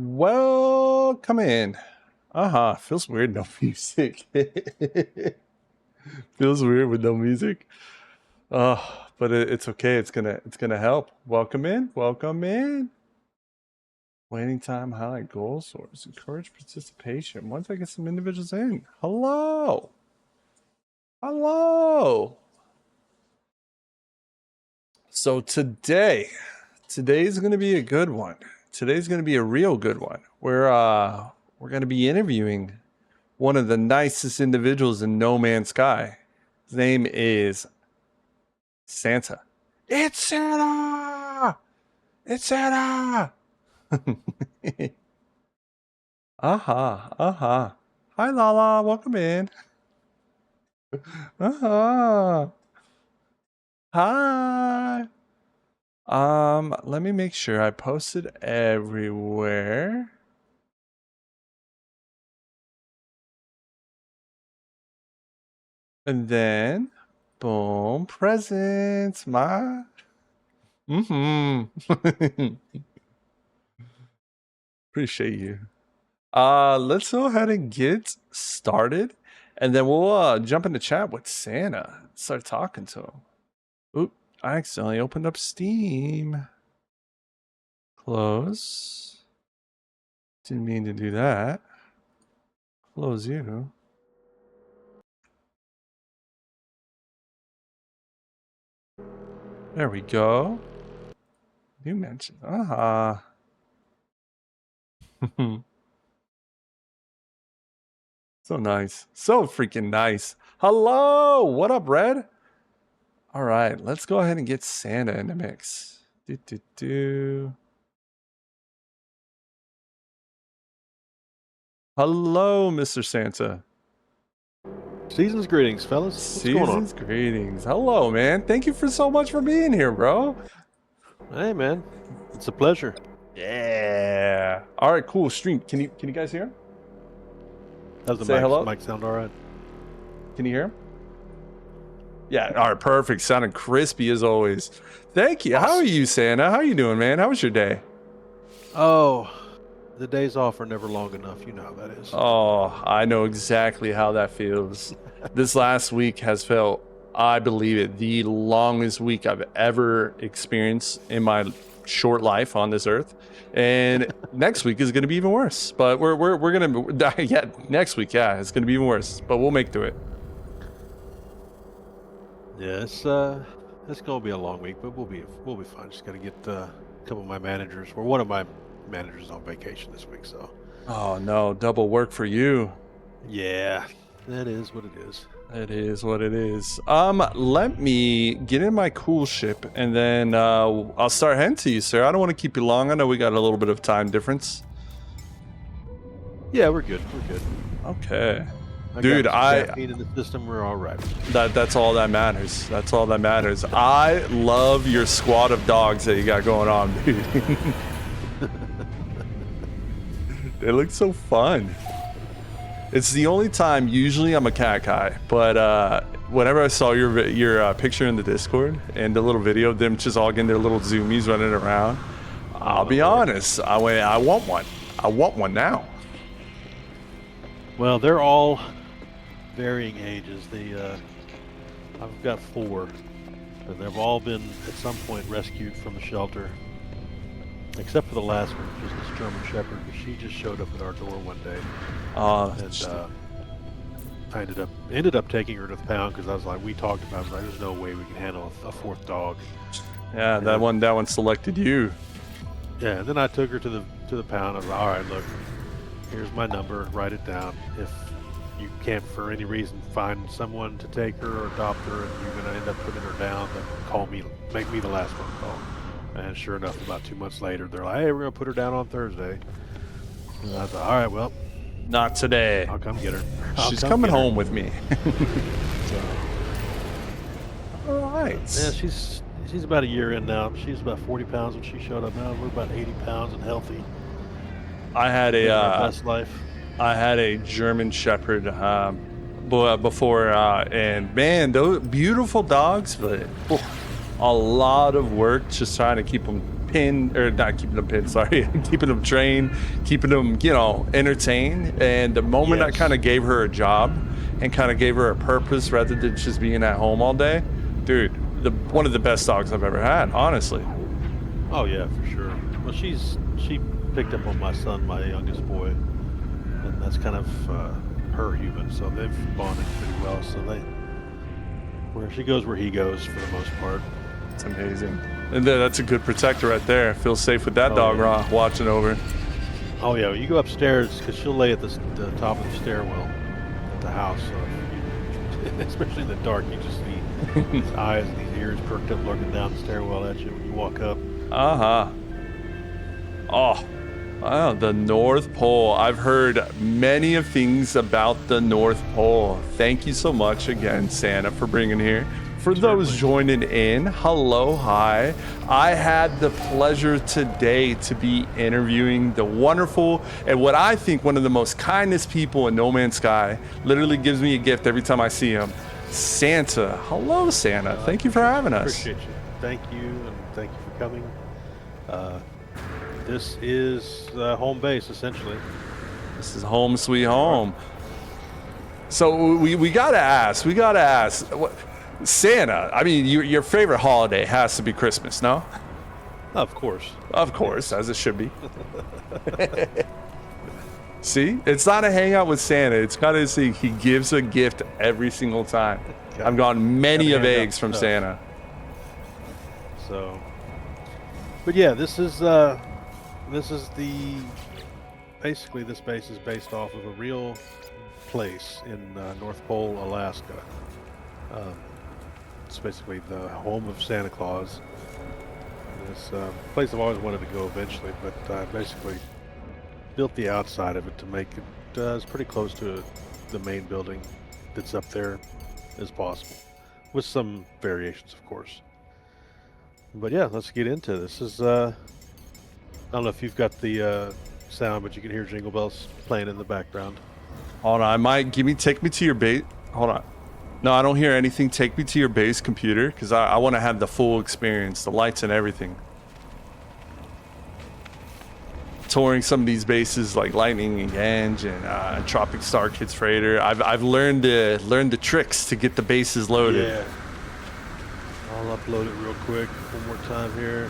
Welcome in. Feels weird, no music. Feels weird with no music. But it's okay. It's gonna help. Welcome in. Welcome in. Waiting time, highlight goal source, encourage participation. Once I get some individuals in. Hello. Hello. So today's gonna be a good one. Today's gonna be a real good one. We're gonna be interviewing one of the nicest individuals in No Man's Sky. His name is Santa. It's Santa! It's Santa! Hi, Lala. Welcome in. Hi. Let me make sure I posted everywhere. And then, boom, presents, ma. Appreciate you. Let's go ahead and get started, and then we'll jump into chat with Santa. Start talking to him. Oop, I accidentally opened up Steam. Close. Didn't mean to do that. Close you. There we go. You mentioned. So nice. So freaking nice. Hello. What up, Red? All right. Let's go ahead and get Santa in the mix. Hello, Mr. Santa. Season's greetings, fellas. What's going on? Season's greetings. Hello, man. Thank you for so much for being here, bro. Hey, man. It's a pleasure. Yeah. All right, cool. Stream. Can you guys hear him? How's the Say hello? mic sound all right? Can you hear him? Yeah. All right. Perfect. Sounding crispy as always. Thank you. Awesome. How are you, Santa? How are you doing, man? How was your day? Oh, the days off are never long enough. You know how that is. Oh, I know exactly how that feels. This last week has felt, I believe it, the longest week I've ever experienced in my short life on this earth. And next week is going to be even worse. But we're going to, yeah, next week, yeah, it's going to be even worse. But we'll make through it. Yeah, it's gonna be a long week, but we'll be fine. Just gotta get a couple of my managers, or one of my managers, on vacation this week. So. Oh no, double work for you. Yeah, that is what it is. It is what it is. Let me get in my cool ship, and then I'll start heading to you, sir. I don't want to keep you long. I know we got a little bit of time difference. Yeah, we're good. We're good. Okay. Dude, caffeine in the system. We're all right. That's all that matters. That's all that matters. I love your squad of dogs that you got going on, dude. They look so fun. It's the only time. Usually I'm a cat guy, but whenever I saw your picture in the Discord and the little video of them just all getting their little zoomies running around, I'll be honest. I want one. I want one now. Well, they're all varying ages. I've got 4, and they've all been at some point rescued from the shelter, except for the last one, which is this German Shepherd. She just showed up at our door one day, and I ended up taking her to the pound because I was like, we talked about it. I was like, there's no way we can handle a 4th dog. Yeah, that one selected you. Yeah, and then I took her to the pound. I was like, all right, look, here's my number. Write it down. If you can't, for any reason, find someone to take her or adopt her, and you're gonna end up putting her down, then call me. Make me the last one to call. And sure enough, about 2 months later, they're like, "Hey, we're gonna put her down on Thursday." And I was like, "All right, well, not today. I'll come get her. She's coming home with me." So. All right. Yeah, she's about a year in now. She's about 40 pounds when she showed up. Now we're about 80 pounds and healthy. I had best life. I had a German Shepherd before, and man, those beautiful dogs, but a lot of work just trying to keep them pinned, or not keeping them pinned, sorry, keeping them trained, keeping them, entertained. And the moment I Yes. kind of gave her a job and kind of gave her a purpose rather than just being at home all day, dude, one of the best dogs I've ever had, honestly. Oh yeah, for sure. Well, she picked up on my son, my youngest boy, and that's kind of her human. So they've bonded pretty well. So where she goes, where he goes, for the most part. It's amazing. And that's a good protector right there. Feel safe with that Oh, dog yeah. watching over. Oh yeah, you go upstairs because she'll lay at the top of the stairwell at the house. So especially in the dark, you just see these eyes and these ears perked up, looking down the stairwell at you when you walk up. Uh-huh. Oh, wow, the North Pole. I've heard many of things about the North Pole. Thank you so much again, Santa, for bringing here. For those joining in, hello, hi. I had the pleasure today to be interviewing the wonderful and what I think one of the most kindest people in No Man's Sky. Literally gives me a gift every time I see him. Santa. Hello, Santa. Thank you for having us. Appreciate you. Thank you, and thank you for coming. This is home base, essentially. This is home sweet home. So we gotta ask. Santa, I mean, your favorite holiday has to be Christmas, no? Of course. Of course, as it should be. See, it's not a hangout with Santa. It's gotta see he gives a gift every single time. I've gotten many of eggs from Santa. So, but yeah, this is basically this base is based off of a real place in North Pole, Alaska. It's basically the home of Santa Claus. It's a place I've always wanted to go eventually, but I basically built the outside of it to make it as pretty close to the main building that's up there as possible, with some variations, of course. But yeah, let's get into this. This is I don't know if you've got the sound, but you can hear Jingle Bells playing in the background. Hold on, take me to your base. Hold on. No, I don't hear anything. Take me to your base computer because I want to have the full experience, the lights and everything. Touring some of these bases like Lightning and Gange and Tropic Star Kids Freighter. I've learned the tricks to get the bases loaded. Yeah. I'll upload it real quick one more time here.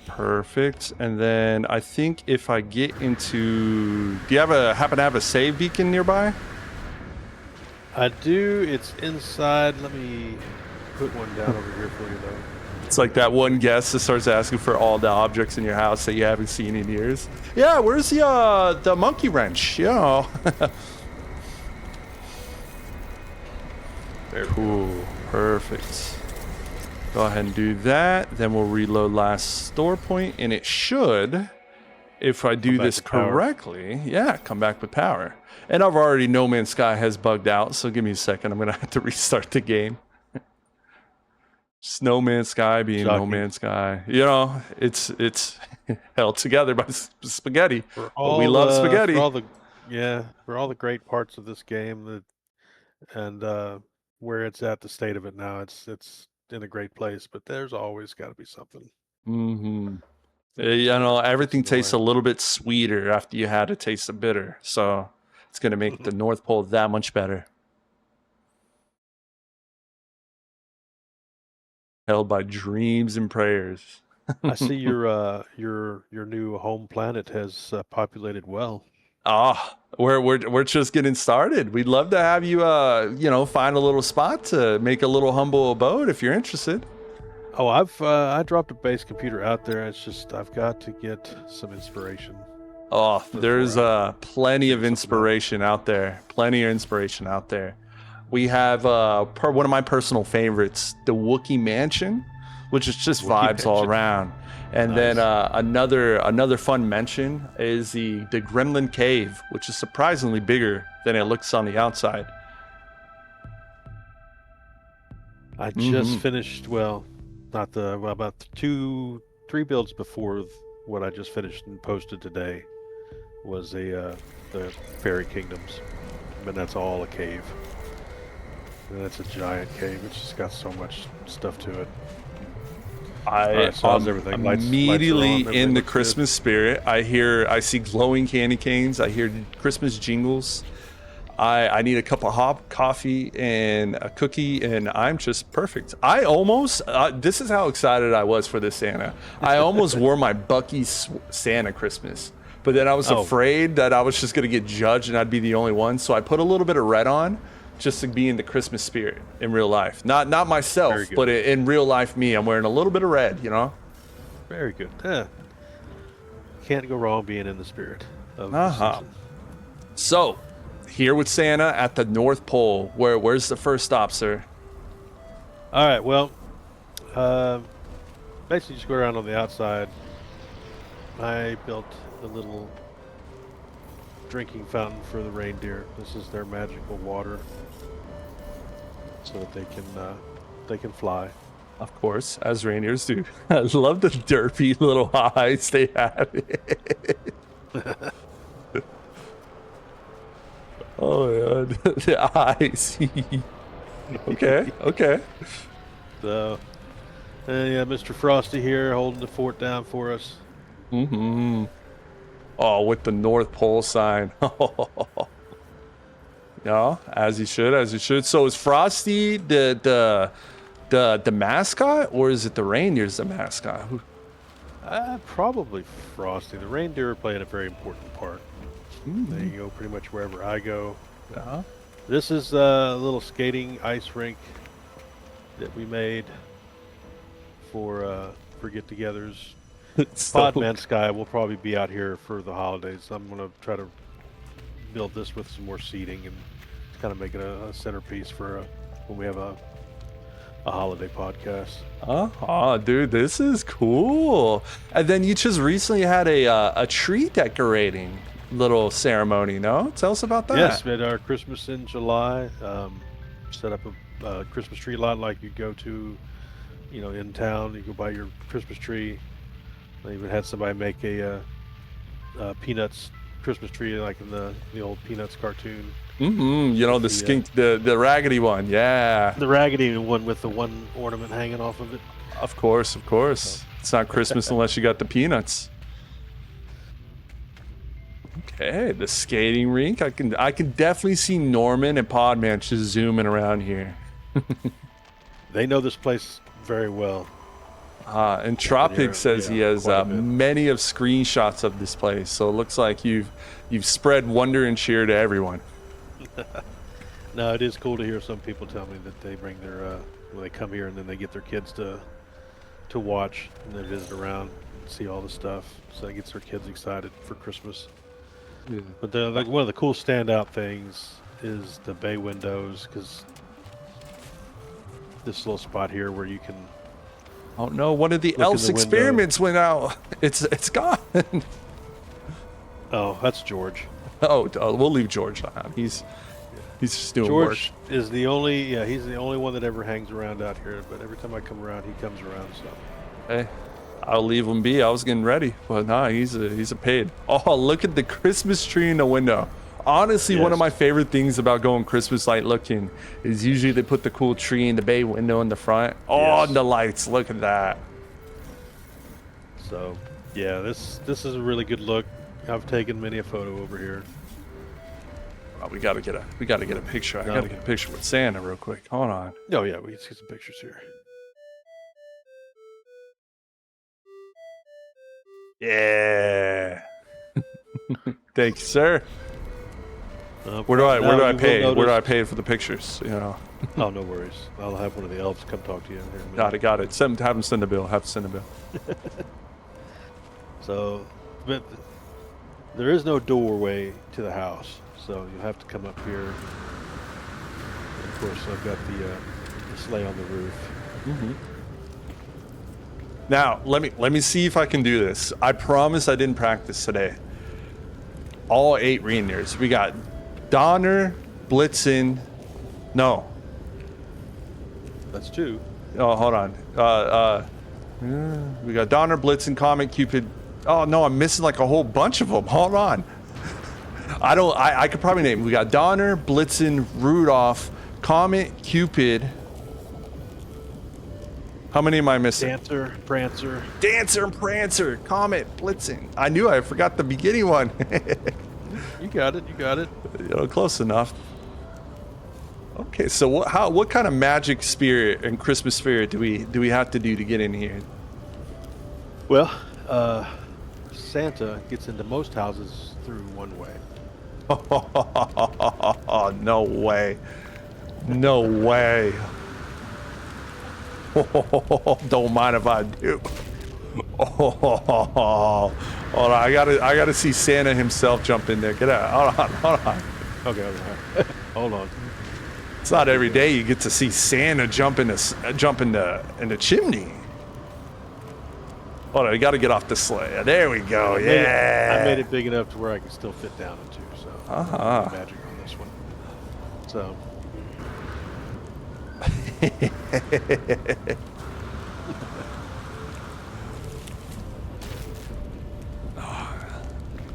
Perfect. And then I think if I get into, do you happen to have a save beacon nearby? I do. It's inside. Let me put one down over here for you, though. It's like that one guest that starts asking for all the objects in your house that you haven't seen in years. Yeah, where's the monkey wrench? Very cool. Perfect. Go ahead and do that. Then we'll reload last store point, and it should, if I do this correctly, come back with power. And I've already No Man's Sky has bugged out, so give me a second. I'm gonna have to restart the game. Just No Man's Sky being No Man's Sky. It's held together by spaghetti. But we love spaghetti. For all the great parts of this game, and where it's at, the state of it now, it's in a great place. But there's always got to be something. Mm-hmm. Everything tastes a little bit sweeter after you had a taste of bitter. So it's gonna make the North Pole that much better. Held by dreams and prayers. I see your new home planet has populated well. We're just getting started. We'd love to have you find a little spot to make a little humble abode if you're interested. Oh, I dropped a base computer out there. It's just I've got to get some inspiration. Oh, there's plenty of inspiration out there. We have one of my personal favorites, the Wookiee Mansion, which is just vibes all around. And then another fun mention is the Gremlin Cave, which is surprisingly bigger than it looks on the outside. I just finished, about 3 builds before what I just finished and posted today was the fairy kingdoms, and that's all a cave. And it's a giant cave. It's just got so much stuff to it. I So how's everything? Lights are immediately on, in everything the looks good? Christmas spirit. I see glowing candy canes. I hear Christmas jingles. I need a cup of hot coffee and a cookie, and I'm just perfect. I almost, this is how excited I was for this Santa. I almost wore my Santa Christmas, but then I was Oh. afraid that I was just going to get judged and I'd be the only one. So I put a little bit of red on just to be in the Christmas spirit in real life. Not Very myself, good. but in real life me. I'm wearing a little bit of red, you know? Very good. Can't go wrong being in the spirit of the Uh-huh. season. So, here with Santa at the North Pole. Where's the first stop, sir? All right. Well, basically just go around on the outside. I built a little drinking fountain for the reindeer. This is their magical water, so that they can fly. Of course, as reindeers do. I love the derpy little eyes they have. Oh, yeah, the eyes. Okay. So, yeah, Mr. Frosty here holding the fort down for us. Mm-hmm. Oh, with the North Pole sign. Yeah, as he should. So is Frosty the mascot, or is it the reindeers the mascot? Probably Frosty. The reindeer are playing a very important part. They go pretty much wherever I go. Yeah. This is a little skating ice rink that we made for get-togethers. Podman Sky will probably be out here for the holidays. I'm going to try to build this with some more seating and kind of make it a centerpiece for when we have a holiday podcast. Oh, dude, this is cool. And then you just recently had a tree decorating little ceremony, no? Tell us about that. Yes, we had our Christmas in July. Set up a Christmas tree lot like you go to, in town. You go buy your Christmas tree. I even had somebody make a Peanuts Christmas tree like in the old Peanuts cartoon. Mm-hmm. The skink, the raggedy one. Yeah. The raggedy one with the one ornament hanging off of it. Of course. It's not Christmas unless you got the peanuts. Okay, the skating rink. I can definitely see Norman and Podman just zooming around here. They know this place very well. And Tropic says he has many of screenshots of this place. So it looks like you've spread wonder and cheer to everyone. No, it is cool to hear some people tell me that they bring their when they come here and then they get their kids to watch and they visit around and see all the stuff. So that gets their kids excited for Christmas. Yeah. But one of the cool standout things is the bay windows, because this little spot here where you can. Oh no! One of the Look in else the window. experiments went out. It's gone. Oh, that's George. Oh, we'll leave George on. He's just doing George work. is the only. Yeah, he's the only one that ever hangs around out here. But every time I come around, he comes around. So. Hey, I'll leave him be. I was getting ready, but nah, he's a paid. Oh, look at the Christmas tree in the window. Honestly, one of Yes. my favorite things about going Christmas light looking is usually they put the cool tree in the bay window in the front. Oh, Yes. and the lights. Look at that. So, yeah, this is a really good look. I've taken many a photo over here. Oh, we gotta get a picture. I No. gotta get a picture with Santa real quick. Hold on. Oh yeah, we can see some pictures here. Yeah. Thank you, sir. Where Where do I pay for the pictures? Oh, no worries. I'll have one of the elves come talk to you. Here in a minute. Got it. Have them send a bill. So, but there is no doorway to the house, so you'll have to come up here. And of course, I've got the sleigh on the roof. Mm-hmm. Now, let me see if I can do this. I promise I didn't practice today. All 8 reindeers. We got Donner, Blitzen. No. That's 2. Oh, hold on. We got Donner, Blitzen, Comet, Cupid. Oh no, I'm missing like a whole bunch of them. Hold on. I don't. I could probably name. We got Donner, Blitzen, Rudolph, Comet, Cupid. How many am I missing? Dancer, Prancer. Dancer and Prancer, Comet, Blitzen. I knew I forgot the beginning one. You got it. You got it. You know, close enough. Okay, so what kind of magic spirit and Christmas spirit do we have to do to get in here? Well, Santa gets into most houses through one way. Oh, no way. No way. Don't mind if I do. Hold on, I gotta see Santa himself jump in there. Get out. Hold on. Okay. Hold on. It's not every day you get to see Santa jump in the chimney. Hold on, you gotta get off the sleigh. There we go. Yeah. I made it big enough to where I can still fit down into. So magic on this one. So.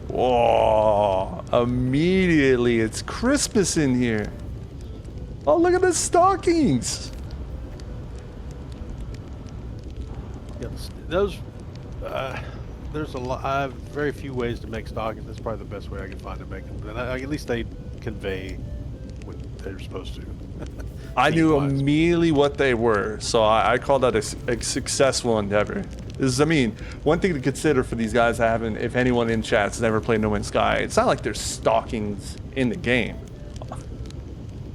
Whoa! Immediately, it's Christmas in here. Oh, look at the stockings. Yeah, those. There's a lot. I have very few ways to make stockings. That's probably the best way I can find to make them. And at least they convey what they're supposed to. I knew immediately what they were, so I call that a successful endeavor. I mean, one thing to consider for these guys that haven't, if anyone in chat's never played No Man's Sky, it's not like there's stockings in the game.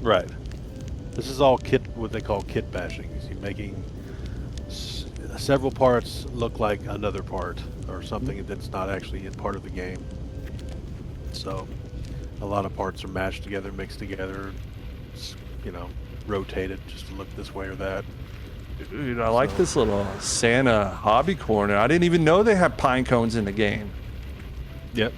Right. This is all what they call kit bashing. You're making several parts look like another part, or something that's not actually a part of the game. So, a lot of parts are mashed together, mixed together, rotated just to look this way or that. Dude, I like this little Santa hobby corner. I didn't even know they had pine cones in the game. Yep.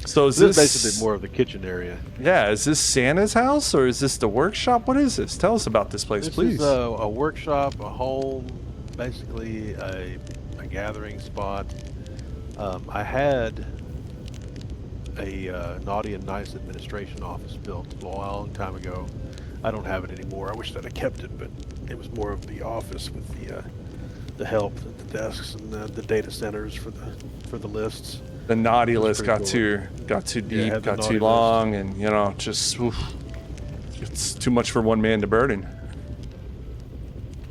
So is this this is basically more of the kitchen area? Yeah, is this Santa's house or is this the workshop? What is this? Tell us about this place, please. This is a workshop, a home, basically a gathering spot. I had a Naughty and Nice administration office built a long time ago. I don't have it anymore. I wish that I kept it, but it was more of the office with the help, the desks, and the data centers for the lists. The naughty list got cool. too deep, Yeah, got too long, and just it's too much for one man to burden.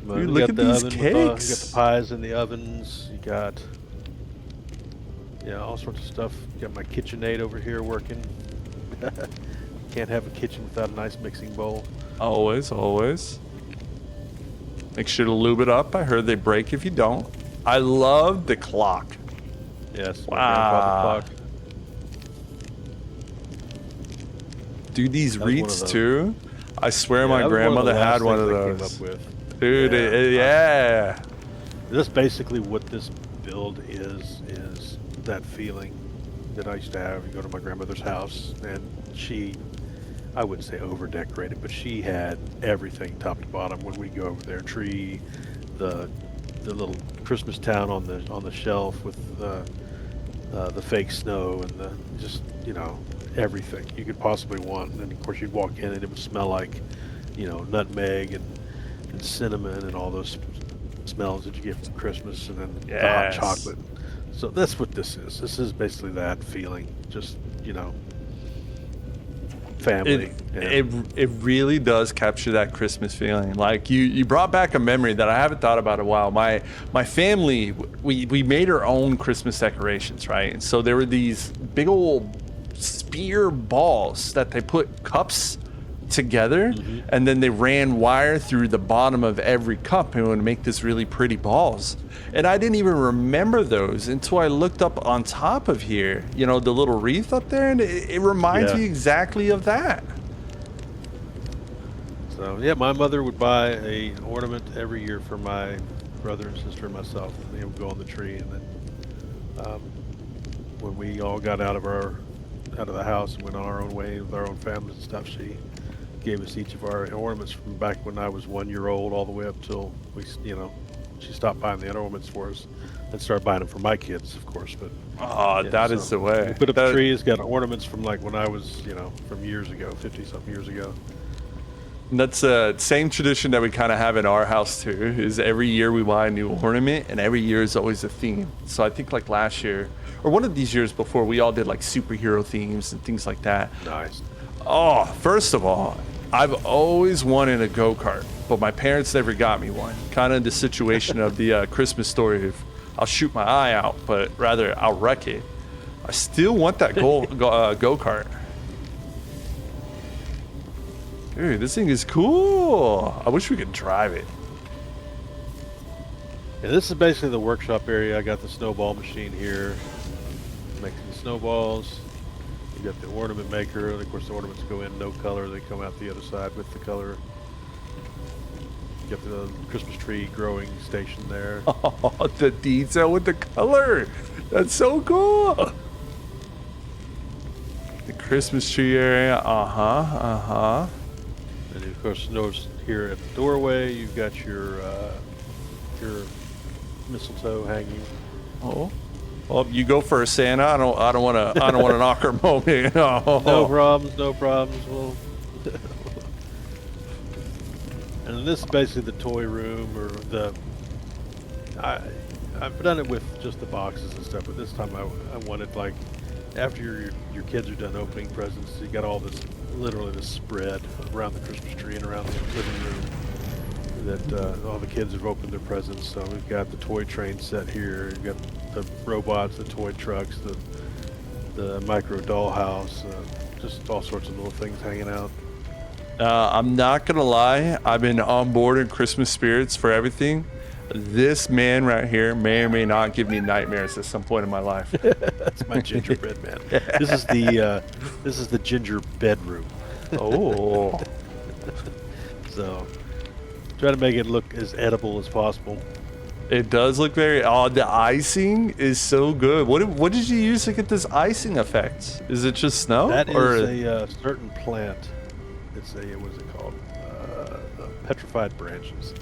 Dude, look at these cakes. You got the pies in the ovens. You got all sorts of stuff. Got my KitchenAid over here working. Can't have a kitchen without a nice mixing bowl. Always. Make sure to lube it up. I heard they break if you don't. I love the clock. Yes. Wow. Clock. Dude, these wreaths too. I swear my that was grandmother one of the had last one of things I those. came up with. Dude, yeah. That's basically what this build is that feeling that I used to have. You go to my grandmother's house, and I wouldn't say over-decorated, but she had everything top to bottom. When we go over there, tree, the little Christmas town on the shelf with the fake snow and everything you could possibly want. And then of course you'd walk in and it would smell like nutmeg and cinnamon and all those smells that you get from Christmas, and then the hot chocolate. So that's what this is. This is basically that feeling, just family. It really does capture that Christmas feeling. Like you brought back a memory that I haven't thought about in a while. My family, we made our own Christmas decorations, right? And so there were these big old spear balls that they put cups together, and then they ran wire through the bottom of every cup and would make this really pretty balls. And I didn't even remember those until I looked up on top of here, the little wreath up there, and it reminds me exactly of that. So yeah, my mother would buy an ornament every year for my brother and sister and myself, and they would go on the tree. And then when we all got out of the house and went on our own way with our own families and stuff, she gave us each of our ornaments from back when I was 1 year old all the way up till she stopped buying the ornaments for us. and start buying them for my kids, of course. But Oh, yeah, that so is the way. we put up the That- tree. It's got ornaments from like when I was, from years ago, 50 something years ago. That's same tradition that we kind of have in our house too. Is every year we buy a new ornament, and every year is always a theme. So I think like last year, or one of these years before, we all did like superhero themes and things like that. Nice. Oh, first of all, I've always wanted a go-kart, but my parents never got me one. Kind of the situation of the Christmas story. Of, I'll shoot my eye out, but rather I'll wreck it. I still want that go-kart. Dude, this thing is cool. I wish we could drive it. And this is basically the workshop area. I got the snowball machine here, making snowballs. You got the ornament maker. Of course, the ornaments go in no color. They come out the other side with the color. You got the Christmas tree growing station there. Oh, the detail with the color. That's so cool. The Christmas tree area. Uh-huh. And of course, notice here at the doorway, you've got your mistletoe hanging. Oh. Well, you go first, Santa. I don't want an awkward moment. Oh. No problems. Well, and this is basically the toy room, or I've done it with just the boxes and stuff, but this time I wanted, like, after your kids are done opening presents, you got all this, literally this spread around the Christmas tree and around the living room that all the kids have opened their presents. So we've got the toy train set here. We've got the robots, the toy trucks, the micro dollhouse, just all sorts of little things hanging out. I'm not gonna lie. I've been on board in Christmas spirits for everything. This man right here may or may not give me nightmares at some point in my life. That's my gingerbread man. This is the ginger bedroom. Oh. So try to make it look as edible as possible. It does look very. Oh, the icing is so good. What did you use to get this icing effect? Is it just snow? That is or a certain plant. It's what's it called? Petrified branches.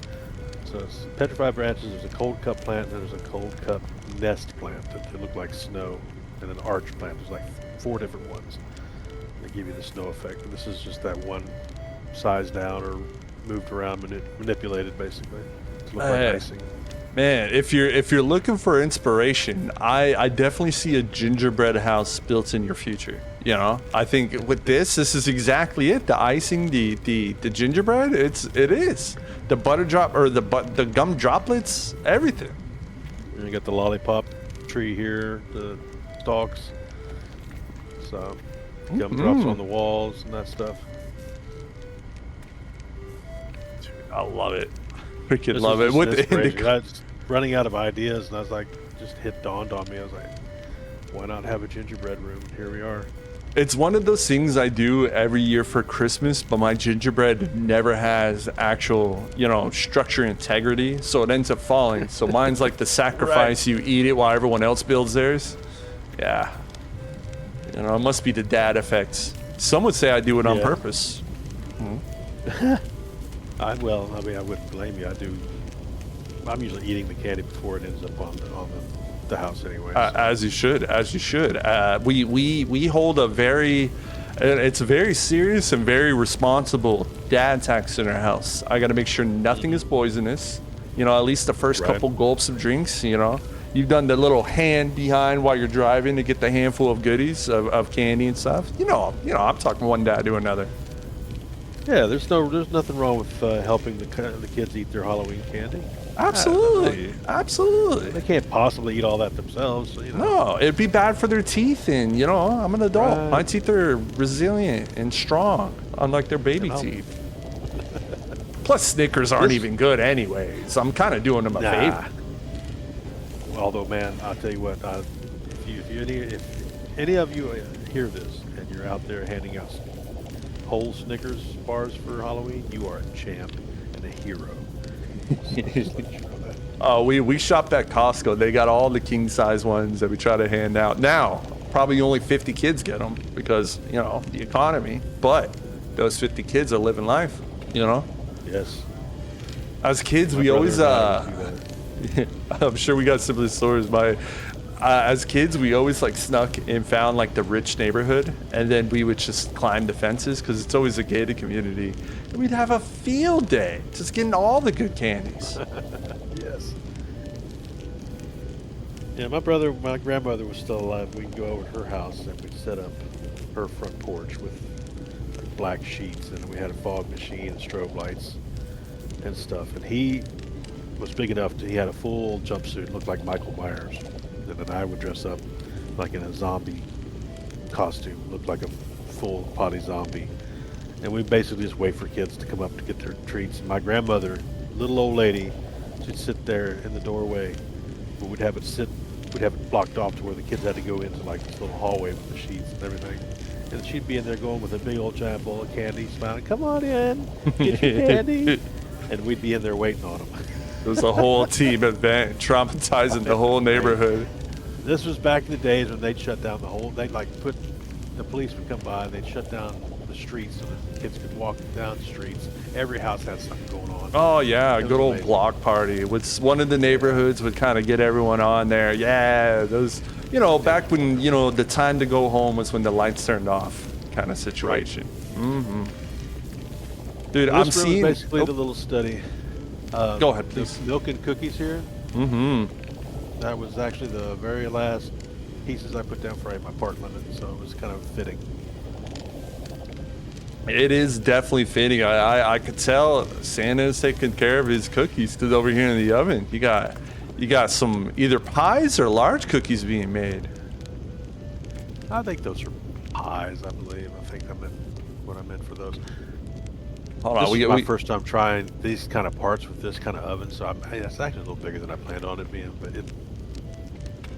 So it's petrified branches. There's a cold cup plant, and there's a cold cup nest plant that they look like snow, and an arch plant. There's like 4 different ones that give you the snow effect. And this is just that one size down or moved around, manipulated basically to look like icing. Man, if you're looking for inspiration, I definitely see a gingerbread house built in your future. You know, I think with this is exactly it. The icing, the gingerbread, it is the butter drop or the gum droplets, everything. And you got the lollipop tree here, the stalks. So gum drops on the walls and that stuff. Dude, I love it. Freaking This love is it. just inspiration. I was running out of ideas, and I was like, just dawned on me. I was like, why not have a gingerbread room? Here we are. It's one of those things I do every year for Christmas, but my gingerbread never has actual, structure integrity, so it ends up falling. So mine's like the sacrifice. Right. You eat it while everyone else builds theirs. Yeah. It must be the dad effect. Some would say I do it on purpose. I wouldn't blame you. I'm usually eating the candy before it ends up on the house anyway. So. As you should. We hold it's a very serious and very responsible dad tax in our house. I got to make sure nothing is poisonous. At least the first couple gulps of drinks. You've done the little hand behind while you're driving to get the handful of goodies of candy and stuff. I'm talking one dad to another. Yeah, there's nothing wrong with helping the kids eat their Halloween candy. Absolutely. They can't possibly eat all that themselves. So, No, it'd be bad for their teeth, and I'm an adult. Right. My teeth are resilient and strong, unlike their baby teeth. Plus, Snickers aren't even good anyways. I'm kind of doing them a favor. Although, man, I'll tell you what, if any of you hear this and you're out there handing out whole Snickers bars for Halloween, you are a champ and a hero. Oh, we shopped at Costco. They got all the king size ones that we try to hand out. Now, probably only 50 kids get them because, the economy. But those 50 kids are living life, Yes. As kids, My we always, brother and I used to do that. I'm sure we got similar stories. As kids, we always like snuck and found like the rich neighborhood, and then we would just climb the fences because it's always a gated community, and we'd have a field day just getting all the good candies. Yes. Yeah, my grandmother was still alive. We'd go over to her house and we'd set up her front porch with black sheets, and we had a fog machine and strobe lights and stuff. And he was big enough he had a full jumpsuit, looked like Michael Myers. And then I would dress up like in a zombie costume, looked like a full potty zombie. And we basically just wait for kids to come up to get their treats. And my grandmother, little old lady, she'd sit there in the doorway, but we'd have it blocked off to where the kids had to go into like this little hallway with the sheets and everything. And she'd be in there going with a big old giant bowl of candy, smiling, "Come on in, get your candy." And we'd be in there waiting on them. It was a whole team event, traumatizing the whole neighborhood. This was back in the days when they'd shut down they'd the police would come by and they'd shut down the streets so that the kids could walk down the streets. Every house had something going on. Oh yeah, good old amazing. block party. With one of the neighborhoods would kind of get everyone on there. Yeah, those, back when, the time to go home was when the lights turned off kind of situation. Right. Mm-hmm. Dude, This I'm room seeing. is basically the little study. Go ahead, please. The milk and cookies here. Mm-hmm. That was actually the very last pieces I put down for my part limit, so it was kind of fitting. It is definitely fitting. I could tell Santa is taking care of his cookies because over here in the oven, you got some either pies or large cookies being made. I think those are pies, I believe. I think what I meant for those. Hold on, This is my first time trying these kind of parts with this kind of oven, so it's actually a little bigger than I planned on it being, but it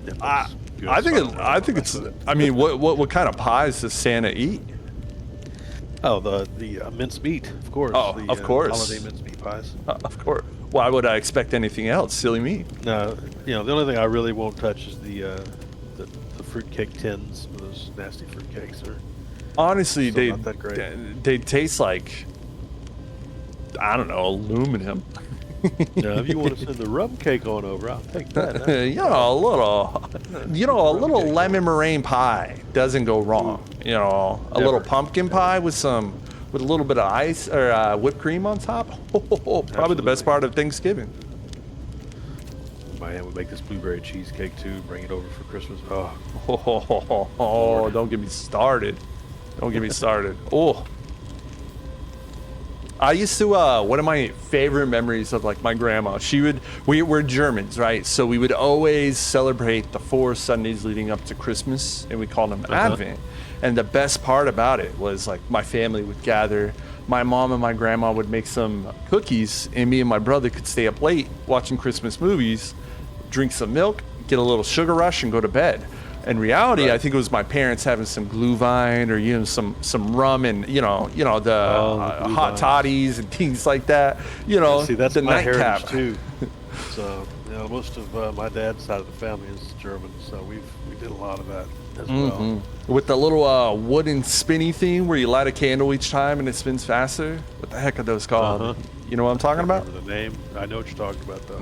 looks good. I think it's. I mean, what kind of pies does Santa eat? Oh, the minced meat, of course. Oh, of course. Holiday minced meat pies. Of course. Why would I expect anything else? Silly me. No, the only thing I really won't touch is the fruitcake tins. Those nasty fruitcakes are honestly not that great. They taste like, I don't know, aluminum. Now, if you want to send the rum cake on over, I'll take that. a little lemon meringue pie doesn't go wrong. A little pumpkin pie with a little bit of ice or whipped cream on top. Probably the best part of Thanksgiving. My aunt would make this blueberry cheesecake too. Bring it over for Christmas. Don't get me started. Don't get me started. Oh. I used to, one of my favorite memories of like my grandma, we're Germans, right? So we would always celebrate the 4 Sundays leading up to Christmas, and we called them Advent. And the best part about it was like my family would gather, my mom and my grandma would make some cookies, and me and my brother could stay up late watching Christmas movies, drink some milk, get a little sugar rush, and go to bed. In reality, right. I think it was my parents having some glühwein or some rum and the hot toddies and things like that. See, that's the my nightcap heritage too. So most of my dad's side of the family is German, so we did a lot of that as well. With the little wooden spinny thing where you light a candle each time and it spins faster. What the heck are those called? You know what I'm talking about? Remember the name? I know what you're talking about though.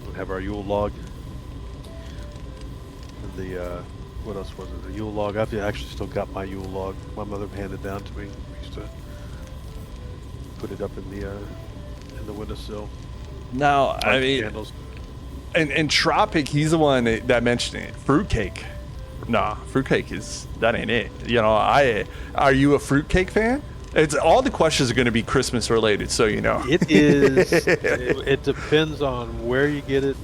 We'd have our Yule log. What else was it? The Yule log. I've actually still got my Yule log. My mother handed down to me. We used to put it up in the windowsill. Now, I mean, candles. And Tropic, he's the one that mentioned it. Fruitcake. Nah, fruitcake that ain't it. Are you a fruitcake fan? It's all the questions are going to be Christmas related, so you know. It is. it depends on where you get it.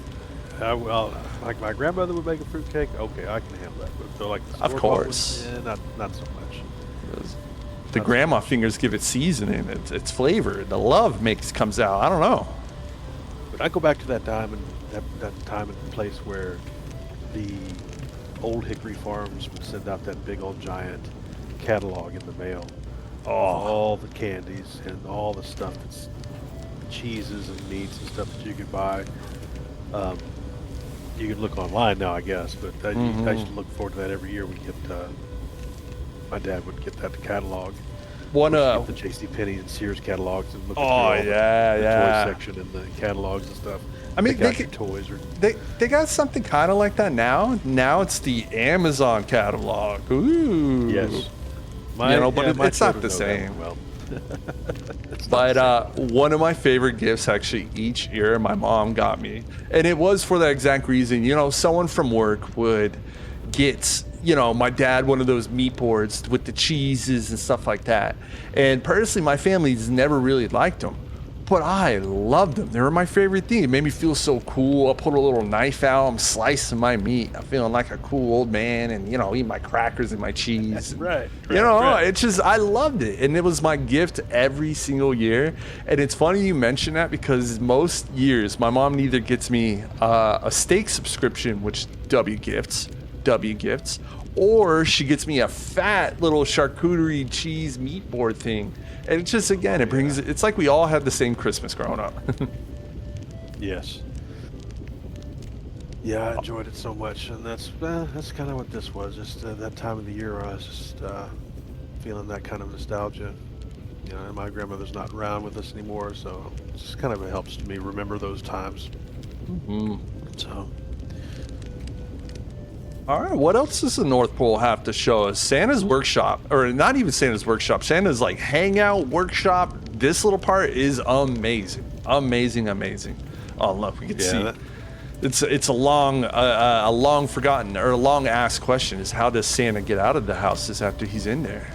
Like my grandmother would make a fruitcake. Okay, I can handle that. But like the of course, not so much. The grandma fingers give it seasoning. It's flavor. The love comes out. I don't know. But I go back to that time and place where the old Hickory Farms would send out that big old giant catalog in the mail. Oh, all the candies and all the stuff that's cheeses and meats and stuff that you could buy. You can look online now, I guess, but I used to look forward to that every year. My dad would get that catalog, One Get the JCPenney and Sears catalogs and look oh through all yeah, the yeah. toy section and the catalogs and stuff. I mean, Pick out your toys or they got something kind of like that now. Now it's the Amazon catalog. Ooh. yes. But My it's not children the know that same. one well. It's not But the same. one of my favorite gifts actually each year my mom got me, and it was for that exact reason. Someone from work would get, my dad one of those meat boards with the cheeses and stuff like that. And personally, my family's never really liked them, but I loved them. They were my favorite thing. It made me feel so cool. I put a little knife out, I'm slicing my meat. I'm feeling like a cool old man, and eat my crackers and my cheese. And, Right. it's just I loved it, and it was my gift every single year. And it's funny you mention that because most years my mom either gets me a steak subscription, which W gifts, or she gets me a fat little charcuterie cheese meat board thing. And it's just, again, it's like we all had the same Christmas growing up. Yes. Yeah, I enjoyed it so much, and that's kind of what this was. Just that time of the year, where I was just feeling that kind of nostalgia. And my grandmother's not around with us anymore, so it just kind of helps me remember those times. Mm-hmm. So. All right, what else does the North Pole have to show us? Santa's workshop, or not even Santa's workshop, Santa's like hangout workshop. This little part is amazing. Oh, look, we can see. It's a long forgotten or a long asked question is, how does Santa get out of the houses after he's in there?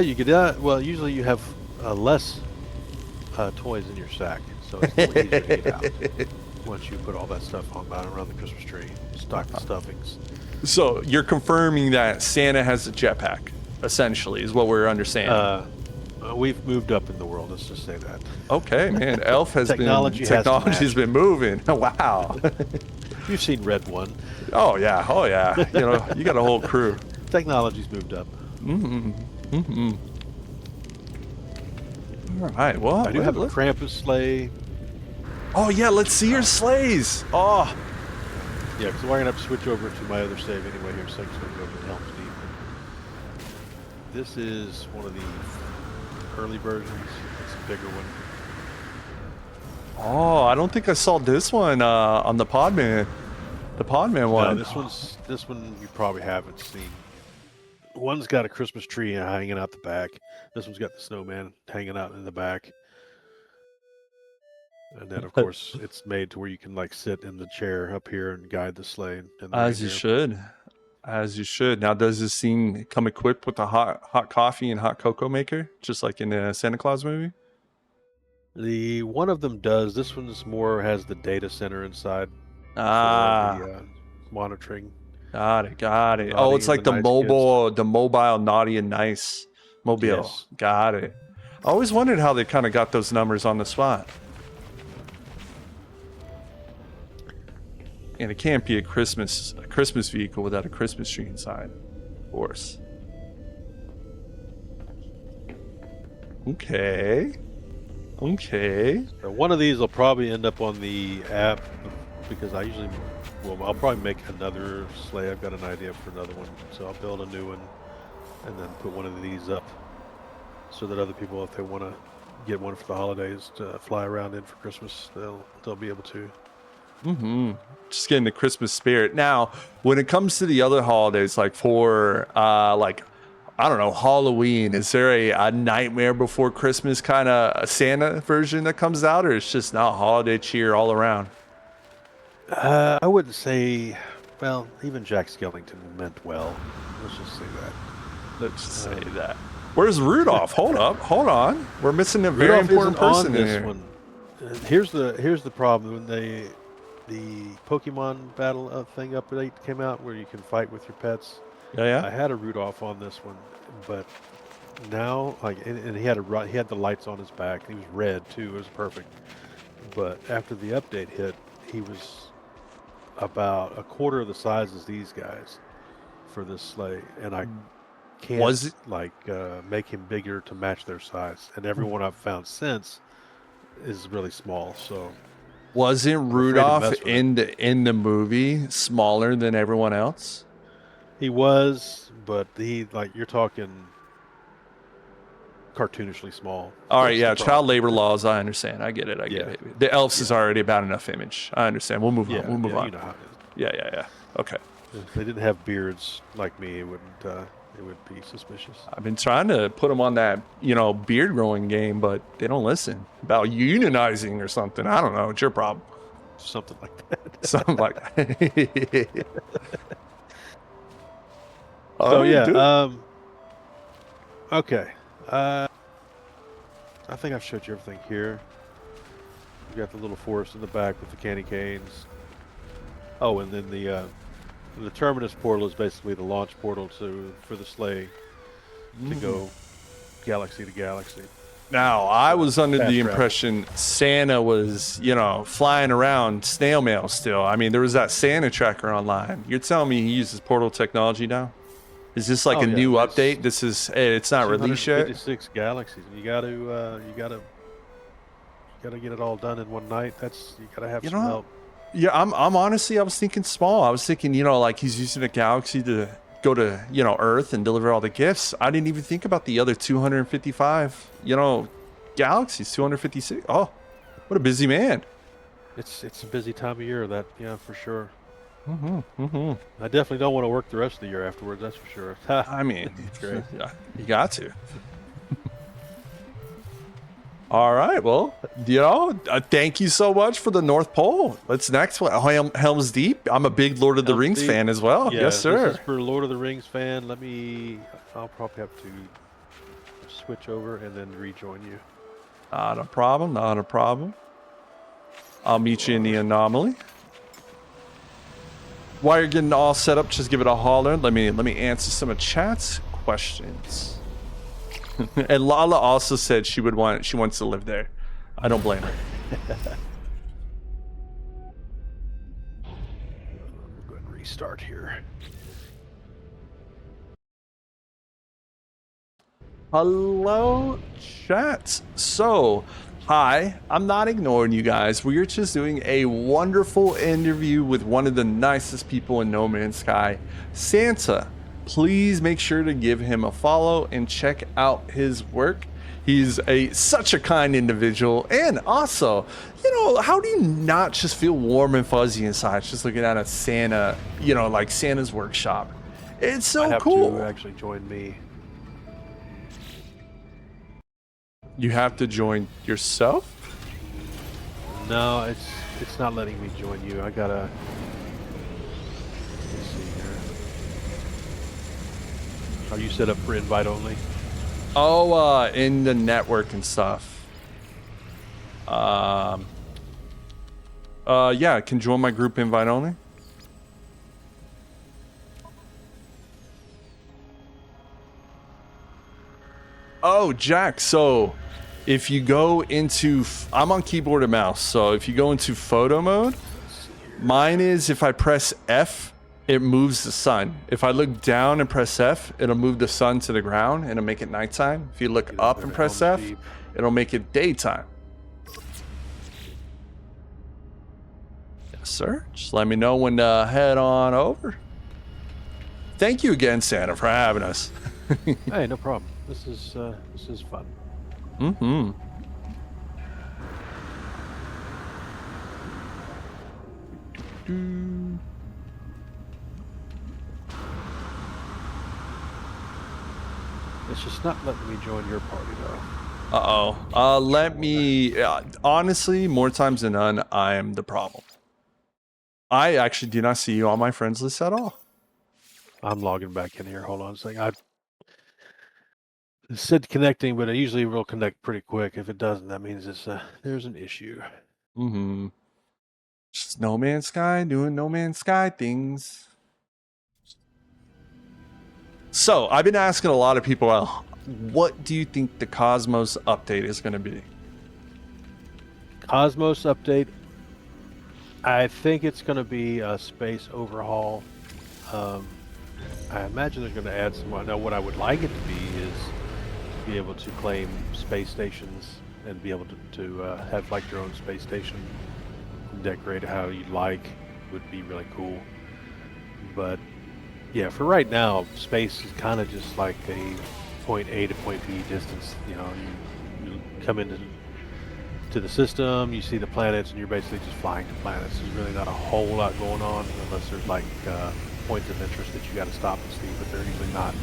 You get out. Well, usually you have less toys in your sack, so it's more easier to get out. Once you put all that stuff on around the Christmas tree, stock the stuffings. So you're confirming that Santa has a jetpack, essentially, is what we're understanding. We've moved up in the world. Let's just say that. Okay, man. Elf has technology's been moving. Wow. You've seen Red One. Oh yeah. You got a whole crew. Technology's moved up. All right. Well, I do have a Krampus sleigh. Oh yeah, let's see your sleighs. Oh. Yeah, because we're gonna have to switch over to my other save anyway here, so I'm just gonna go over to Helm's Deep. This is one of the early versions. It's a bigger one. Oh, I don't think I saw this one on the Podman. The Podman one. No, this one you probably haven't seen. One's got a Christmas tree hanging out the back. This one's got the snowman hanging out in the back. And then, of course, it's made to where you can sit in the chair up here and guide the sleigh. As you should. Now, does this scene come equipped with a hot coffee and hot cocoa maker, just like in the Santa Claus movie? The one of them does. This one's more has the data center inside. Ah, for the monitoring. got it. Naughty Oh, it's like the Nice mobile Naughty and Nice mobile. Yes. Got it. I always wondered how they kind of got those numbers on the spot. And it can't be a Christmas vehicle without a Christmas tree inside, of course. Okay. So one of these will probably end up on the app because I'll probably make another sleigh. I've got an idea for another one, so I'll build a new one and then put one of these up so that other people, if they want to get one for the holidays to fly around in for Christmas, they'll be able to. Just getting the Christmas spirit. Now, when it comes to the other holidays, like for I don't know, Halloween, is there a Nightmare Before Christmas kind of Santa version that comes out, or it's just not holiday cheer all around? I wouldn't say. Well, even Jack Skellington meant well. Let's just say that. Where's Rudolph? Hold on. We're missing a very important person in here. One. Here's the problem when the Pokemon battle thing update came out where you can fight with your pets. Yeah. I had a Rudolph on this one, but now and he had the lights on his back. He was red too. It was perfect. But after the update hit, he was about a quarter of the size as these guys for this sleigh, and I can't make him bigger to match their size. And everyone I've found since is really small. So wasn't Rudolph in the movie smaller than everyone else? He was, but you're talking cartoonishly small. All right, That's yeah, the child problem. labor laws. I understand. I get it. I get Yeah. it. The elves is already about enough image. I understand. We'll move on. Yeah, We'll move yeah, on. you know how it is. Yeah. Okay. If they didn't have beards like me, it wouldn't. It would be suspicious. I've been trying to put them on that, beard growing game, but they don't listen about unionizing or something. I don't know. It's your problem. Something like that. Something like that. All So right, yeah. dude. Okay. I think I've showed you everything here. You got the little forest in the back with the candy canes. Oh, and then the terminus portal is basically the launch portal for the sleigh to go galaxy to galaxy. Now, I was under fast the travel. impression Santa was, flying around snail mail still. I mean, there was that Santa tracker online. You're telling me he uses portal technology now? Is this like Oh, a yeah, new it's update? It's not released yet? 256 galaxies. And you gotta get it all done in one night. You gotta have You some know, help. yeah, I'm honestly, I was thinking small. I was thinking, like he's using a galaxy to go to, Earth and deliver all the gifts. I didn't even think about the other 255, galaxies, 256. Oh, what a busy man. It's a busy time of year. That for sure. Mm-hmm. I definitely don't want to work the rest of the year afterwards. That's for sure. I mean, Great. yeah, you got to. All right. Well, thank you so much for the North Pole. What's next? Helm's Deep. I'm a big Lord of the Helm's Rings Deep. fan as well. Yeah, Yes, sir. This is for Lord of the Rings fan. I'll probably have to switch over and then rejoin you. Not a problem. Not a problem. I'll meet you in the anomaly. While you're getting all set up, just give it a holler. Let me answer some of chat's questions. And Lala also said she wants to live there. I don't blame her. We'll go ahead and restart here. Hello, chat. So, hi, I'm not ignoring you guys. We are just doing a wonderful interview with one of the nicest people in No Man's Sky, Santa. Please make sure to give him a follow and check out his work. He's such a kind individual, and also, how do you not just feel warm and fuzzy inside just looking at a Santa, like Santa's workshop? It's so have cool. to actually join me. You have to join yourself? No, it's not letting me join you. I gotta. Let's see here. Are you set up for invite only? Oh, in the network and stuff. Yeah, can join my group invite only. Oh, Jack, so if you go into, I'm on keyboard and mouse, so if you go into photo mode, mine is if I press F, it moves the sun. If I look down and press F, it'll move the sun to the ground and it'll make it nighttime. If you look up and press F, it'll make it daytime. Yes, sir. Just let me know when to head on over. Thank you again, Santa, for having us. Hey, no problem. This is fun. Mm-hmm. It's just not letting me join your party though. Uh-oh. Let me... honestly, more times than none, I am the problem. I actually do not see you on my friends list at all. I'm logging back in here. Hold on a second. It said connecting, but it usually will connect pretty quick. If it doesn't, that means there's an issue. Mm-hmm. Just No Man's Sky, doing No Man's Sky things. So, I've been asking a lot of people, what do you think the Cosmos update is going to be? Cosmos update. I think it's going to be a space overhaul. I imagine they're going to add some. Now, what I would like it to be is to be able to claim space stations and be able to have like your own space station, decorate it how you'd like. Would be really cool. But yeah, for right now, space is kind of just like a point A to point B distance. You come into the system, you see the planets, and you're basically just flying to planets. There's really not a whole lot going on unless there's like points of interest that you got to stop and see, but they're usually not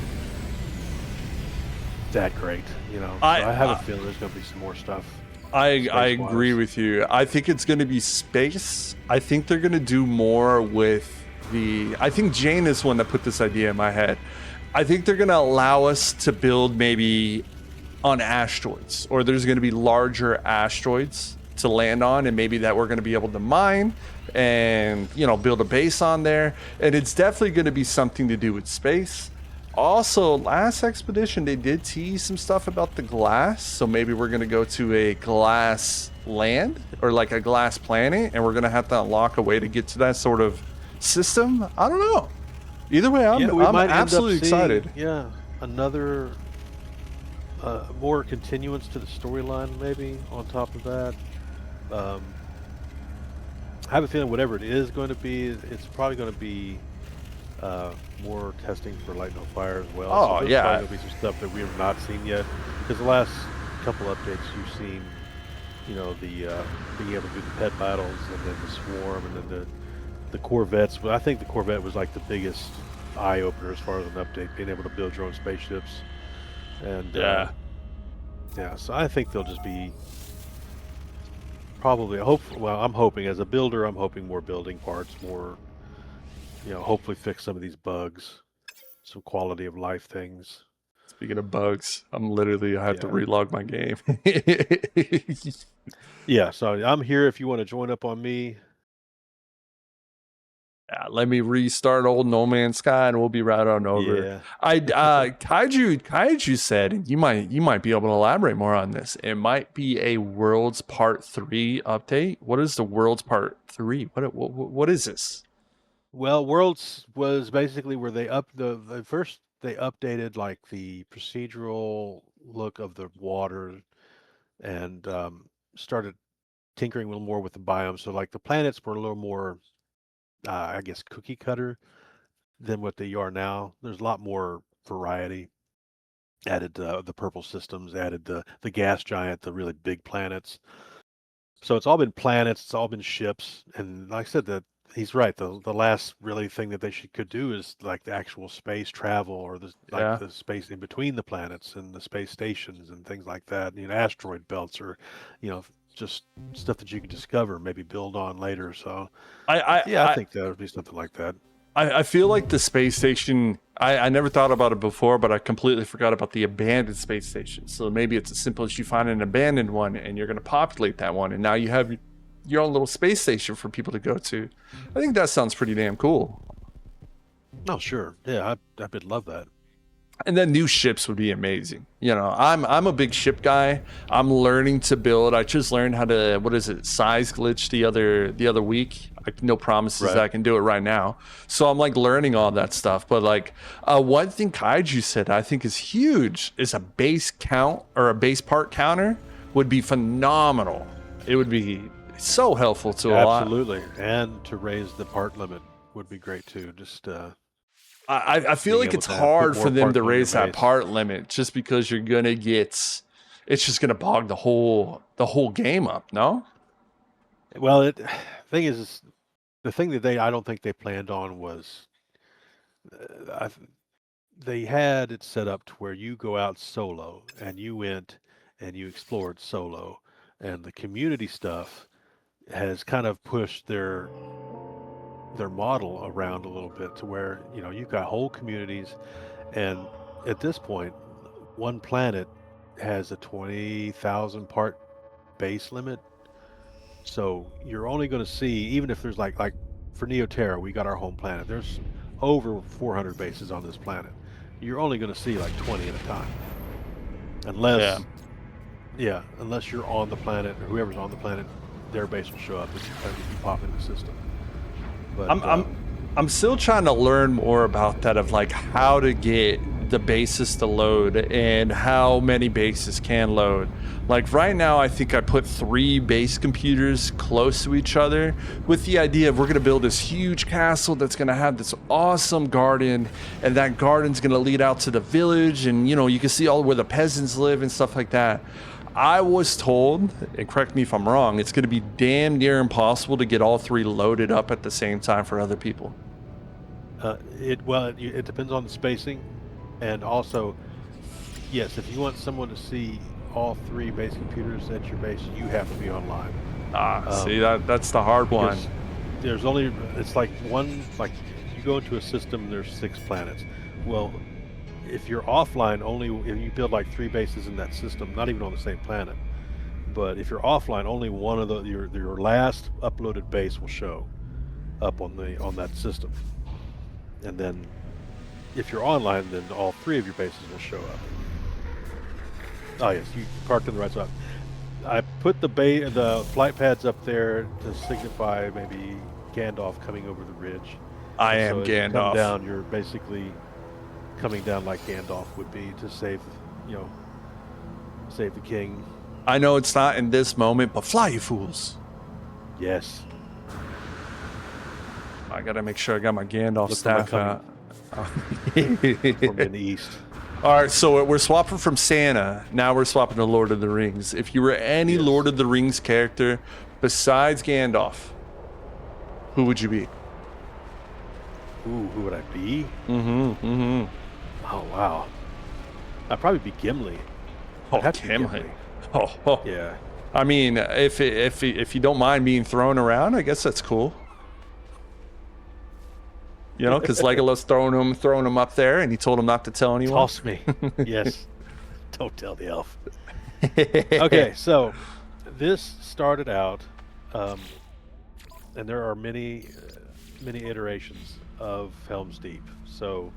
that great. So I have a feeling there's going to be some more stuff. I agree with you. I think it's going to be space. I think they're going to do more with I think Jane is one that put this idea in my head. I think they're going to allow us to build maybe on asteroids, or there's going to be larger asteroids to land on, and maybe that we're going to be able to mine and build a base on there. And it's definitely going to be something to do with space. Also, last expedition they did tease some stuff about the glass, so maybe we're going to go to a glass land or like a glass planet, and we're going to have to unlock a way to get to that sort of system. I don't know. Either way, I'm absolutely excited. Yeah, another more continuance to the storyline, maybe on top of that. I have a feeling whatever it is going to be, it's probably going to be more testing for Light No Fire as well. Oh, so yeah. Probably going to be some stuff that we have not seen yet. Because the last couple updates you've seen, the being able to do the pet battles, and then the swarm, and then the Corvettes. But I think the Corvette was like the biggest eye opener as far as an update, being able to build your own spaceships. And yeah, so I think they'll just be probably I'm hoping as a builder, I'm hoping more building parts, more hopefully fix some of these bugs, some quality of life things. Speaking of bugs, I have to relog my game. Yeah, so I'm here if you want to join up on me. Let me restart old No Man's Sky, and we'll be right on over. Yeah. Kaiju said you might be able to elaborate more on this. It might be a Worlds Part 3 update. What is the Worlds Part 3? What is this? Well, Worlds was basically where they first they updated like the procedural look of the water, and started tinkering a little more with the biomes. So like the planets were a little more I guess cookie cutter than what they are now. There's a lot more variety. Added the purple systems, added the gas giant, the really big planets. So it's all been planets, it's all been ships, and like I said, that he's right. The last really thing that they could do is like the actual space travel, or the space in between the planets and the space stations and things like that. Asteroid belts, or just stuff that you can discover, maybe build on later. So I think that would be something like that. I feel like the space station, I never thought about it before, but I completely forgot about the abandoned space station. So maybe it's as simple as you find an abandoned one and you're going to populate that one, and now you have your own little space station for people to go to. I think that sounds pretty damn cool. Oh, sure. Yeah, I would love that. And then new ships would be amazing. I'm a big ship guy. I'm learning to build. I just learned how to, size glitch the other week. No promises Right. I can do it right now. So I'm like learning all that stuff. But like one thing Kaiju said I think is huge is a base count, or a base part counter would be phenomenal. It would be so helpful to a lot. Absolutely. And to raise the part limit would be great too. Just I feel like it's hard for them to raise that part limit, just because you're gonna it's just gonna bog the whole game up. No. Well, the thing that I don't think they planned on was they had it set up to where you go out solo, and you went and you explored solo, and the community stuff has kind of pushed their model around a little bit to where you've got whole communities, and at this point one planet has a 20,000 part base limit. So you're only going to see, even if there's like for Neoterra, we got our home planet, there's over 400 bases on this planet. You're only going to see like 20 at a time, unless unless you're on the planet, or whoever's on the planet, their base will show up as you pop in the system. But I'm still trying to learn more about that, of like how to get the bases to load and how many bases can load. Like right now, I think I put 3 base computers close to each other with the idea of we're gonna build this huge castle that's gonna have this awesome garden, and that garden's gonna lead out to the village, and you know, you can see all where the peasants live and stuff like that. I was told, and correct me if I'm wrong, it's gonna be damn near impossible to get all 3 loaded up at the same time for other people. It depends on the spacing, and also, yes, if you want someone to see all 3 base computers at your base, you have to be online. See, that's the hard one. Because there's only, it's like one, like you go into a system and there's 6 planets. Well, if you're offline, if you build like 3 bases in that system, not even on the same planet, but if you're offline, only one of your last uploaded base will show up on that system. And then if you're online, then all 3 of your bases will show up. Oh yes, you parked in the right spot. I put the flight pads up there to signify maybe Gandalf coming over the ridge. I And am so as you Gandalf. come down, you're basically coming down like Gandalf would be to save the king. I know it's not in this moment, but fly, you fools. Yes. I gotta make sure I got my Gandalf Look for my staff out. From in the east. All right, so we're swapping from Santa. Now we're swapping to Lord of the Rings. If you were any Yes. Lord of the Rings character besides Gandalf, who would you be? Ooh, who would I be? Mm-hmm. Oh wow. I'd probably be Gimli. Oh, I'd have to be Gimli. Oh. Yeah. I mean, if you don't mind being thrown around, I guess that's cool. You know, because Legolas throwing him up there, and he told him not to tell anyone. Toss me. Yes. Don't tell the elf. Okay, so this started out, and there are many iterations of Helm's Deep. So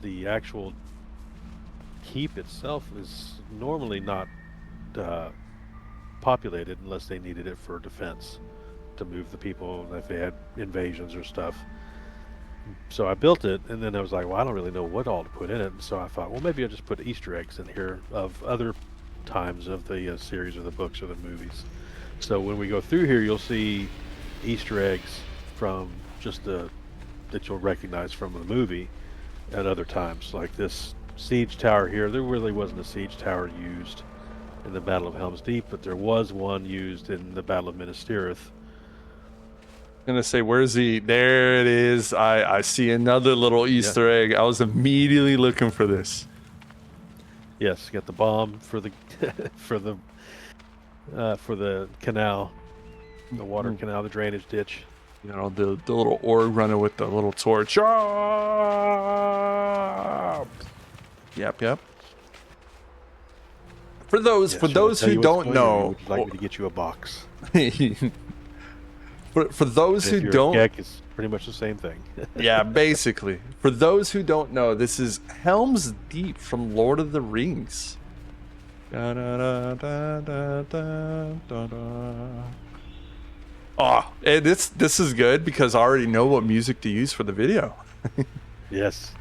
the actual keep itself is normally not populated unless they needed it for defense, to move the people if they had invasions or stuff. So I built it, and then I was like, well, I don't really know what all to put in it. And so I thought, well, maybe I'll just put Easter eggs in here of other times of the series or the books or the movies. So when we go through here, you'll see Easter eggs from that you'll recognize from the movie at other times. Like this siege tower here, there really wasn't a siege tower used in the Battle of Helm's Deep, but there was one used in the Battle of Minas Tirith. I'm gonna say, where's the? There it is. I see another little Easter egg. I was immediately looking for this. Yes, got the bomb for the for the canal, the water canal, the drainage ditch. You know, the little orc running with the little torch. Ah! Yep. For those Yes, shall I tell who you what's don't going on, or know, would you like me to get you a box? for those If who you're don't, a geek, it's pretty much the same thing. yeah, basically. For those who don't know, this is Helm's Deep from Lord of the Rings. Oh, and this is good because I already know what music to use for the video. Yes.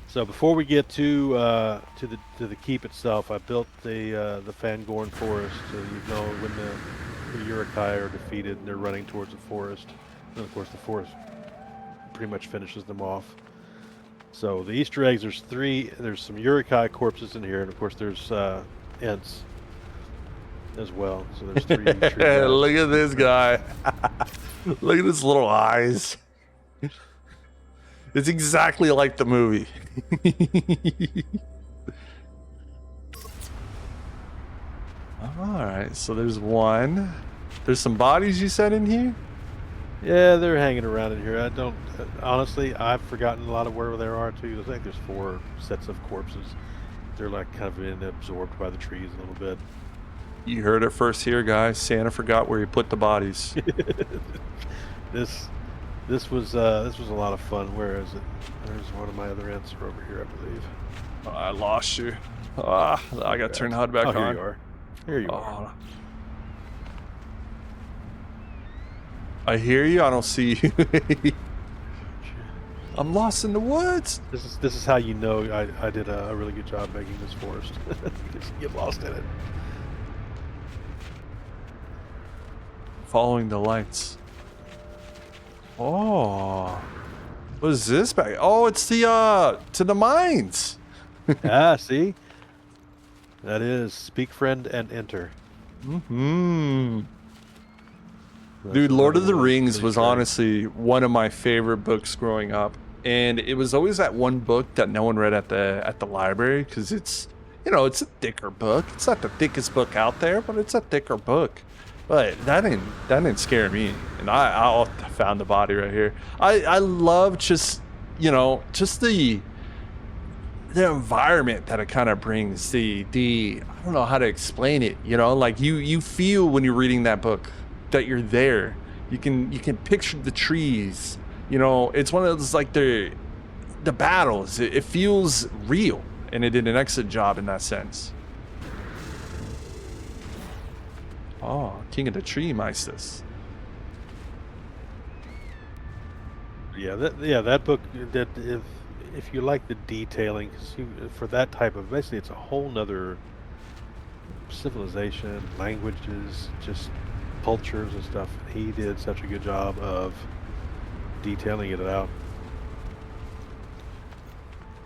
So before we get to the keep itself, I built the Fangorn forest. So you know when the Uruk-hai are defeated and they're running towards the forest, and of course the forest pretty much finishes them off. So the Easter eggs, there's 3. There's some Uruk-hai corpses in here, and of course there's Ents as well. So there's 3. Look at this guy. Look at his little eyes. It's exactly like the movie. All right, so there's one. There's some bodies you said in here? Yeah, they're hanging around in here. I don't honestly. I've forgotten a lot of where they are too. I think there's 4 sets of corpses. They're like kind of being absorbed by the trees a little bit. You heard it first here, guys. Santa forgot where he put the bodies. This was a lot of fun. Where is it? There's one of my other ants over here, I believe. Oh, I lost you. I got to turn HUD back on. Here you are. Here you are. I hear you. I don't see you. I'm lost in the woods. This is how you know I did a really good job making this forest. Just get lost in it. Following the lights. Oh, what is this back? Oh, it's the to the mines. Ah, see? That is speak friend and enter. Hmm. That's Dude, Lord another of the one of those Rings was Easter eggs. honestly one of my favorite books growing up, and it was always that one book that no one read at the library because it's it's a thicker book. It's not the thickest book out there, but it's a thicker book. But that didn't scare me, and I found the body right here. I love just just the environment that it kind of brings. The I don't know how to explain it. Like you feel when you're reading that book that you're there. You can picture the trees. It's one of those like the battles. It feels real, and it did an excellent job in that sense. Oh, King of the Tree, Nicest. That book, that if you like the detailing, 'cause for that type of, basically it's a whole nother civilization, languages, just cultures and stuff. He did such a good job of detailing it out.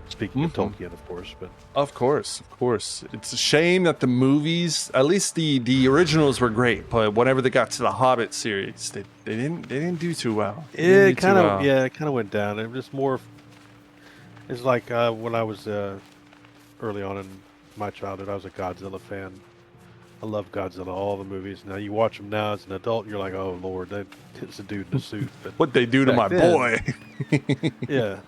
Speaking of Mhm. Tolkien, of course, but Of course, of course. It's a shame that the movies, at least the originals were great, but whenever they got to the Hobbit series, they didn't do too well. They didn't do it too kind of well. yeah, it kind of went down. It was more. It's like when I was early on in my childhood, I was a Godzilla fan. I love Godzilla, all the movies. Now you watch them now as an adult, and you're like, oh Lord, it's a dude in a suit. But What they do to back my then, boy. yeah.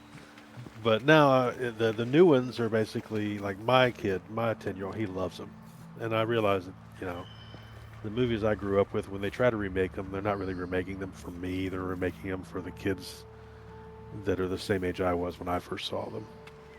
But now the new ones are basically like my kid, my 10-year-old. He loves them, and I realize that the movies I grew up with, when they try to remake them, they're not really remaking them for me. They're remaking them for the kids that are the same age I was when I first saw them.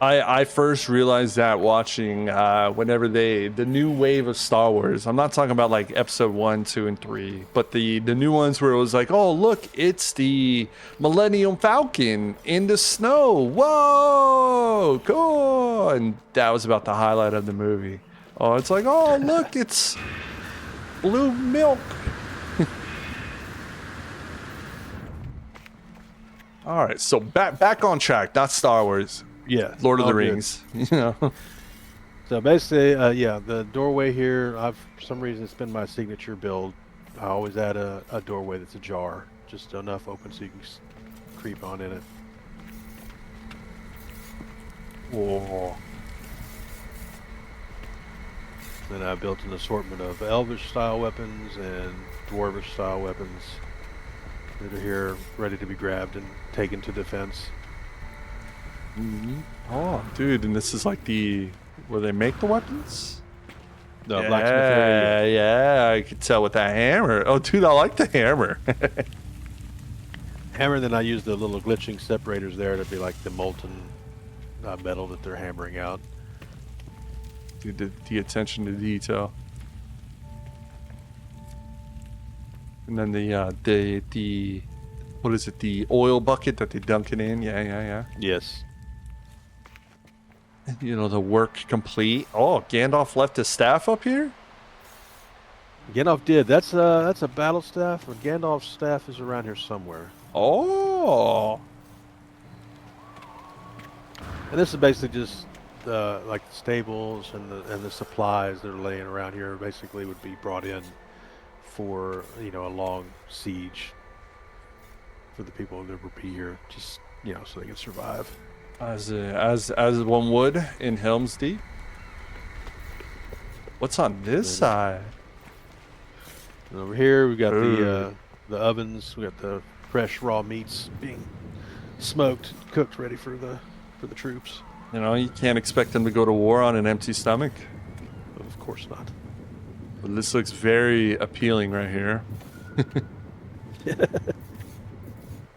I first realized that watching whenever the new wave of Star Wars. I'm not talking about like episode 1, 2, and 3, but the new ones where it was like, oh look, it's the Millennium Falcon in the snow. Whoa, cool! And that was about the highlight of the movie. Oh, it's like, oh look, it's blue milk. All right, so back on track. Not Star Wars. Yes, Lord of all the good. Rings. You know. So basically, yeah, the doorway here, for some reason, it's been my signature build. I always add a doorway that's ajar, just enough open so you can creep on in it. Whoa. Then I built an assortment of Elvish style weapons and Dwarvish style weapons that are here ready to be grabbed and taken to defense. Mhm. Oh, dude, and this is like where they make the weapons? The blacksmith area, Yeah, yeah, I could tell with that hammer. Oh, dude, I like the hammer. yeah. Hammer, then I use the little glitching separators there to be like the molten metal that they're hammering out. Dude, the attention to detail. And then the what is it? The oil bucket that they dunk it in. Yeah, yeah, Yes. yeah. The work complete. Oh, Gandalf left his staff up here? Gandalf did. That's a battle staff, but Gandalf's staff is around here somewhere. Oh. And this is basically just like the stables and the supplies that are laying around here. Basically, would be brought in for a long siege for the people that would be here, just so they can survive. As one would in Helm's Deep. What's on this And side? over here we got Ooh. the ovens. We got the fresh raw meats being smoked, cooked, ready for the troops. You can't expect them to go to war on an empty stomach. Of course not. But this looks very appealing right here.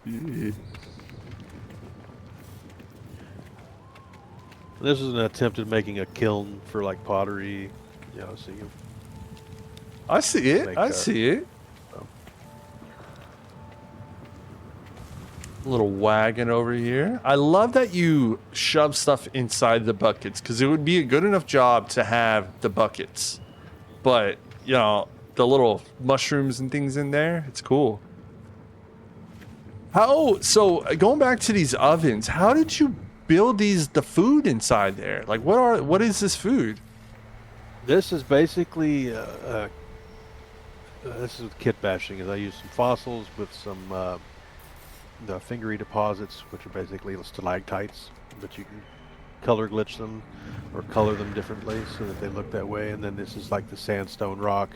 Yeah. This is an attempt at making a kiln for like pottery, so you can I see it. make I see it. so. little wagon over here. I love that you shove stuff inside the buckets because it would be a good enough job to have the buckets, but you know, the little mushrooms and things in there, it's cool. So going back to these ovens, how did you build the food inside there? Like what is this food? This is basically this is kit bashing. Is I use some fossils with some the fingery deposits, which are basically stalactites, but you can color glitch them or color them differently so that they look that way. And then this is like the sandstone rock,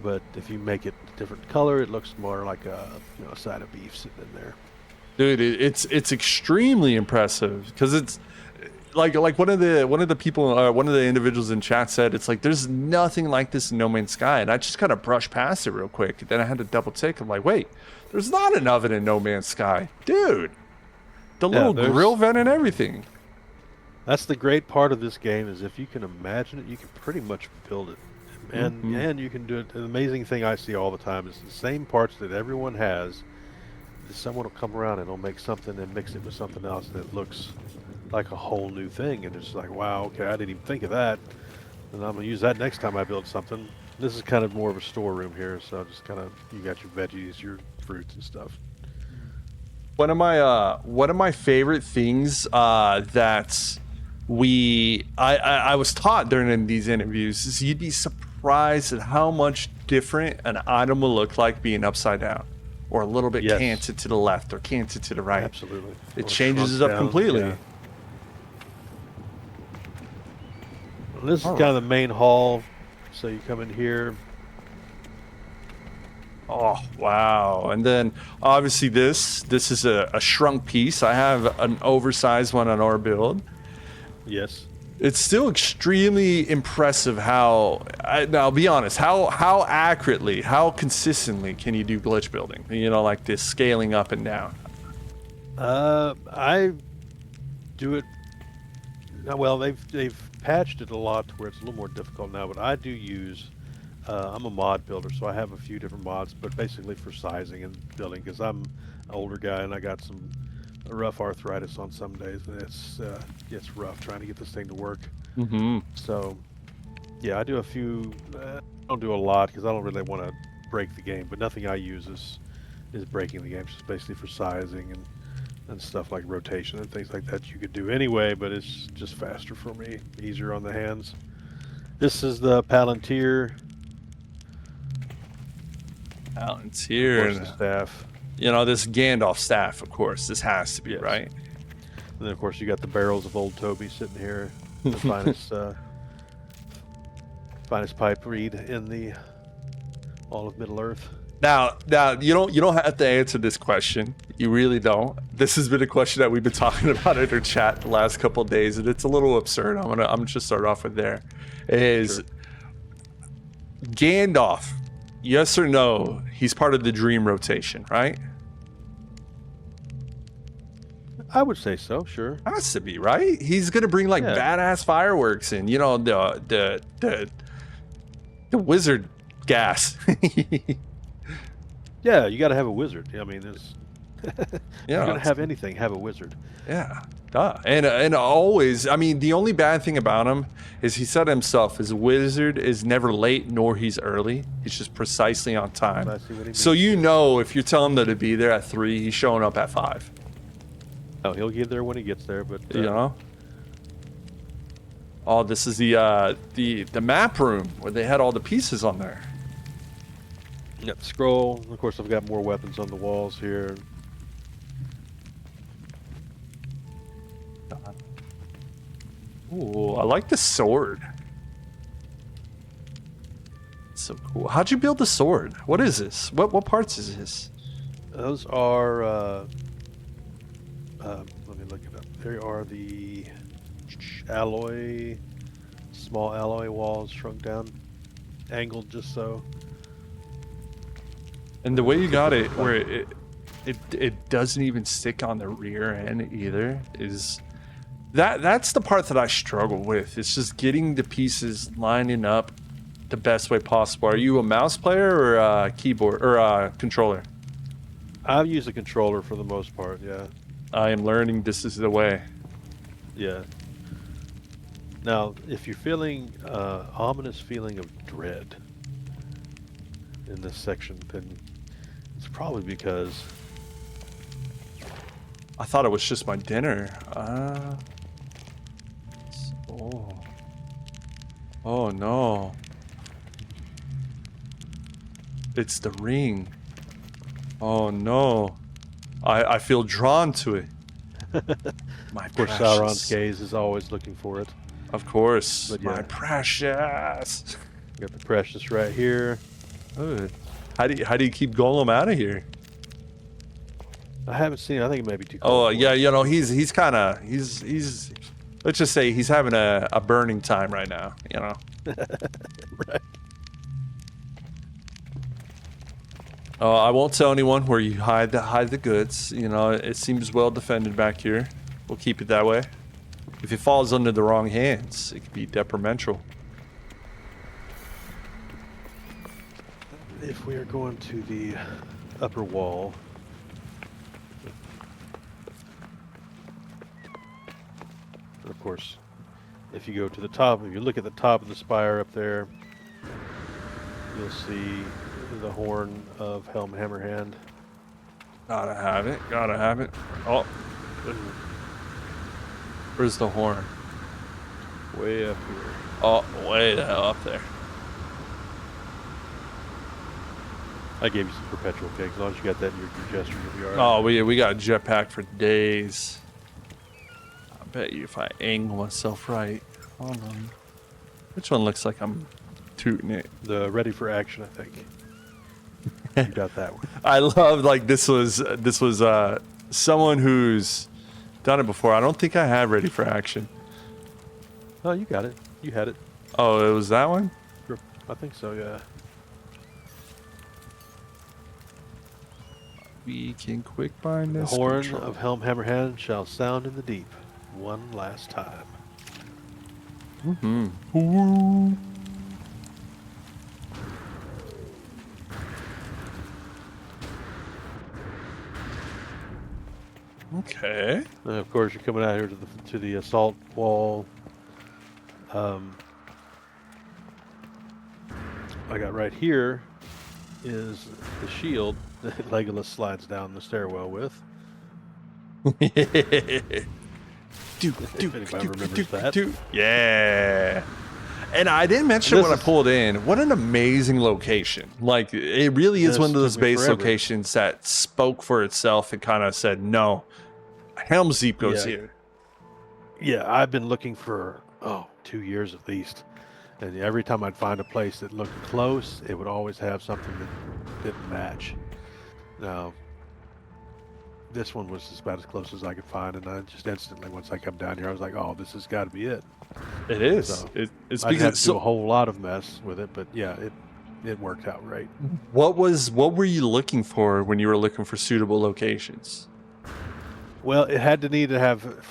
but if you make it a different color, it looks more like a a side of beef sitting in there. Dude, it's extremely impressive because it's like one of the people, one of the individuals in chat said it's like there's nothing like this in No Man's Sky, and I just kind of brushed past it real quick. Then I had to double take. I'm like, wait, there's not an oven in No Man's Sky, dude. The little grill vent and everything. That's the great part of this game is if you can imagine it, you can pretty much build it, and you can do it. An amazing thing I see all the time is the same parts that everyone has. Someone will come around and they'll make something and mix it with something else, and it looks like a whole new thing. And it's like, wow, okay, I didn't even think of that, and I'm gonna use that next time I build something. This is kind of more of a storeroom here, so just kind of you got your veggies, your fruits and stuff. One of my favorite things that I was taught during these interviews is you'd be surprised at how much different an item will look like being upside down, or a little bit canted to the left or canted to the right. Absolutely, it changes it up completely. Yeah. Well, this is kind of the main hall, so you come in here. Oh wow! And then obviously this is a shrunk piece. I have an oversized one on our build. Yes. It's still extremely impressive how, now I'll be honest, how accurately, how consistently can you do glitch building? You know, like this scaling up and down. I do it. Well, they've patched it a lot to where it's a little more difficult now, but I do use. I'm a mod builder, so I have a few different mods, but basically for sizing and building, because I'm an older guy and I got some rough arthritis on some days, and it's rough trying to get this thing to work. So yeah, I do a few. I don't do a lot because I don't really want to break the game, but nothing I use is breaking the game. It's just basically for sizing and stuff like rotation and things like that you could do anyway, but it's just faster for me, easier on the hands. This is the Palantir. Palantir. The staff. You know, this Gandalf staff, of course. This has to be, right? And then, of course, you got the barrels of Old Toby sitting here. The finest pipe reed in all of Middle Earth. Now, you don't have to answer this question. You really don't. This has been a question that we've been talking about in our chat the last couple of days, and it's a little absurd. I'm gonna just start off with there. Is Gandalf, yes or no? He's part of the Dream rotation, right? I would say so. Sure. Has to be, right? He's gonna bring like badass fireworks and the wizard gas. Yeah, you got to have a wizard. I mean, there's you're gonna have anything, have a wizard. Yeah, duh. And always, I mean, the only bad thing about him is he said himself, his wizard is never late nor he's early. He's just precisely on time. I see what he means. So you know, if you tell him that to be there at 3, he's showing up at 5. Oh, he'll get there when he gets there, but you know. Oh, this is the map room where they had all the pieces on there. You got the scroll. Of course, I've got more weapons on the walls here. Ooh, I like the sword. It's so cool. How'd you build the sword? What is this? What parts is this? Those are. Let me look it up. There are the small alloy walls shrunk down, angled just so. And the way you got it, where it doesn't even stick on the rear end either, is that's the part that I struggle with. It's just getting the pieces lining up the best way possible. Are you a mouse player or a keyboard or a controller? I've used a controller for the most part. Yeah, I am learning this is the way. yeah. Now, if you're feeling ominous feeling of dread in this section, then it's probably because I thought it was just my dinner. Oh. Oh no. It's the ring. Oh no. I feel drawn to it. My of course precious. Sauron's gaze is always looking for it. Of course. But My yeah, precious. got the precious right here. Oh. How do you keep Golem out of here? I haven't seen it. I think it may be too Oh cold. yeah, you know, he's kinda he's let's just say he's having a burning time right now, you know. Right. I won't tell anyone where you hide the goods. You know, it seems well defended back here. We'll keep it that way. If it falls under the wrong hands, it could be detrimental. If we are going to the upper wall, and of course, if you go to the top, if you look at the top of the spire up there, you'll see the horn of Helm Hammerhand. Gotta have it. Gotta have it. Oh, where's the horn? Way up here. Oh, way the hell up there. I gave you some perpetual cake. As long as you got that in your gesture, you'll be all right. Oh, we got a jetpack for days. I bet you if I angle myself right. Hold on. Which one looks like I'm tooting it? The ready for action, I think. You got that one. I love like this was someone who's done it before. I don't think I had ready for action. Oh, you got it. You had it. Oh, it was that one? Sure. I think so, yeah. We can quick bind The this. horn control. of Helm Hammerhand shall sound in the deep one last time. Ooh. Okay. And of course, you're coming out here to the assault wall. I got right here is the shield that Legolas slides down the stairwell with. Anybody remembers that. Yeah. And I didn't mention This when I is- pulled in, what an amazing location. Like, it really is This one of those took me base forever. locations that spoke for itself and kind of said, no, Helm's Deep goes Yeah. here. Yeah, I've been looking for 2 years at least, and every time I'd find a place that looked close, it would always have something that didn't match. Now, this one was about as close as I could find, and I just instantly, once I come down here, I was like, "Oh, this has got to be it." It is. So, It's I didn't because have to do a whole lot of mess with it, but yeah, it worked out right. what were you looking for when you were looking for suitable locations? Well, it had to need to have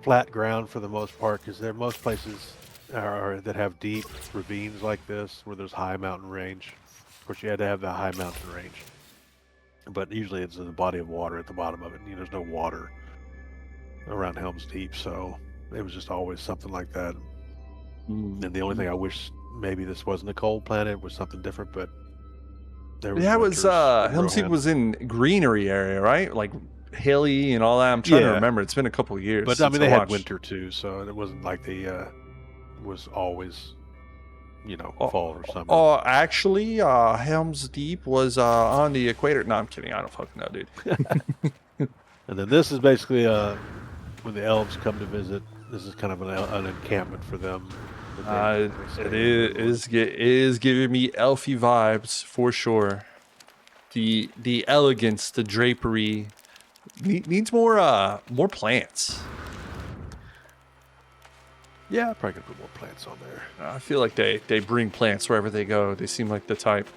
flat ground for the most part, because most places are that have deep ravines like this, where there's high mountain range. Of course, you had to have the high mountain range, but usually it's a body of water at the bottom of it. And, there's no water around Helm's Deep, so it was just always something like that. And the only thing I wish maybe this wasn't a cold planet, it was something different, but there was Yeah, it was winters in Helm's Deep Rohan. was in greenery area, right? Like hilly and all that. I'm trying to Yeah. remember. It's been a couple of years. But I since mean, they had watched. winter too, so it wasn't like they was always, fall or summer. Oh, actually, Helm's Deep was on the equator. No, I'm kidding. I don't fucking know, dude. And then this is basically when the elves come to visit. This is kind of an encampment for them. that they It is giving me elfy vibes for sure. The elegance, the drapery needs more plants. Yeah, probably gonna put more plants on there. I feel like they bring plants wherever they go. They seem like the type.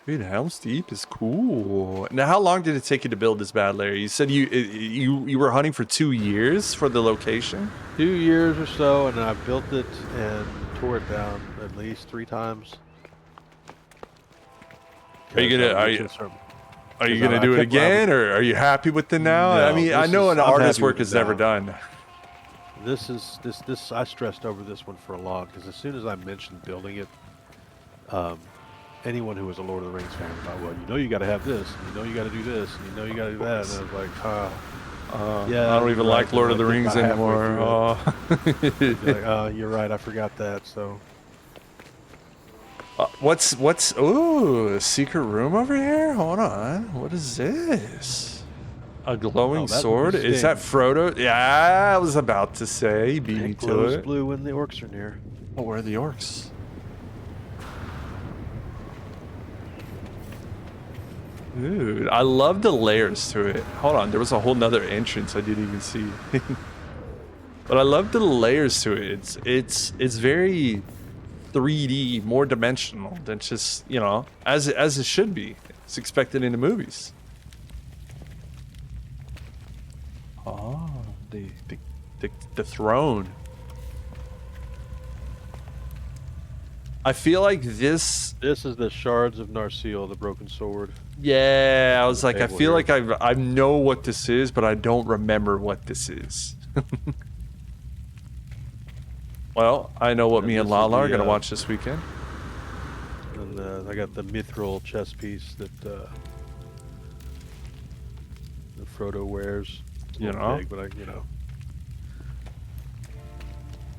Dude, Helm's Deep is cool. Now, how long did it take you to build this bad lair? You said you were hunting for 2 years for the location. 2 years or so, and I built it and tore it down at least 3 times. Are you gonna are you gonna do it again, or are you happy with it now? I No, mean, I know an I'm artist's happy work with is it never now. done. This I stressed over this one for a long because as soon as I mentioned building it, um, anyone who was a Lord of the Rings fan was like, well, you know, you got to have this, and you know, you got to do this, and you know, you got to do that, and I was like, I yeah, don't you're even right. like And then Lord of I'd the get Rings about halfway anymore. through it, I'd be Oh. like, you're right, I forgot that. So What's ooh, a secret room over here? Hold on. What is this? A glowing that would be sword? Is that Sting. Frodo? Yeah, I was about to say. He beat me It to glows it. blue when the orcs are near. Oh, where are the orcs? Dude, I love the layers to it. Hold on, there was a whole nother entrance I didn't even see. But I love the layers to it. It's very 3D, more dimensional than just, you know, as it should be. It's expected in the movies. Oh, the throne. I feel like this. This is the shards of Narsil, the broken sword. Yeah, I On the was like, I table feel here. like I know what this is, but I don't remember what this is. Well, I know what And me and this is Lala are gonna the watch this weekend. and I got the mithril chest piece that Frodo wears. It's a You little know. big, but you know.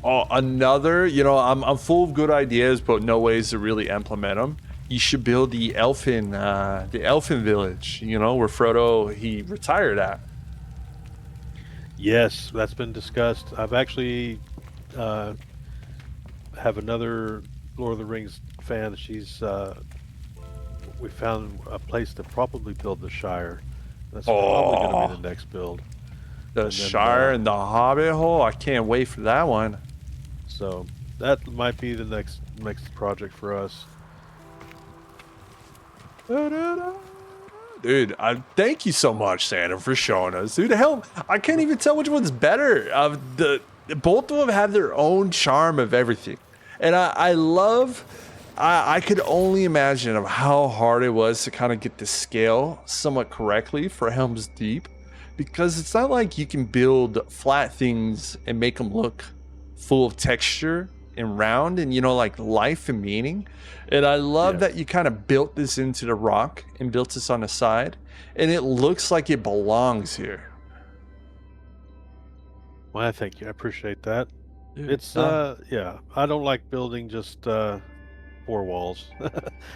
Oh, another. You know, I'm full of good ideas, but no ways to really implement them. You should build the elfin village. You know, where Frodo he retired at. Yes, that's been discussed. I've actually uh, have another Lord of the Rings fan. We found a place to probably build the Shire. That's probably going to be the Oh, next build. the And then Shire and the Hobbit hole. I can't wait for that one. so that might be the next project for us. Dude, I thank you so much, Santa, for showing us. Dude, hell, I can't even tell which one's better. Both of them have their own charm of everything, and I love. I could only imagine of how hard it was to kind of get the scale somewhat correctly for Helm's Deep, because it's not like you can build flat things and make them look full of texture and round and, you know, like life and meaning. And I love Yeah. that you kind of built this into the rock and built this on the side, and it looks like it belongs here. Well, I thank you. I appreciate that. Dude, It's no. yeah. I don't like building just four walls.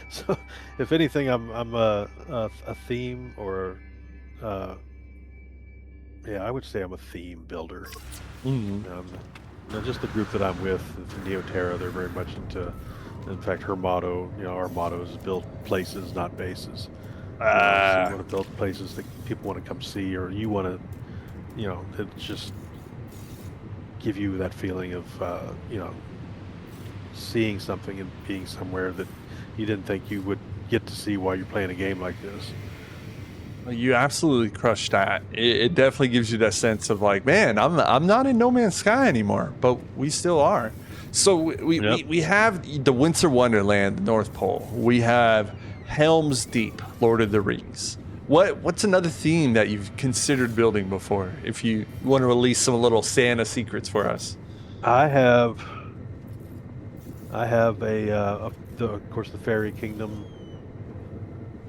So if anything, I'm a theme or uh, yeah, I would say I'm a theme builder. Mhm. Just the group that I'm with, the Neoterra, they're very much into. In fact, her motto, our motto is build places, not bases. So you Ah, want to build places that people want to come see, or you want to, that just give you that feeling of, seeing something and being somewhere that you didn't think you would get to see while you're playing a game like this. you absolutely crushed that. It definitely gives you that sense of like, man, I'm not in No Man's Sky anymore, but we still are. So Yep. we have the Winter Wonderland, the North Pole. We have Helm's Deep, Lord of the Rings. What's another theme that you've considered building before? If you want to release some little Santa secrets for us. I have, of course, the Fairy Kingdom.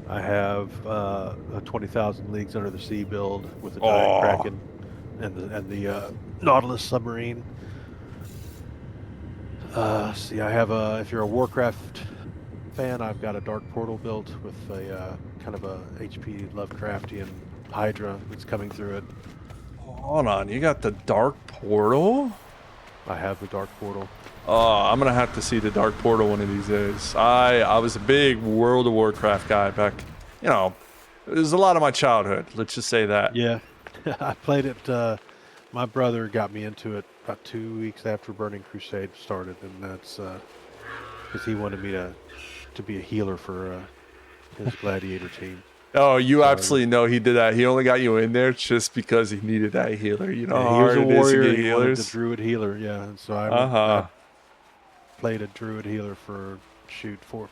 I have a 20,000 Leagues Under the Sea build with the giant Oh, Kraken and the Nautilus submarine. See, I have if you're a Warcraft fan, I've got a Dark Portal built with a kind of a HP Lovecraftian Hydra that's coming through it. hold on, you got the Dark Portal? I have the Dark Portal. Oh, I'm gonna have to see the Dark Portal one of these days. I was a big World of Warcraft guy back. You know, it was a lot of my childhood. Let's just say that. Yeah, I played it. My brother got me into it about 2 weeks after Burning Crusade started, and that's because he wanted me to be a healer for his gladiator team. Oh, you So absolutely know he did that. He only got you in there just because he needed that healer. You know yeah, how he was hard a it is to warrior get and he wanted the healers. druid healer. Yeah, and so I Uh went. I huh. played a druid healer for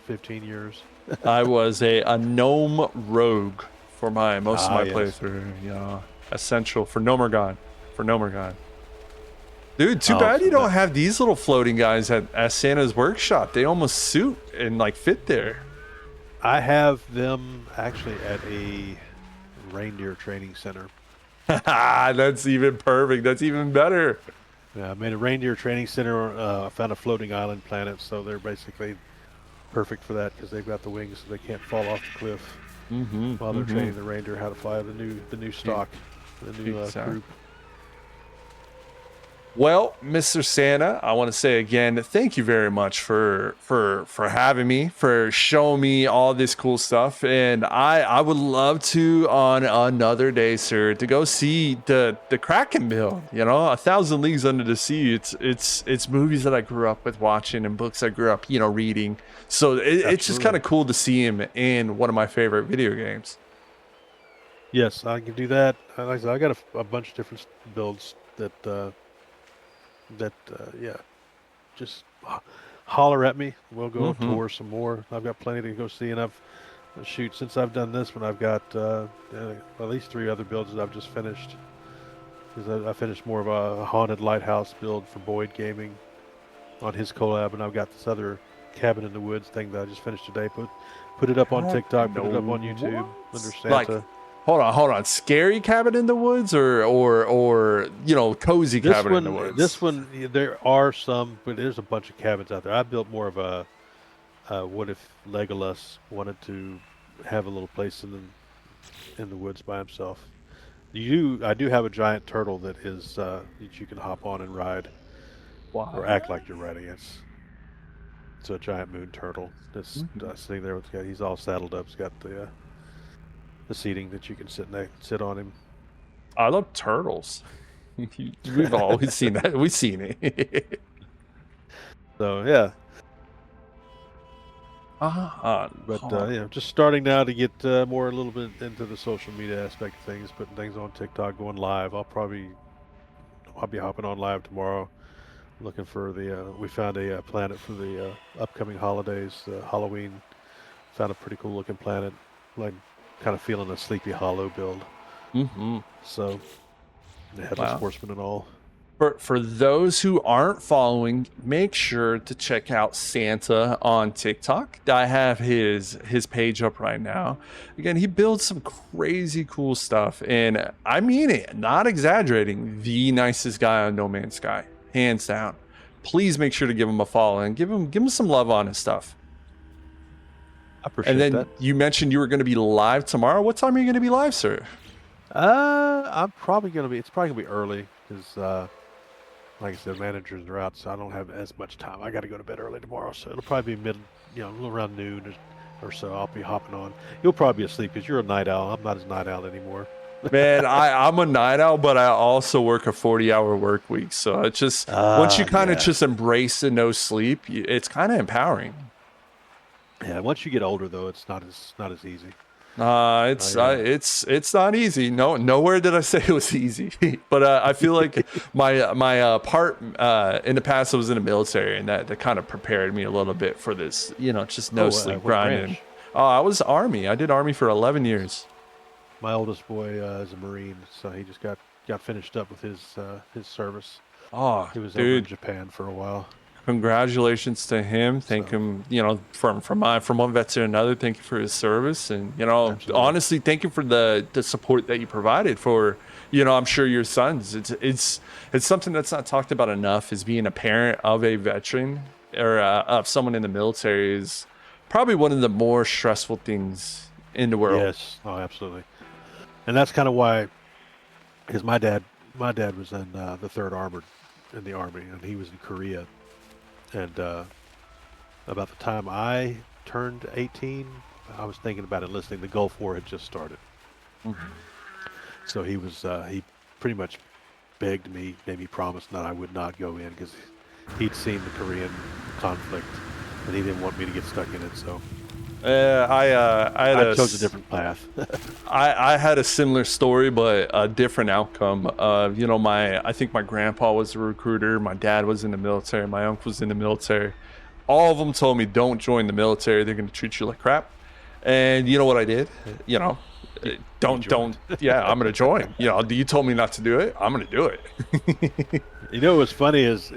15 years. I was a gnome rogue for most of Ah, my yes. playthrough. You know, essential for Nomergon. For Nomergon. Dude, too Oh, bad so you don't that have these little floating guys at Santa's workshop. They almost suit and like fit there. I have them actually at a reindeer training center. That's even perfect. That's even better. Yeah, I made a reindeer training center. I found a floating island planet, so they're basically perfect for that because they've got the wings so they can't fall off the cliff Mm-hmm. while they're Mm-hmm. training the reindeer how to fly the new stock, the new Exactly. group. Well, Mr. Santa, I want to say again, thank you very much for having me, for showing me all this cool stuff, and I would love to on another day, sir, to go see the Kraken build. You know, A Thousand Leagues Under the Sea. It's movies that I grew up with watching and books I grew up, reading. So it's just kind Absolutely. of cool to see him in one of my favorite video games. Yes, I can do that. Like I said, I got a bunch of different builds yeah, just holler at me. We'll go Mm-hmm. tour some more. I've got plenty to go see, and shoot, since I've done this one, I've got at least 3 other builds that I've just finished. Because I finished more of a haunted lighthouse build for Boyd Gaming on his collab, and I've got this other cabin in the woods thing that I just finished today. Put it up on TikTok, put it up No, on YouTube under like Santa. hold on. Scary cabin in the woods or cozy cabin in the This woods. one, there are some, but there's a bunch of cabins out there. I built more of a what if Legolas wanted to have a little place in the woods by himself. I do have a giant turtle that you can hop on and ride or Wow. act like you're riding it. It's a giant moon turtle that's Mhm. sitting there he's all saddled up. He's got the seating that you can sit on him. I love turtles. We've always seen that. We've seen it. So yeah, but Hold on. just starting now to get more a little bit into the social media aspect of things, putting things on TikTok, going live. I'll be hopping on live tomorrow, looking for the. We found a planet for the upcoming holidays, Halloween. Found a pretty cool looking planet, like kind of feeling a Sleepy Hollow build. Mm-hmm. So the headless Wow. horseman and all. For those who aren't following, make sure to check out Santa on TikTok. I have his page up right now. Again, he builds some crazy cool stuff, and I mean it, not exaggerating. The nicest guy on No Man's Sky, hands down. Please make sure to give him a follow and give him some love on his stuff. I And appreciate that. then you mentioned you were going to be live tomorrow. What time are you going to be live, sir? I'm probably gonna be. It's probably gonna be early because, like I said, managers are out, so I don't have as much time. I got to go to bed early tomorrow, so it'll probably be a little around noon or so. I'll be hopping on. You'll probably be asleep because you're a night owl. I'm not as night owl anymore. Man, I'm a night owl, but I also work a 40-hour work week. So it's just once you Ah, kind of yeah, just embrace the no sleep, it's kind of empowering. yeah. Once you get older, though, it's not as easy. It's I it's not easy. No, nowhere did I say it was easy. But I feel like my part in the past I was in the military, and that kind of prepared me a little bit for this. Just no oh, sleep what grinding. branch? I was Army. I did Army for 11 years. My oldest boy is a Marine, so he just got finished up with his service. Oh, He was over in dude, Japan for a while. congratulations to him. Thank So him, from one vet to another. Thank you for his service, and absolutely. honestly, thank you for the support that you provided for, I'm sure your sons. It's something that's not talked about enough. Is being a parent of a veteran or of someone in the military is probably one of the more stressful things in the world. Yes. Oh, absolutely. And that's kind of why, because my dad was in the Third Armored in the Army, and he was in Korea. And about the time I turned 18, I was thinking about enlisting. The Gulf War had just started, Mhm. so he pretty much begged me, maybe promised that I would not go in because he'd seen the Korean conflict, and he didn't want me to get stuck in it. So I had I chose a different path. I had a similar story, but a different outcome. I think my grandpa was a recruiter. My dad was in the military. My uncle was in the military. All of them told me don't join the military. They're going to treat you like crap. And you know what I did? You know, don't. Yeah, I'm going to join. You know, you told me not to do it. I'm going to do it. You know what's funny is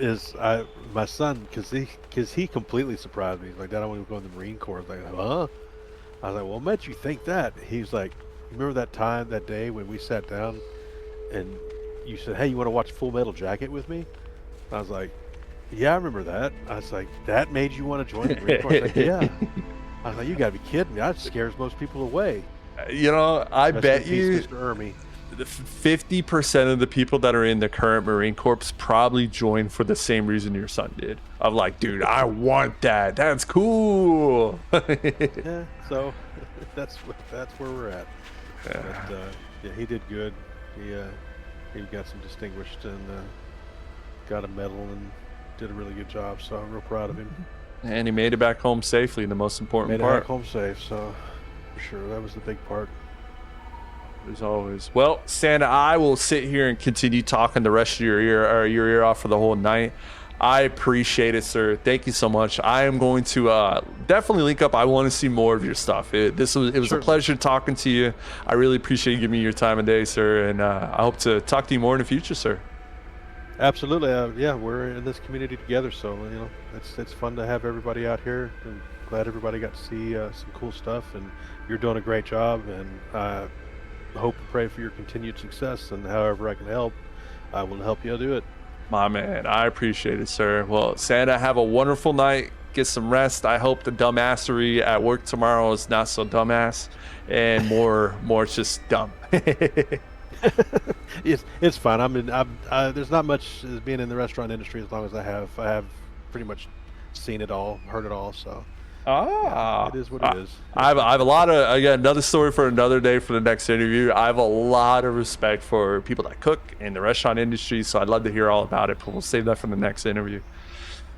my son, because he completely surprised me. He's like, Dad, I want to go in the Marine Corps. I was like, huh? I was like, well, what made you think that? He's like, remember that day when we sat down and you said, hey, you want to watch Full Metal Jacket with me? I was like, yeah, I remember that. I was like, that made you want to join the Marine Corps? I was like, yeah. I was like, you got to be kidding me. That scares most people away. You know, I bet you Mr. Ermy. 50% of the people that are in the current Marine Corps probably joined for the same reason your son did. I'm like, dude, I want that. That's cool. Yeah, so that's where we're at. Yeah. But yeah, he did good. He got some distinguished and got a medal and did a really good job. So I'm real proud of him. And he made it back home safely, the most important Made it part. back home safe. So for sure, that was the big part. As always. Well, Santa, I will sit here and continue talking the rest of your ear off for the whole night. I appreciate it, sir. Thank you so much. I am going to definitely link up. I want to see more of your stuff. It was Sure. a pleasure talking to you. I really appreciate you giving me your time of day, sir. And I hope to talk to you more in the future, sir. Absolutely. Yeah, we're in this community together. So you know, it's fun to have everybody out here. And glad everybody got to see some cool stuff. And you're doing a great job. And hope and pray for your continued success. And however I can help, I will help you do it. My man, I appreciate it, sir. Well, Santa, have a wonderful night. Get some rest. I hope the dumbassery at work tomorrow is not so dumbass and more just dumb. It's fine. There's not much as being in the restaurant industry as long as I have pretty much seen it all, heard it all. So yeah, it is what it is. I have a lot of, again, another story for another day for the next interview. I have a lot of respect for people that cook in the restaurant industry, so I'd love to hear all about it, but we'll save that for the next interview.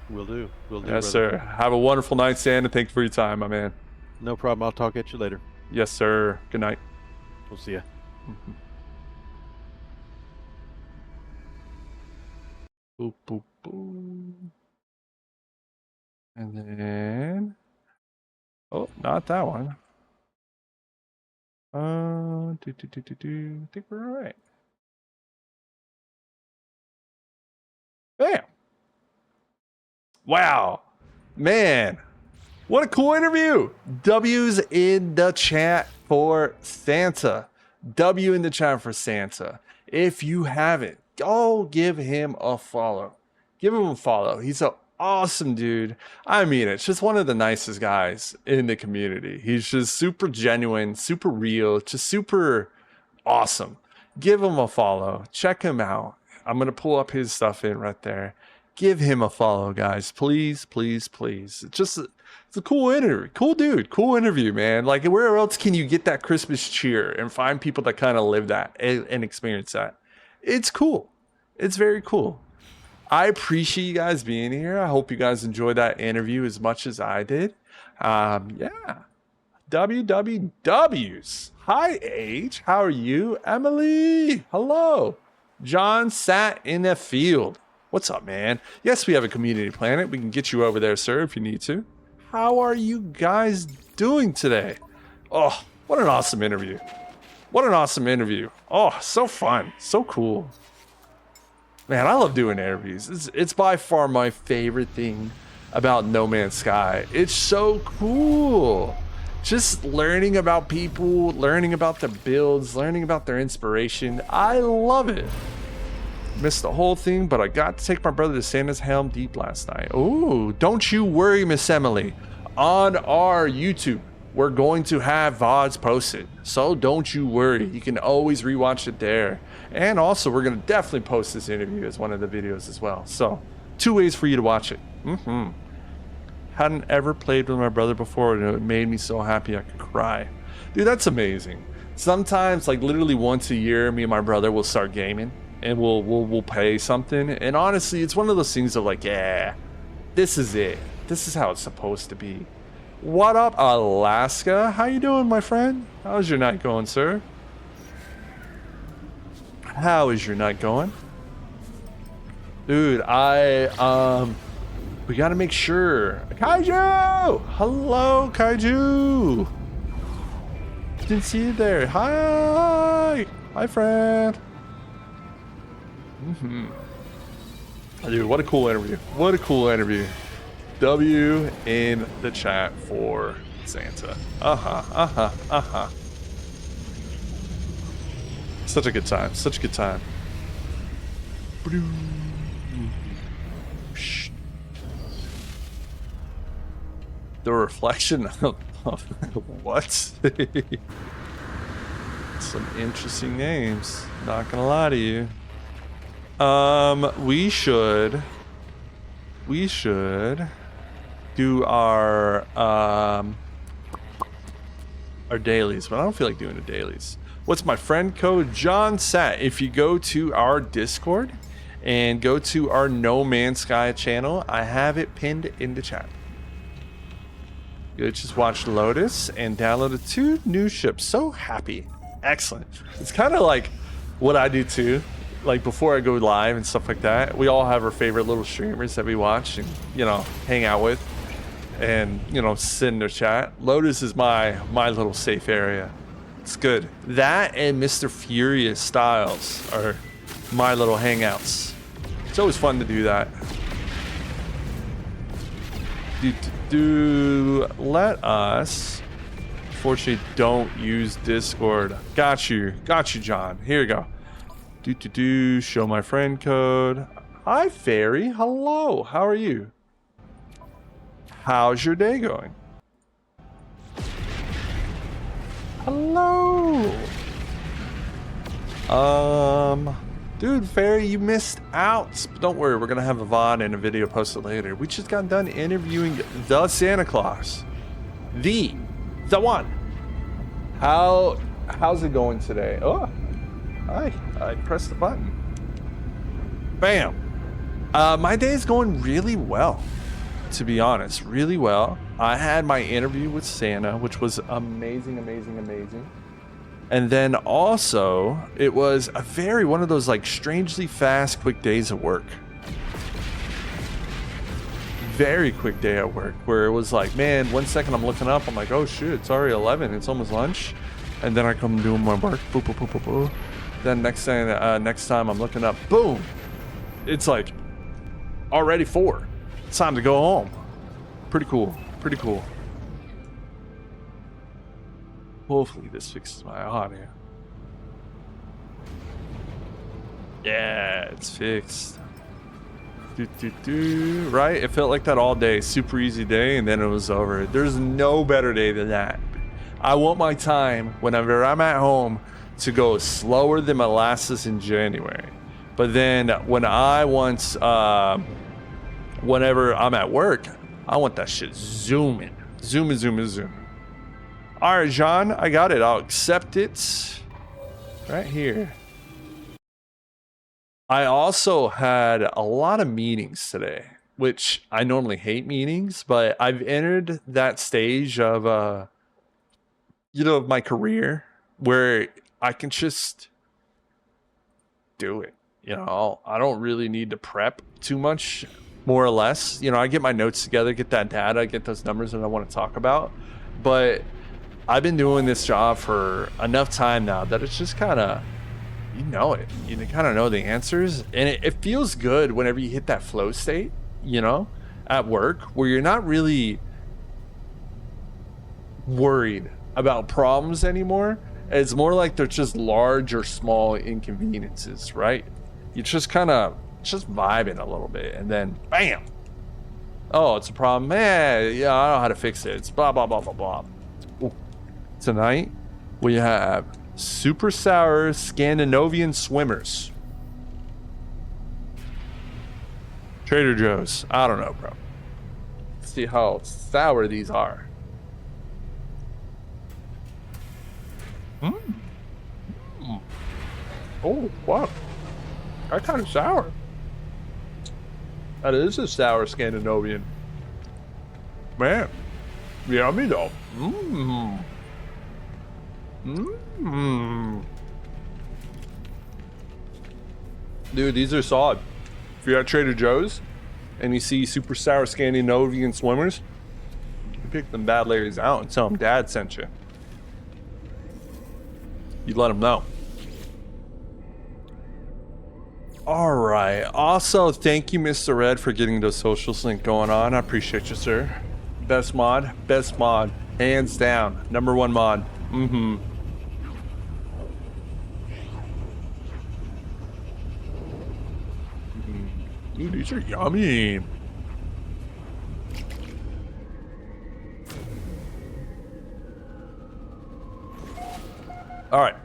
Will do. Yes, brother. sir. Have a wonderful night, Santa. Thank you for your time, my man. No problem. I'll talk at you later. Yes, sir. Good night. We'll see ya. Boop, boop, boop. And then, oh, not that one. I think we're all right. Bam. Wow. Man, what a cool interview. W's in the chat for Santa. W in the chat for Santa. If you haven't, go give him a follow. Give him a follow. He's an awesome dude. I mean, it's just one of the nicest guys in the community. He's just super genuine, super real, just super awesome. Give him a follow. Check him out. I'm going to pull up his stuff in right there. Give him a follow, guys. Please, please, please. It's a cool interview. Cool dude. Cool interview, man. Like, where else can you get that Christmas cheer and find people that kind of live that and experience that? It's cool. It's very cool. I appreciate you guys being here. I hope you guys enjoyed that interview as much as I did. Yeah. WWWs. Hi, H. How are you? Emily. Hello. John sat in the field. What's up, man? Yes, we have a community planet. We can get you over there, sir, if you need to. How are you guys doing today? Oh, what an awesome interview. What an awesome interview. Oh, so fun. So cool. Man, I love doing interviews. It's by far my favorite thing about No Man's Sky. It's so cool. Just learning about people, learning about their builds, learning about their inspiration. I love it. Missed the whole thing, but I got to take my brother to Santa's Helm Deep last night. Ooh, don't you worry, Miss Emily. On our YouTube, we're going to have VODs posted. So don't you worry. You can always rewatch it there. And also, we're going to definitely post this interview as one of the videos as well. So, 2 ways for you to watch it. Hadn't ever played with my brother before, and it made me so happy I could cry. Dude, that's amazing. Sometimes, like literally once a year, me and my brother will start gaming. And we'll pay something, and honestly, it's one of those things of like, yeah, this is it. This is how it's supposed to be. What up, Alaska? How you doing, my friend? How's your night going, sir? How is your night going? Dude, We gotta make sure. Kaiju! Hello, Kaiju! Didn't see you there. Hi! Hi, friend. Dude, what a cool interview. What a cool interview. W in the chat for Santa. Such a good time. Such a good time. The reflection of what? Some interesting names. Not gonna lie to you. We should do our dailies, but I don't feel like doing the dailies. What's my friend code? John Sat. If you go to our Discord and go to our No Man's Sky channel, I have it pinned in the chat. You just watch Lotus and downloaded 2 new ships. So happy. Excellent. It's kind of like what I do too. Like before I go live and stuff like that, we all have our favorite little streamers that we watch and, you know, hang out with and, you know, sit in their chat. Lotus is my little safe area. It's good. That and Mr. Furious Styles are my little hangouts. It's always fun to do that. Let us. Fortunately, don't use Discord. Got you, John. Here you go. Show my friend code. Hi, Fairy. Hello. How are you? How's your day going? Hello. Dude, Fairy, you missed out. But don't worry, we're gonna have a VOD and a video posted later. We just got done interviewing the Santa Claus. The one. How's it going today? Oh, I pressed the button. Bam. My day is going really well, to be honest, really well. I had my interview with Santa, which was amazing. And then also, it was one of those like strangely fast, quick days of work. Very quick day at work where it was like, man, 1 second I'm looking up, I'm like, oh shit, it's already 11, it's almost lunch. And then I come doing my work, boop, boop, boop, boop, boop. Then next time I'm looking up, boom, it's like already 4. It's time to go home. Pretty cool. Hopefully this fixes my audio. Yeah, it's fixed. Right? It felt like that all day. Super easy day, and then it was over. There's no better day than that. I want my time, whenever I'm at home, to go slower than molasses in January. But then whenever I'm at work, I want that shit zooming. Zooming. All right, John, I got it. I'll accept it right here. I also had a lot of meetings today, which I normally hate meetings, but I've entered that stage of, of my career where I can just do it. I don't really need to prep too much, more or less. I get my notes together, get that data, get those numbers that I want to talk about. But I've been doing this job for enough time now that it's just kind of, you kind of know the answers. And it feels good whenever you hit that flow state, at work, where you're not really worried about problems anymore. It's more like they're just large or small inconveniences, right? You're just kind of vibing a little bit, and then bam, oh, it's a problem. Yeah, I know how to fix it. It's blah blah blah blah blah. Ooh. Tonight we have super sour Scandinavian swimmers. Trader Joe's. I don't know, bro. Let's see how sour these are. Oh, wow. That's kind of sour. That is a sour Scandinavian. Man. Yummy though. Dude, these are solid. If you're at Trader Joe's, and you see super sour Scandinavian swimmers, you pick them bad ladies out and tell them dad sent you. You let them know. All right. Also, thank you, Mr. Red, for getting those social sync going on. I appreciate you, sir. Best mod, hands down. Number one mod. Mm-hmm. Ooh, these are yummy. All right.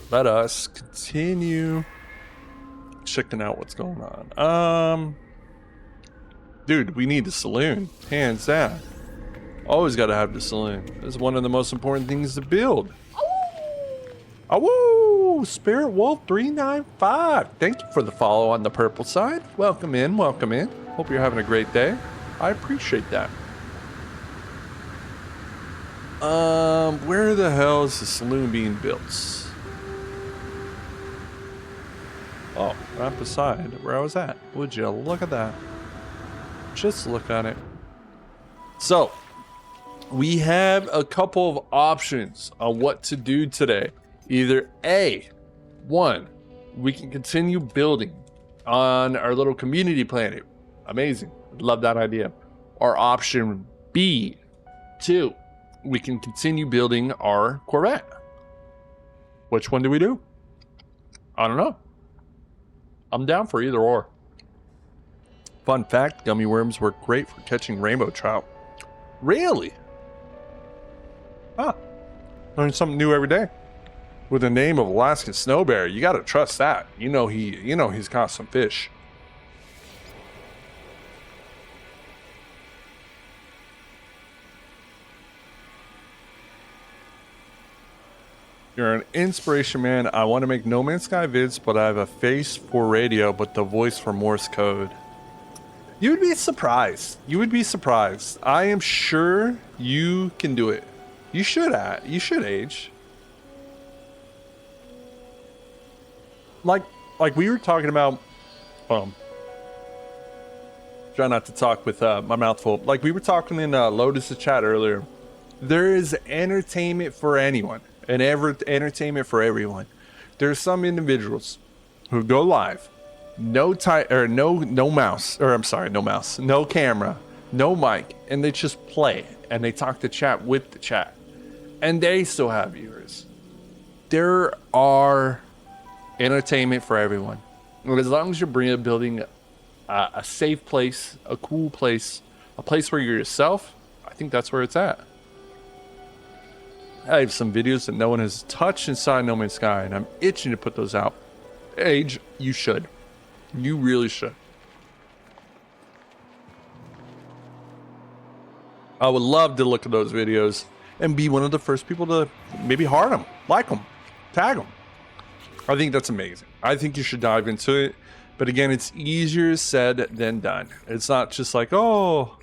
Let us continue checking out what's going on. Dude, we need the saloon. Hands down. Always got to have the saloon. It's one of the most important things to build. Oh, Spirit Wolf 395. Thank you for the follow on the purple side. Welcome in, welcome in. Hope you're having a great day. I appreciate that. Where the hell is the saloon being built? Oh, right beside where I was at. Would you look at that? Just look at it. So, we have a couple of options on what to do today. Either A, one, we can continue building on our little community planet. Amazing. Love that idea. Or option B, two, we can continue building our Corvette. Which one do we do? I don't know. I'm down for either or. Fun fact, gummy worms work great for catching rainbow trout. Really? Huh. Learn something new every day. With the name of Alaskan snow bear, you gotta trust that. You know he's caught some fish. You're an inspiration, man. I want to make No Man's Sky vids, but I have a face for radio, but the voice for Morse code. You would be surprised. You would be surprised. I am sure you can do it. You should, Age. Like we were talking about, try not to talk with my mouth full. Like we were talking in Lotus's chat earlier. There is entertainment for anyone and entertainment for everyone. There are some individuals who go live, no mouse, no camera, no mic, and they just play and they talk to chat with the chat, and they still have viewers. There are entertainment for everyone, as long as you're building a safe place, a cool place, a place where you're yourself. I think that's where it's at. I have some videos that no one has touched inside No Man's Sky, and I'm itching to put those out. Age, you should. You really should. I would love to look at those videos and be one of the first people to maybe heart them, like them, tag them. I think that's amazing. I think you should dive into it. But again, it's easier said than done. It's not just like, oh,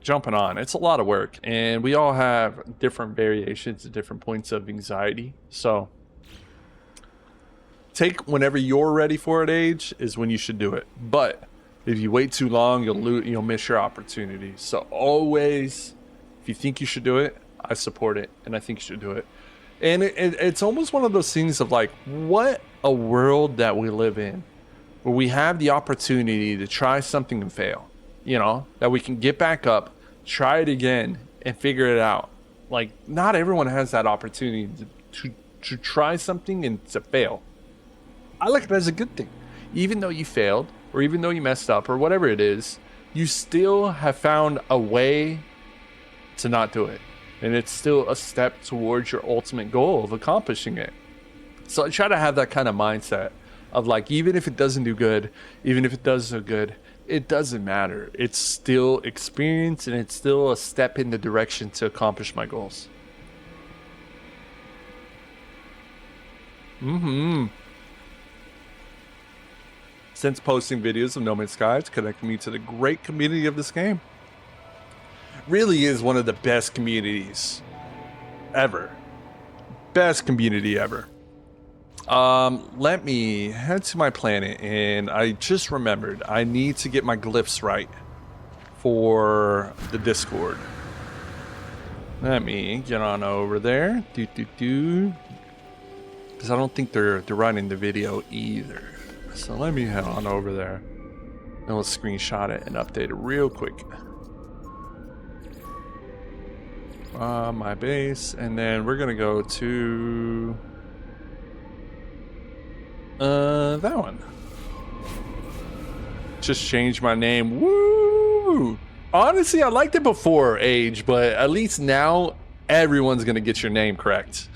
jumping on. It's a lot of work, and we all have different variations at different points of anxiety. So take whenever you're ready for it, Age, is when you should do it. But if you wait too long, you'll miss your opportunity. So always, if you think you should do it, I support it, and I think you should do it. And it's almost one of those things of like, what a world that we live in, where we have the opportunity to try something and fail. That we can get back up, try it again, and figure it out. Like, not everyone has that opportunity to try something and to fail. I look at it as a good thing. Even though you failed, or even though you messed up, or whatever it is, you still have found a way to not do it. And it's still a step towards your ultimate goal of accomplishing it. So I try to have that kind of mindset of like, even if it doesn't do good, even if it does so good, it doesn't matter. It's still experience, and it's still a step in the direction to accomplish my goals. Since posting videos of No Man's Sky, it's connected me to the great community of this game. Really is one of the best communities ever. Best community ever. Let me head to my planet, and I just remembered I need to get my glyphs right for the Discord. Let me get on over there. Because I don't think they're running the video either. So let me head on over there. And we'll screenshot it and update it real quick. My base, and then we're gonna go to that one. Just change my name. Woo! Honestly, I liked it before Age, but at least now everyone's gonna get your name correct.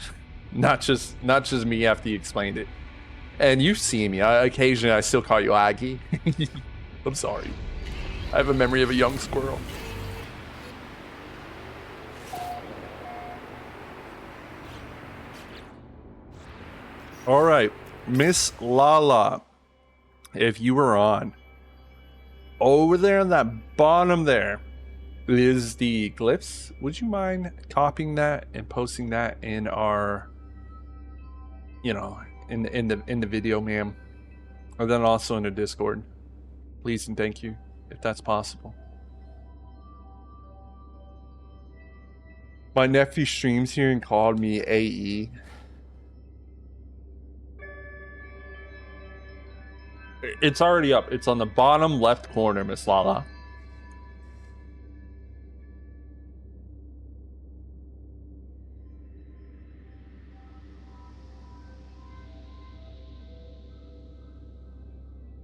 Not just me after you explained it. And you've seen me. Occasionally I still call you Aggie. I'm sorry. I have a memory of a young squirrel. All right, Miss Lala, if you were on, over there on that bottom there is the glyphs. Would you mind copying that and posting that in our, you know, in the video, ma'am, or then also in the Discord, please and thank you, if that's possible. My nephew streams here and called me AE. It's already up. It's on the bottom left corner, Miss Lala.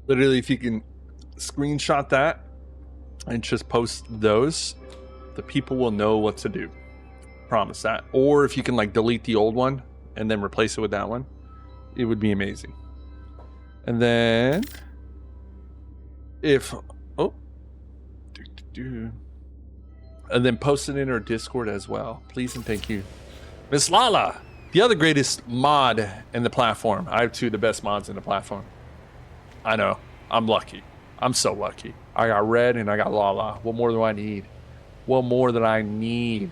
Literally, if you can screenshot that and just post those, the people will know what to do. Promise that. Or if you can like delete the old one and then replace it with that one, it would be amazing. And then if and then post it in our Discord as well, please and thank you. Miss Lala, the other greatest mod in the platform. I have two of the best mods in the platform. I know. I'm lucky. I'm so lucky. I got Red and I got Lala. What more do I need? What more than I need?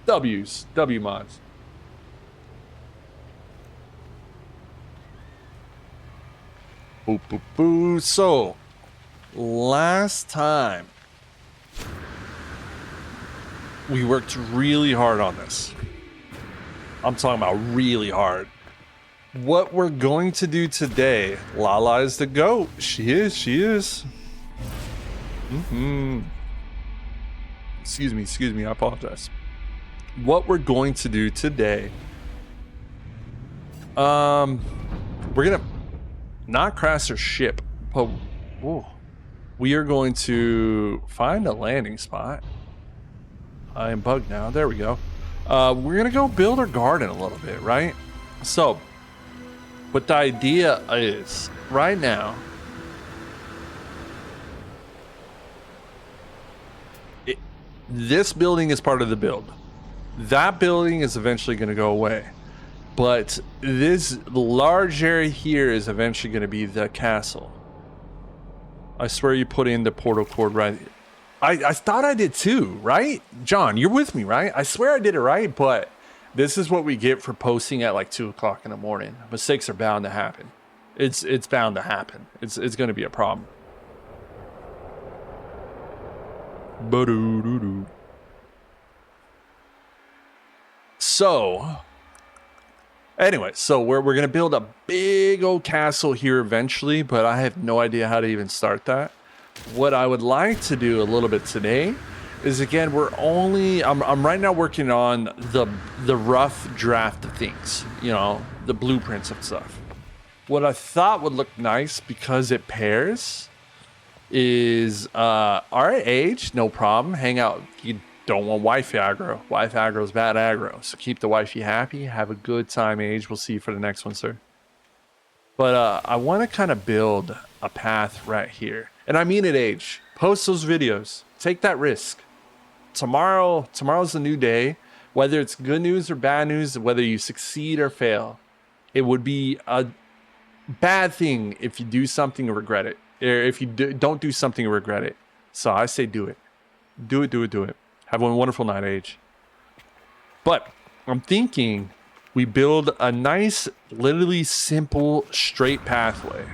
W's. W mods. Boop, boop, boo. So, last time, we worked really hard on this. I'm talking about really hard. What we're going to do today, Lala is the GOAT. She is. Excuse me, I apologize. What we're going to do today, we're gonna not crash our ship, but we are going to find a landing spot. I am bugged now. There we go. We're gonna go build our garden a little bit, right? So, but the idea is right now, this building is part of the build. That building is eventually going to go away. But this large area here is eventually going to be the castle. I swear you put in the portal cord right. I thought I did too, right? John, you're with me, right? I swear I did it right, but this is what we get for posting at like 2 o'clock in the morning. Mistakes are bound to happen. It's bound to happen. It's going to be a problem. Ba-doo-doo-doo. So, anyway, so we're going to build a big old castle here eventually, but I have no idea how to even start that. What I would like to do a little bit today is, again, I'm right now working on the rough draft of things, you know, the blueprints of stuff. What I thought would look nice because it pairs is, all right, Age, no problem, hang out. You don't want wifey aggro. Wife aggro is bad aggro. So keep the wifey happy. Have a good time, Age. We'll see you for the next one, sir. But I want to kind of build a path right here. And I mean it, Age. Post those videos. Take that risk. Tomorrow's a new day. Whether it's good news or bad news, whether you succeed or fail, it would be a bad thing if you do something and regret it. Or if you don't do something and regret it. So I say do it. Do it. Have a wonderful night, Age. But I'm thinking we build a nice, literally simple, straight pathway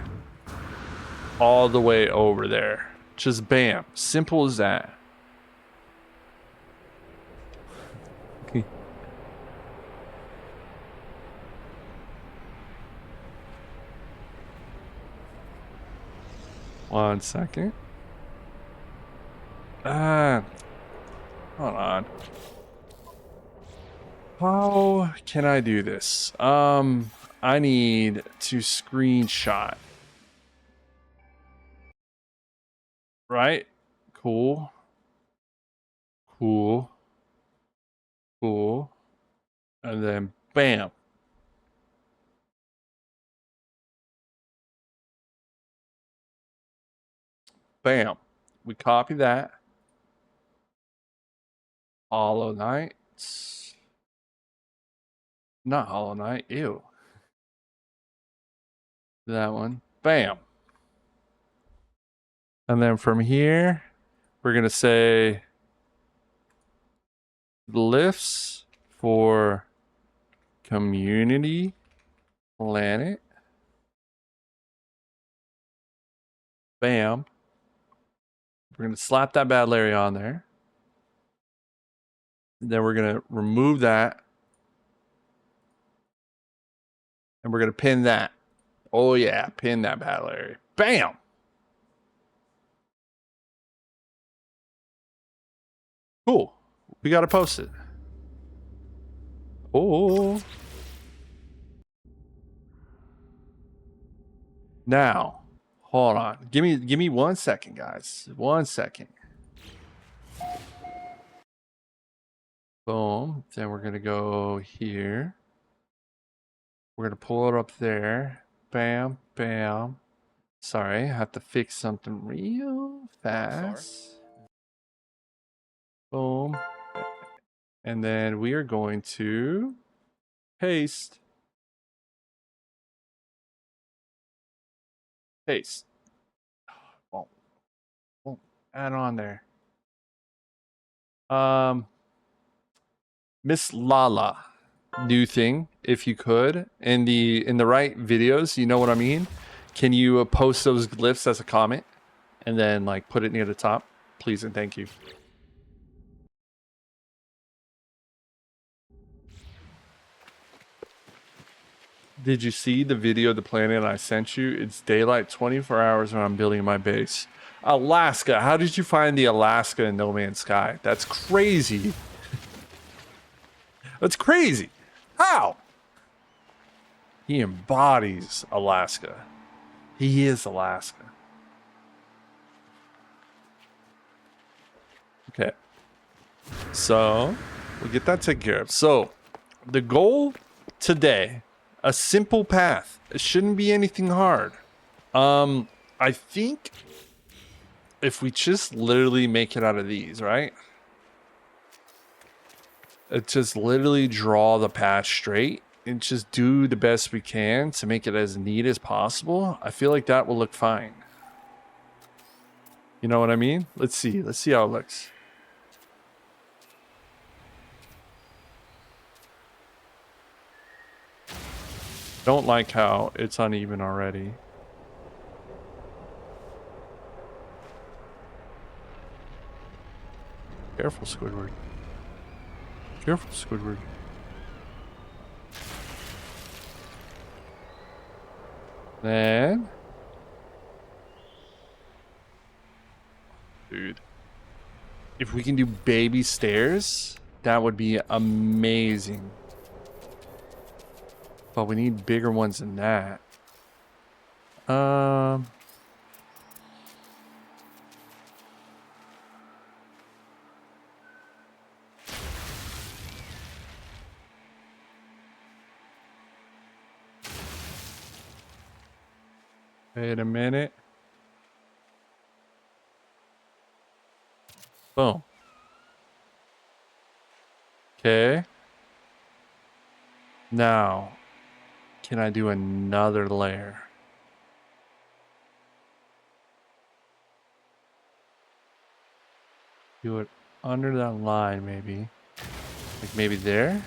all the way over there. Just bam. Simple as that. One second. Hold on. How can I do this? I need to screenshot. Right? Cool. Cool. Cool. And then bam. Bam. We copy that. Hollow Knight. Not Hollow Knight. Ew. That one. Bam. And then from here, we're going to say glyphs for community planet. Bam. We're going to slap that bad Larry on there. Then we're going to remove that. And we're going to pin that. Oh, yeah. Pin that bad Larry. Bam. Cool. We got to post it. Oh. Now, hold on. Give me 1 second, guys. 1 second. Boom. Then we're going to go here. We're going to pull it up there. Bam, bam. Sorry, I have to fix something real fast. Boom. And then we are going to paste. Paste. Won't add on there. Miss Lala. New thing, if you could, in the right videos, you know what I mean? Can you post those glyphs as a comment and then like put it near the top, please and thank you. Did you see the video of the planet I sent you? It's daylight 24 hours when I'm building my base. Alaska. How did you find the Alaska in No Man's Sky? That's crazy. That's crazy. How? He embodies Alaska. He is Alaska. Okay. So, we'll get that taken care of. So, the goal today, a simple path. It shouldn't be anything hard. I think if we just literally make it out of these, right? It just literally draw the path straight and just do the best we can to make it as neat as possible. I feel like that will look fine. You know what I mean? Let's see how it looks. Don't like how it's uneven already. Careful, Squidward. Careful, Squidward. Then... Dude. If we can do baby stairs, that would be amazing. But we need bigger ones than that. Wait a minute. Boom. Okay. Now, can I do another layer? Do it under that line, maybe. Like maybe there?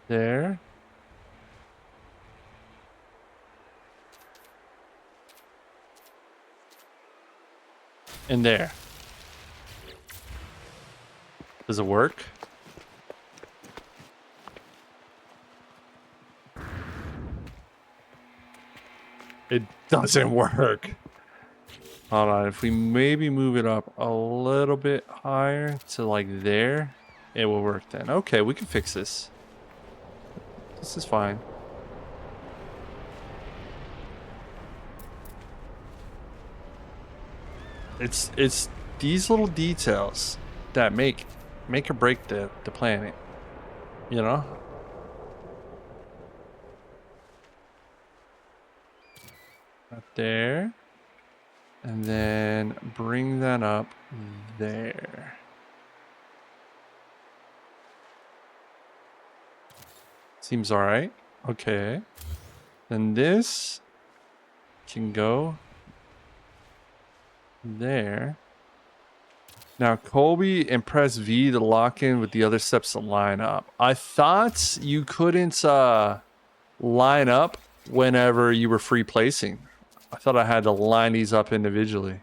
There. And there. Does it work? It doesn't work. Hold on, if we maybe move it up a little bit higher to like there, it will work then. Okay, we can fix this. This is fine. It's these little details that make or break the planet, you know? Right there. And then bring that up there. Seems all right. Okay. Then this can go there. Now, Colby and press V to lock in with the other steps to line up. I thought you couldn't line up whenever you were free placing. I thought I had to line these up individually.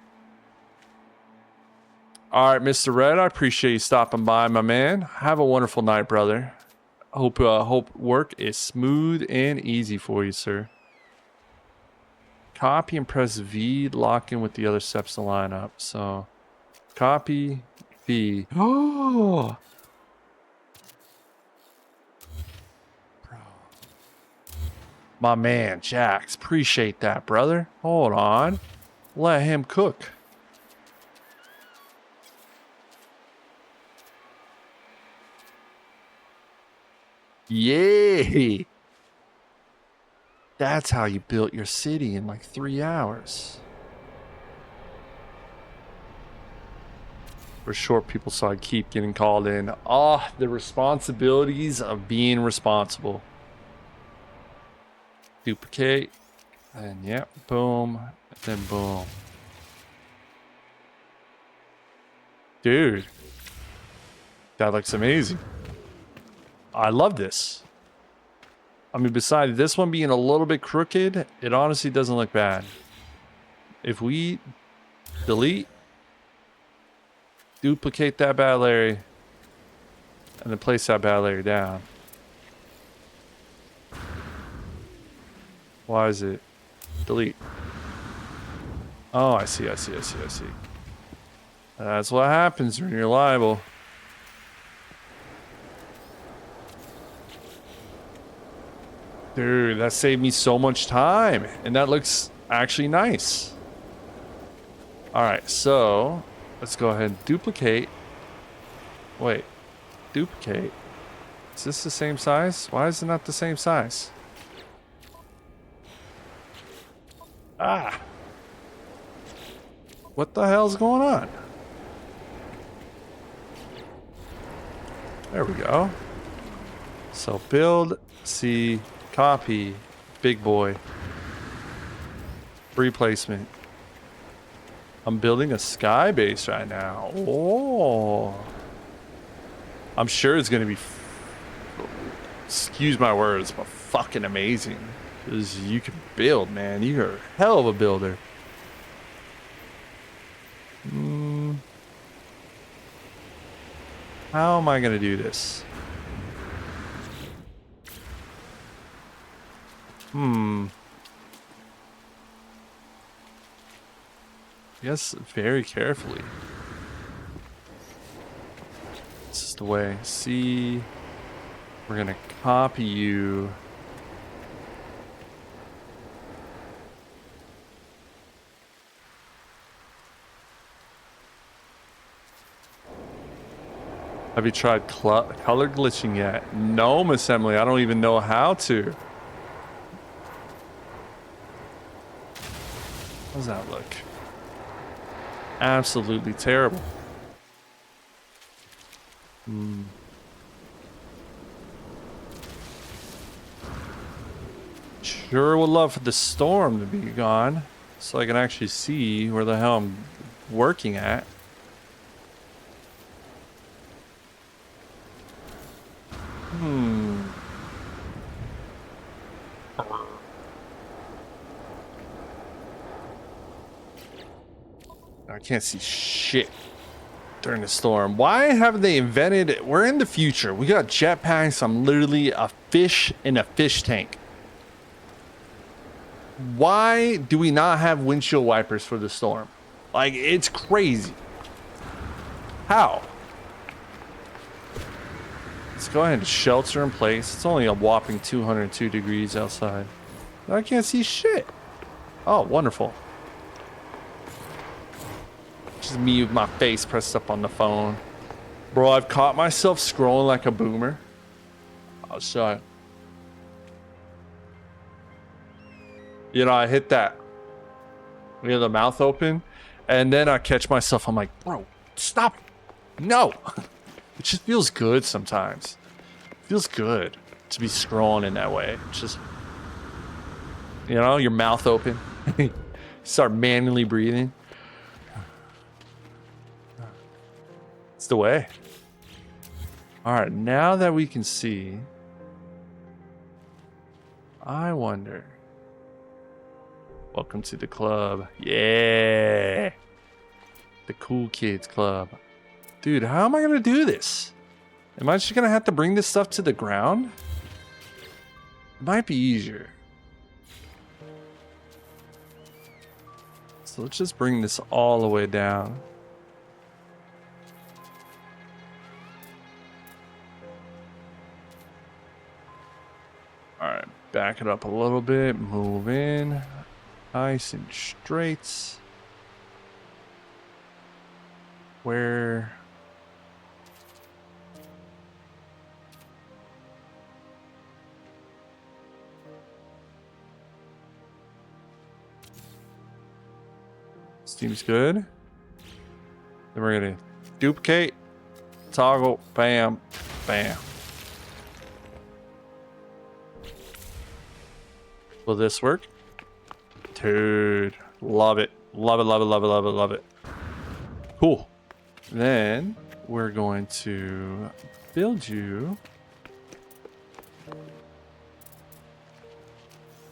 All right, Mr. Red, I appreciate you stopping by, my man. Have a wonderful night, brother. Hope work is smooth and easy for you, sir. Copy and press V, lock in with the other steps to line up. So, copy V. Oh, my man, Jax. Appreciate that, brother. Hold on. Let him cook. Yay! That's how you built your city in like 3 hours. For short people, so I keep getting called in. Ah, the responsibilities of being responsible. Duplicate. And yep, boom. And then boom. Dude. That looks amazing. I love this. I mean, besides this one being a little bit crooked, it honestly doesn't look bad. If we delete, duplicate that bad Larry, and then place that bad Larry down. Why is it? Delete. Oh, I see. That's what happens when you're liable. Dude, that saved me so much time. And that looks actually nice. Alright, so let's go ahead and duplicate. Wait, duplicate. Is this the same size? Why is it not the same size? Ah. What the hell's going on? There we go. So build, C, copy, big boy. Replacement. I'm building a sky base right now. Oh. I'm sure it's going to be, excuse my words, but fucking amazing. Because you can build, man. You're a hell of a builder. How am I going to do this? Yes, very carefully. This is the way. See, we're going to copy you. Have you tried color glitching yet? No, Miss Emily. I don't even know how to. How does that look? Absolutely terrible. Sure would love for the storm to be gone so I can actually see where the hell I'm working at. I can't see shit during the storm. Why haven't they invented? We're in the future. We got jetpacks. I'm literally a fish in a fish tank. Why do we not have windshield wipers for the storm? Like, it's crazy. How? Let's go ahead and shelter in place. It's only a whopping 202 degrees outside. I can't see shit. Oh, wonderful. Just me with my face pressed up on the phone. Bro, I've caught myself scrolling like a boomer. I'll show you. You know, I hit that. You know, the mouth open. And then I catch myself. I'm like, bro, stop. No. It just feels good sometimes. It feels good to be scrolling in that way. It's just, you know, your mouth open. Start manually breathing. It's the way. All right, now that we can see, I wonder. Welcome to the club. Yeah. The cool kids club. Dude, how am I going to do this? Am I just going to have to bring this stuff to the ground? It might be easier. So let's just bring this all the way down. All right, back it up a little bit, move in, nice and straight. Where? Seems good. Then we're gonna duplicate, toggle, bam, bam. Will this work? Dude, love it. Love it, love it, love it, love it, love it. Cool. Then we're going to build you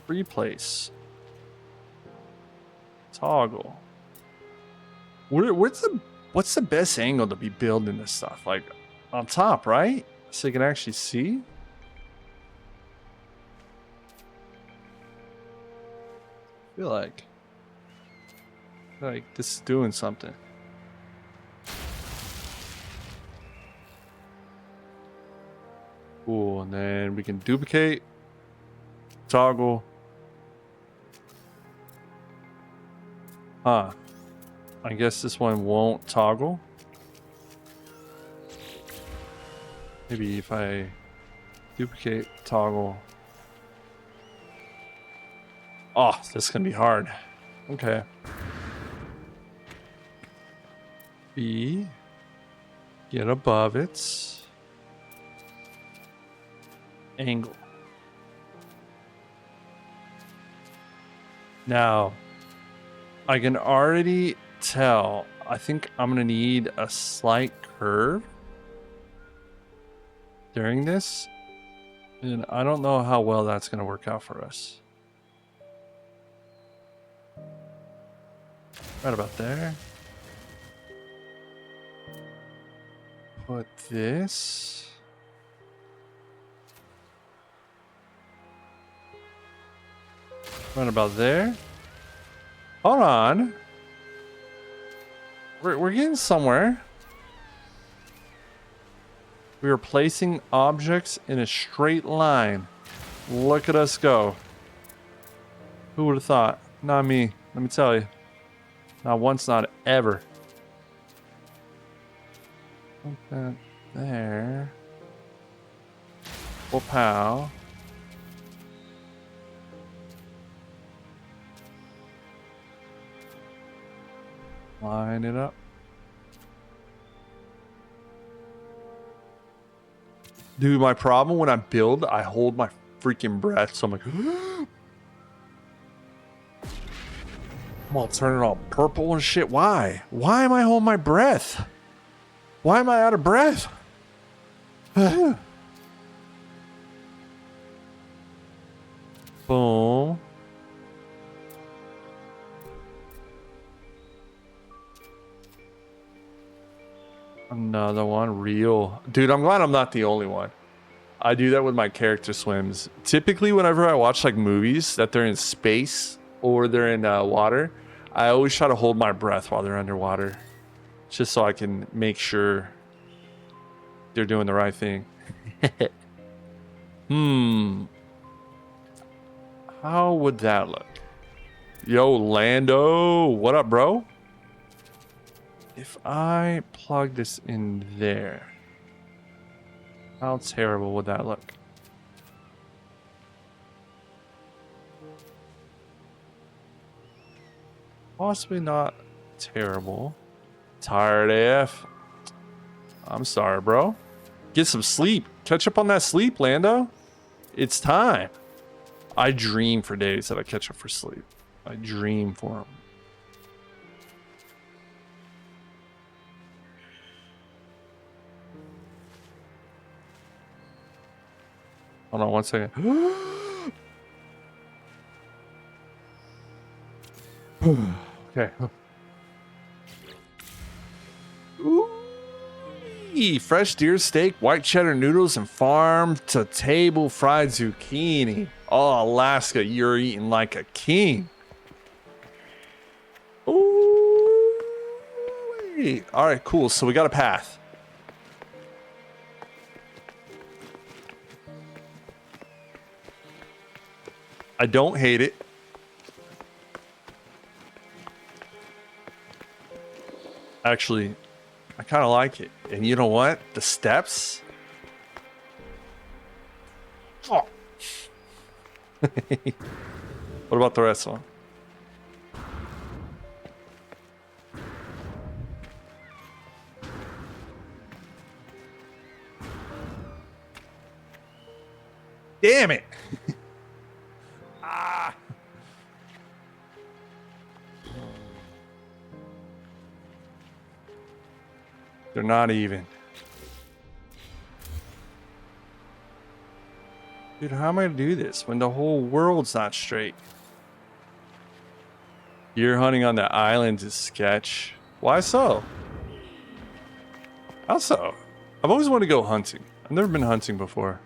replace. Toggle. What's the best angle to be building this stuff? Like on top, right? So you can actually see. I feel like this is doing something. Cool, and then we can duplicate, toggle. Huh. I guess this one won't toggle. Maybe if I duplicate, toggle. Oh, this is gonna be hard. Okay. B. Get above its angle. Now, I can already tell, I think I'm gonna need a slight curve during this. And I don't know how well that's gonna work out for us. Right about there. Put this. Right about there. Hold on. We're getting somewhere. We are placing objects in a straight line. Look at us go. Who would have thought? Not me. Let me tell you. Not once, not ever. Put that there. Well, pow. Line it up. Dude, my problem when I build, I hold my freaking breath. So I'm like, I'm all turning all purple and shit. Why? Why am I holding my breath? Why am I out of breath? Boom. Another one. Real. Dude, I'm glad I'm not the only one. I do that with my character swims. Typically, whenever I watch like movies that they're in space or they're in water, I always try to hold my breath while they're underwater, just so I can make sure they're doing the right thing. How would that look? Yo, Lando, what up, bro? If I plug this in there, how terrible would that look? Possibly not terrible. Tired AF. I'm sorry, bro. Get some sleep. Catch up on that sleep, Lando. It's time. I dream for days that I catch up for sleep. I dream for them. Hold on one second. Okay. Ooh. Fresh deer steak, white cheddar noodles, and farm to table fried zucchini. Oh, Alaska, you're eating like a king. Ooh. All right, cool. So we got a path. I don't hate it. Actually, I kind of like it. And you know what? The steps. Oh. What about the rest of them? Damn it. Ah. They're not even. Dude, how am I gonna do this when the whole world's not straight? Deer hunting on the island is sketch. Why so? How so? I've always wanted to go hunting. I've never been hunting before.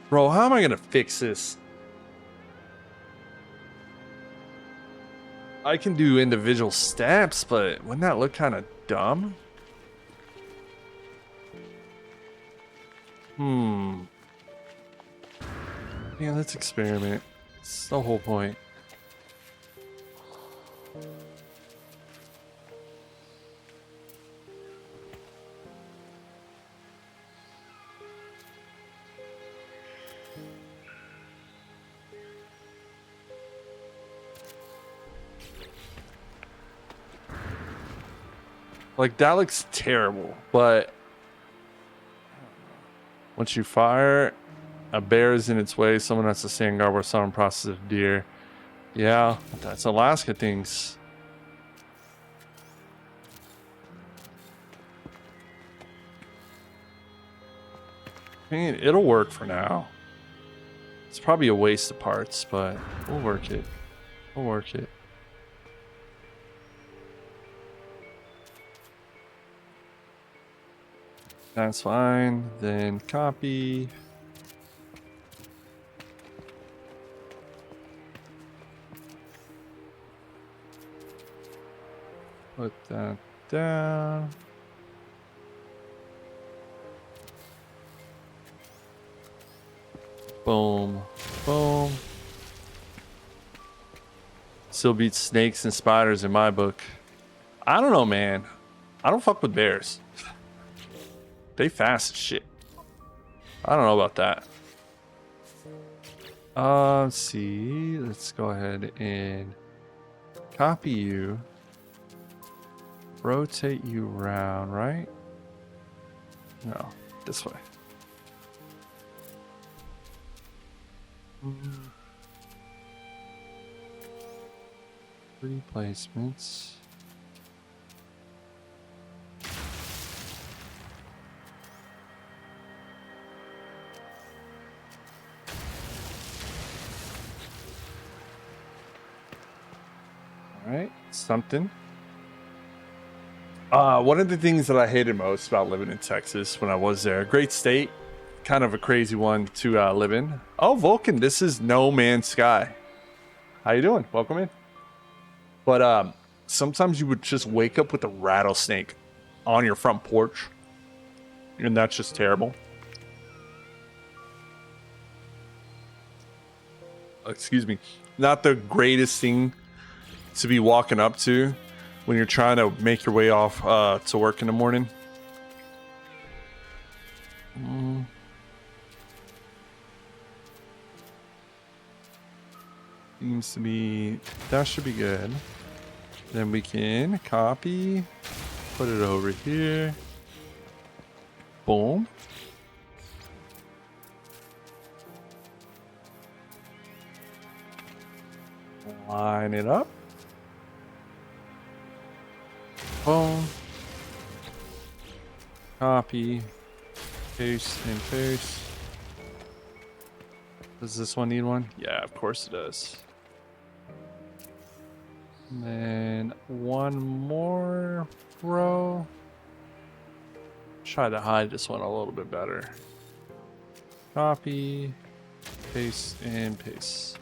Bro, how am I gonna fix this? I can do individual steps, but wouldn't that look kind of dumb? Yeah, let's experiment. It's the whole point. Like, that looks terrible, but once you fire, a bear is in its way. Someone has to stand guard where someone processes deer. Yeah, that's Alaska things. I mean, it'll work for now. It's probably a waste of parts, but we'll work it. We'll work it. That's fine. Then copy. Put that down. Boom. Boom. Still beats snakes and spiders in my book. I don't know, man. I don't fuck with bears. They fast as shit. I don't know about that. Let's see. Let's go ahead and copy you. Rotate you around, right? No, this way. Three placements. All right, something. One of the things that I hated most about living in Texas when I was there, great state, kind of a crazy one to live in. Oh, Vulcan, this is No Man's Sky. How you doing? Welcome in. But sometimes you would just wake up with a rattlesnake on your front porch, and that's just terrible. Excuse me. Not the greatest thing to be walking up to when you're trying to make your way off to work in the morning. Seems to be, that should be good. Then we can copy, put it over here. Boom. Line it up. Boom. Copy. Paste and paste. Does this one need one? Yeah, of course it does. And then one more row. Try to hide this one a little bit better. Copy, paste, and paste.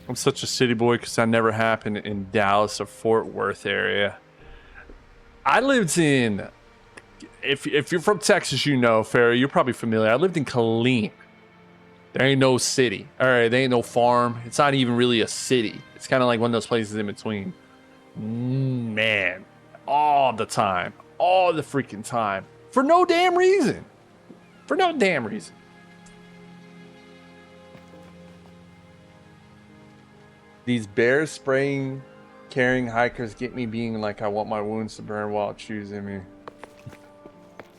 I'm such a city boy because that never happened in Dallas or Fort Worth area. I lived in, if you're from Texas, you know, Farrah, you're probably familiar. I lived in Killeen. There ain't no city. All right, there ain't no farm. It's not even really a city. It's kind of like one of those places in between. Man, all the time. All the freaking time. For no damn reason. For no damn reason. These bear spraying, carrying hikers get me being like, I want my wounds to burn while it chews in me. You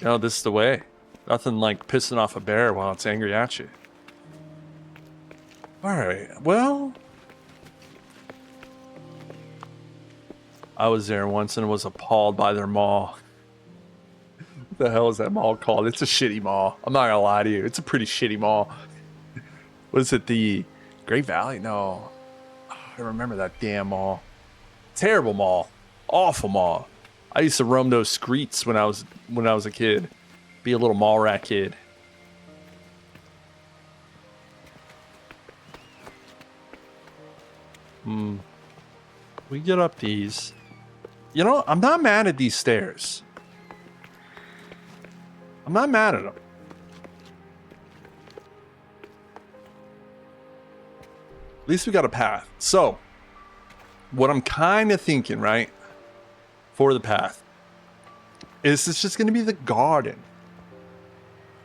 know, this is the way. Nothing like pissing off a bear while it's angry at you. Alright, well, I was there once and was appalled by their mall. What the hell is that mall called? It's a shitty mall. I'm not gonna lie to you. It's a pretty shitty mall. What is it, the Great Valley? No. I remember that damn mall. Terrible mall. Awful mall. I used to roam those streets when I was a kid. Be a little mall rat kid. We get up these. You know, I'm not mad at these stairs. I'm not mad at them. At least we got a path. So, what I'm kind of thinking, right, for the path, is it's just going to be the garden.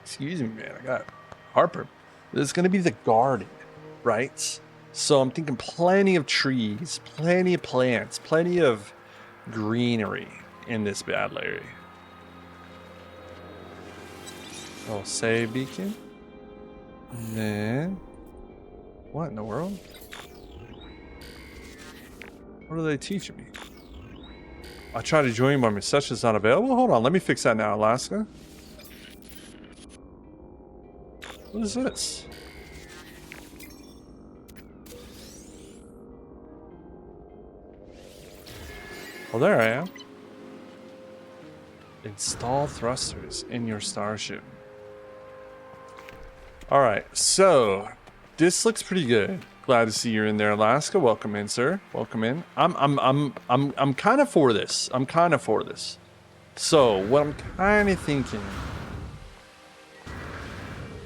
Excuse me, man. I got heartburn. It's going to be the garden, right? So I'm thinking plenty of trees, plenty of plants, plenty of greenery in this bad area. Oh, save beacon. And then, what in the world? What are they teaching me? I try to join you, but my session's not available. Hold on, let me fix that now, Alaska. What is this? Well, there I am. Install thrusters in your starship. All right, so this looks pretty good. Glad to see you're in there, Alaska. Welcome in, sir. Welcome in. I'm kind of for this. I'm kind of for this. So what I'm kind of thinking,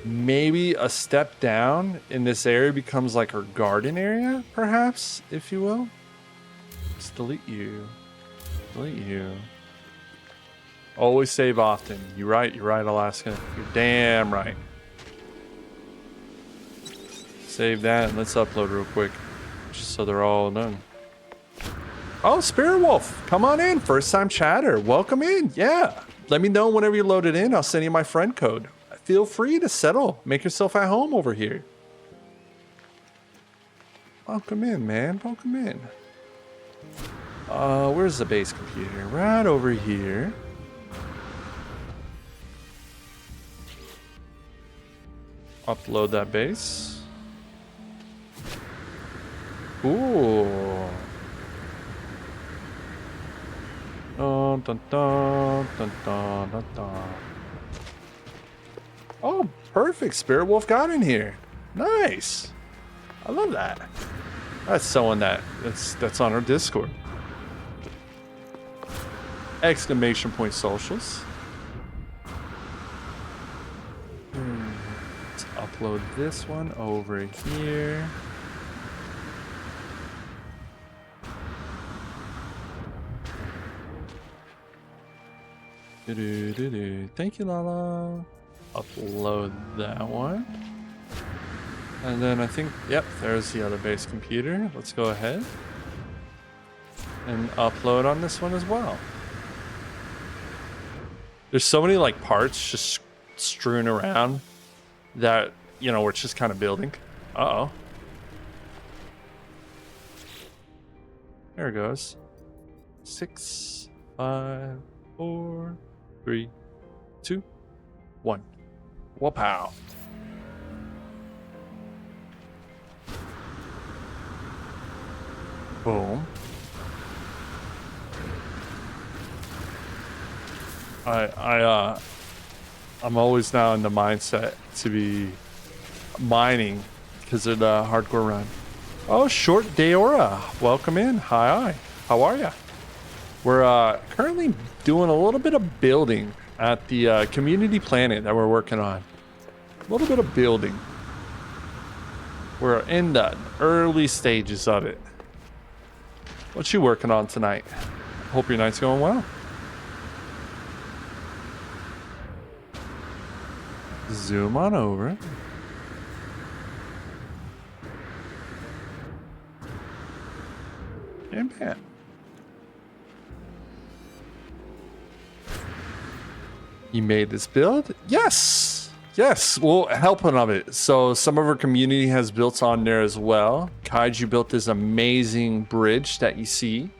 maybe a step down in this area becomes like our garden area, perhaps, if you will. Let's delete you. Delete you. Always save often. You're right, Alaska. You're damn right. Save that and let's upload real quick. Just so they're all done. Oh, Spirit Wolf, come on in. First time chatter. Welcome in. Yeah. Let me know whenever you load it in. I'll send you my friend code. Feel free to settle. Make yourself at home over here. Welcome in, man. Welcome in. Where's the base computer? Right over here. Upload that base. Ooh. dun, dun, dun, dun, dun, dun. Oh, perfect. Spirit Wolf got in here. Nice. I love that. That's someone that's on our Discord. Exclamation point socials. Let's upload this one over here. Thank you, Lala. Upload that one. And then I think, yep, there's the other base computer. Let's go ahead and upload on this one as well. There's so many like parts just strewn around that, you know, we're just kind of building. Uh-oh. There it goes. 6, 5, 4, 3, 2, 1. Whoop-pow. Boom. I'm always now in the mindset to be mining because of the hardcore run. Oh, Short Deora, welcome in. Hi, how are ya? We're currently doing a little bit of building at the community planet that we're working on. A little bit of building. We're in the early stages of it. What you working on tonight? Hope your night's going well. Zoom on over. And man. You made this build? Yes! Yes, well, helping of it. So some of our community has built on there as well. Kaiju built this amazing bridge that you see.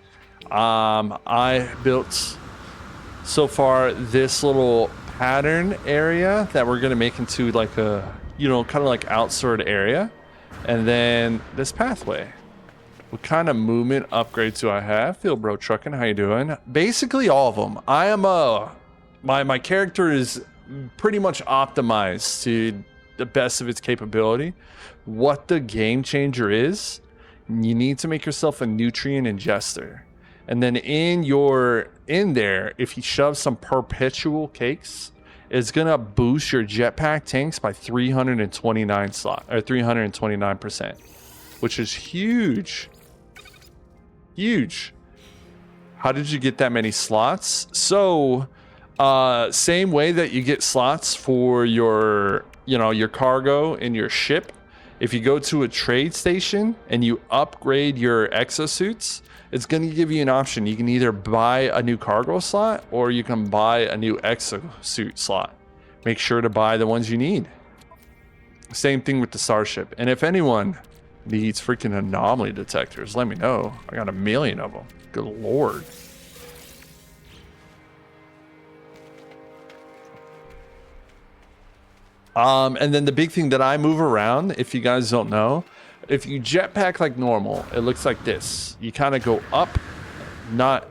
I built so far this little pattern area that we're gonna make into like a, you know, kind of like outside area. And then this pathway. What kind of movement upgrades do I have? Phil Bro Trucking, how you doing? Basically all of them. I am my character is pretty much optimized to the best of its capability. What the game changer is, you need to make yourself a nutrient ingester. And then in there, if you shove some perpetual cakes, it's gonna boost your jetpack tanks by 329%, which is huge. Huge. How did you get that many slots? So same way that you get slots for your, you know, your cargo in your ship. If you go to a trade station and you upgrade your exosuits, it's going to give you an option. You can either buy a new cargo slot or you can buy a new exosuit slot. Make sure to buy the ones you need. Same thing with the starship. And if anyone needs freaking anomaly detectors, let me know. I got 1 million of them. Good lord. And then the big thing that I move around, if you guys don't know, if you jetpack like normal, it looks like this. You kind of go up, not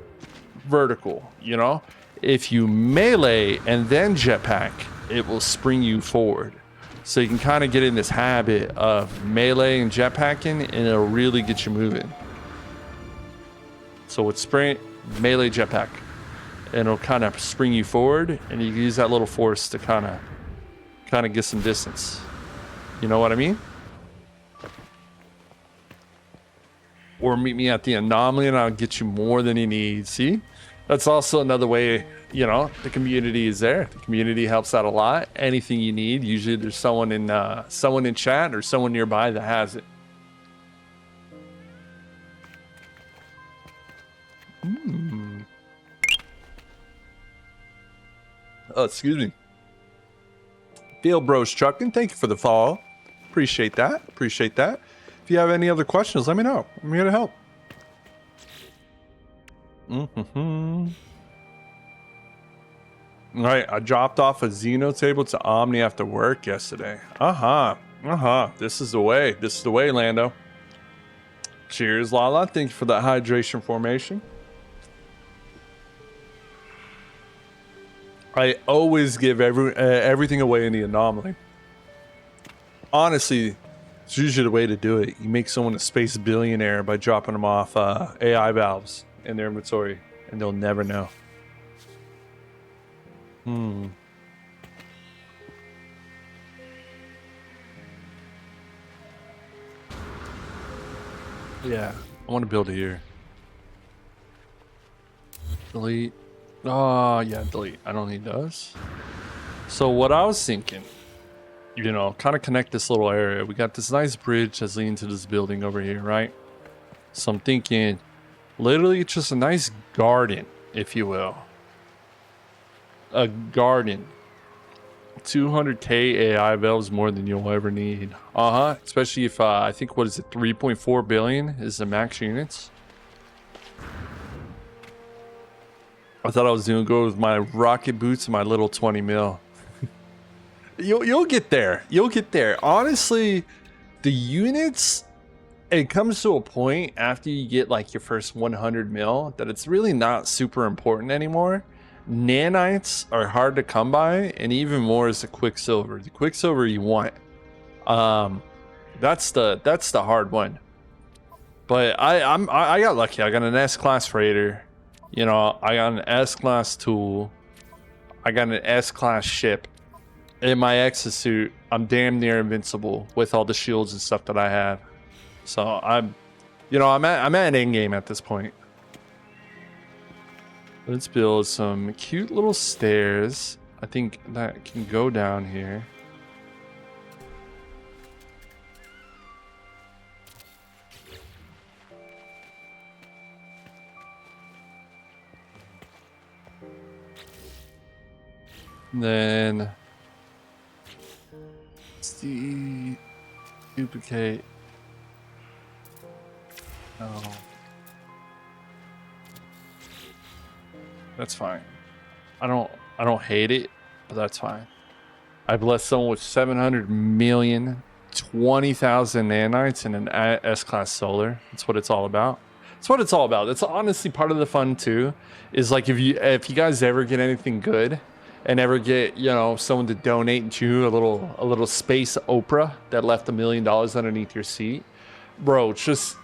vertical, you know? If you melee and then jetpack, it will spring you forward. So you can kind of get in this habit of melee and jetpacking, and it'll really get you moving. So with sprint, melee, jetpack, and it'll kind of spring you forward, and you can use that little force to kind of get some distance. You know what I mean? Or meet me at the anomaly and I'll get you more than you need. See? That's also another way, you know, the community is there. The community helps out a lot. Anything you need, usually there's someone in chat or someone nearby that has it. Oh, excuse me. Field Bros Trucking, thank you for the follow. Appreciate that. Appreciate that. If you have any other questions, let me know. I'm here to help. All right, I dropped off a Xeno table to Omni after work yesterday. This is the way. This is the way, Lando. Cheers, Lala. Thank you for that hydration formation. I always give everything away in the anomaly. Honestly, it's usually the way to do it. You make someone a space billionaire by dropping them off AI valves in their inventory, and they'll never know. Yeah, I want to build it here. Delete. Oh, yeah, delete. I don't need those. So what I was thinking, you know, kind of connect this little area. We got this nice bridge that's leading to this building over here, right? So I'm thinking literally just a nice garden, if you will. A garden. 200k AI valves more than you'll ever need. Especially if I think, what is it, 3.4 billion is the max units. I thought I was gonna go with my rocket boots and my little 20 mil. You'll get there. You'll get there. Honestly, the units, it comes to a point after you get like your first 100 mil that it's really not super important anymore. Nanites are hard to come by, and even more is the Quicksilver. The Quicksilver you want. That's the hard one. But I got lucky. I got an S-class freighter. You know, I got an S-class tool. I got an S-class ship. In my exosuit, I'm damn near invincible with all the shields and stuff that I have. So I'm at an end game at this point. Let's build some cute little stairs. I think that can go down here. And then see, duplicate. No. That's fine. I don't hate it, but that's fine. I blessed someone with 700 million, 20,000 nanites and an S-class solar. That's what it's all about. That's what it's all about. That's honestly part of the fun too. Is like if you guys ever get anything good, and ever get, you know, someone to donate to you a little space Oprah that left $1 million underneath your seat, bro, just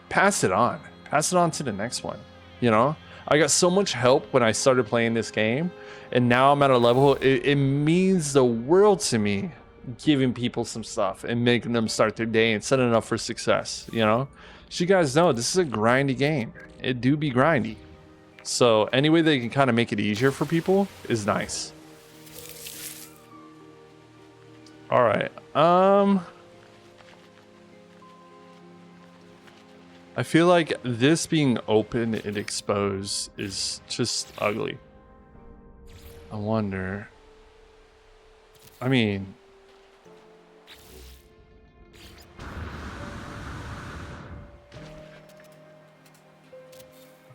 pass it on. Pass it on to the next one. You know, I got so much help when I started playing this game, and now I'm at a level. It means the world to me, giving people some stuff and making them start their day and setting them up for success. You know, so you guys know this is a grindy game. It do be grindy. So any way they can kind of make it easier for people is nice. All right. I feel like this being open and exposed is just ugly. I wonder. I mean,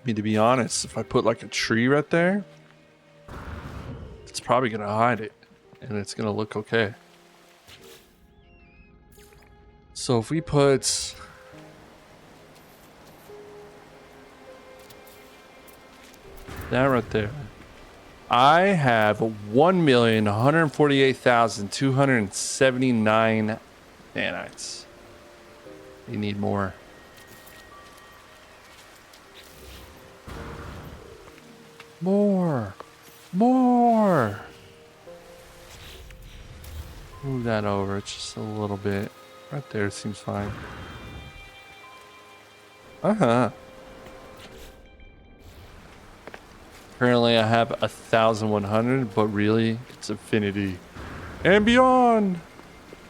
to be honest, if I put like a tree right there, it's probably gonna hide it, and it's gonna look okay. So if we put that right there, I have 1,148,279 nanites. You need more. More. Move that over just a little bit. Right there seems fine. Currently I have 1,100, but really it's infinity and beyond.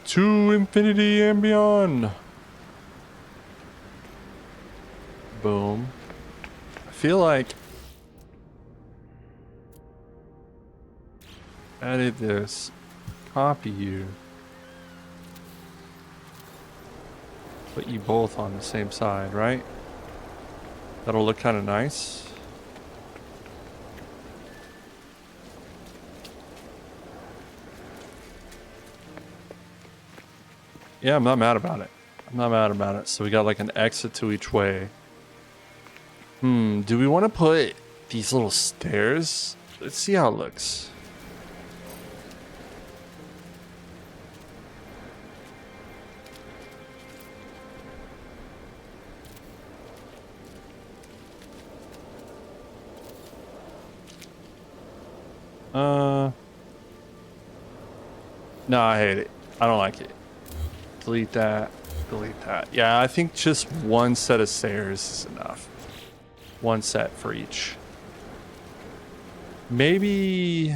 To infinity and beyond. Boom. I feel like edit this, copy you, put you both on the same side, right? That'll look kind of nice. Yeah, I'm not mad about it. So we got like an exit to each way. Do we want to put these little stairs? Let's see how it looks. No, I hate it. I don't like it. Delete that. Delete that. Yeah, I think just one set of stairs is enough. One set for each. Maybe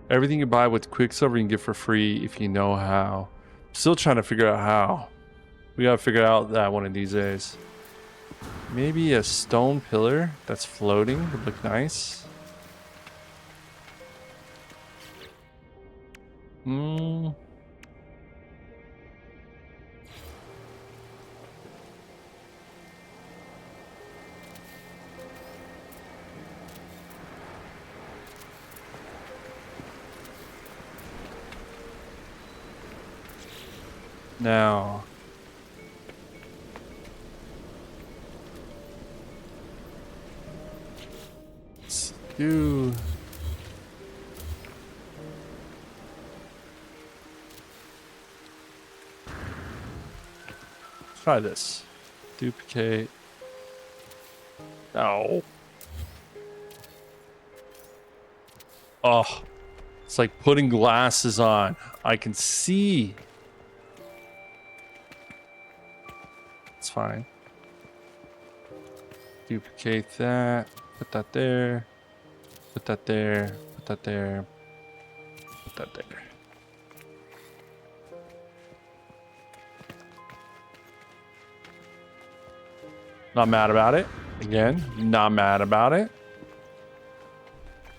everything you buy with Quicksilver you can get for free if you know how. Still trying to figure out how. We gotta figure out that one of these days. Maybe a stone pillar that's floating would look nice. Hmm. Now. Let's do. Try this. Duplicate. No. Oh. It's like putting glasses on. I can see. It's fine. Duplicate that. Put that there. Put that there. Put that there. Put that there. Not mad about it. Again, not mad about it.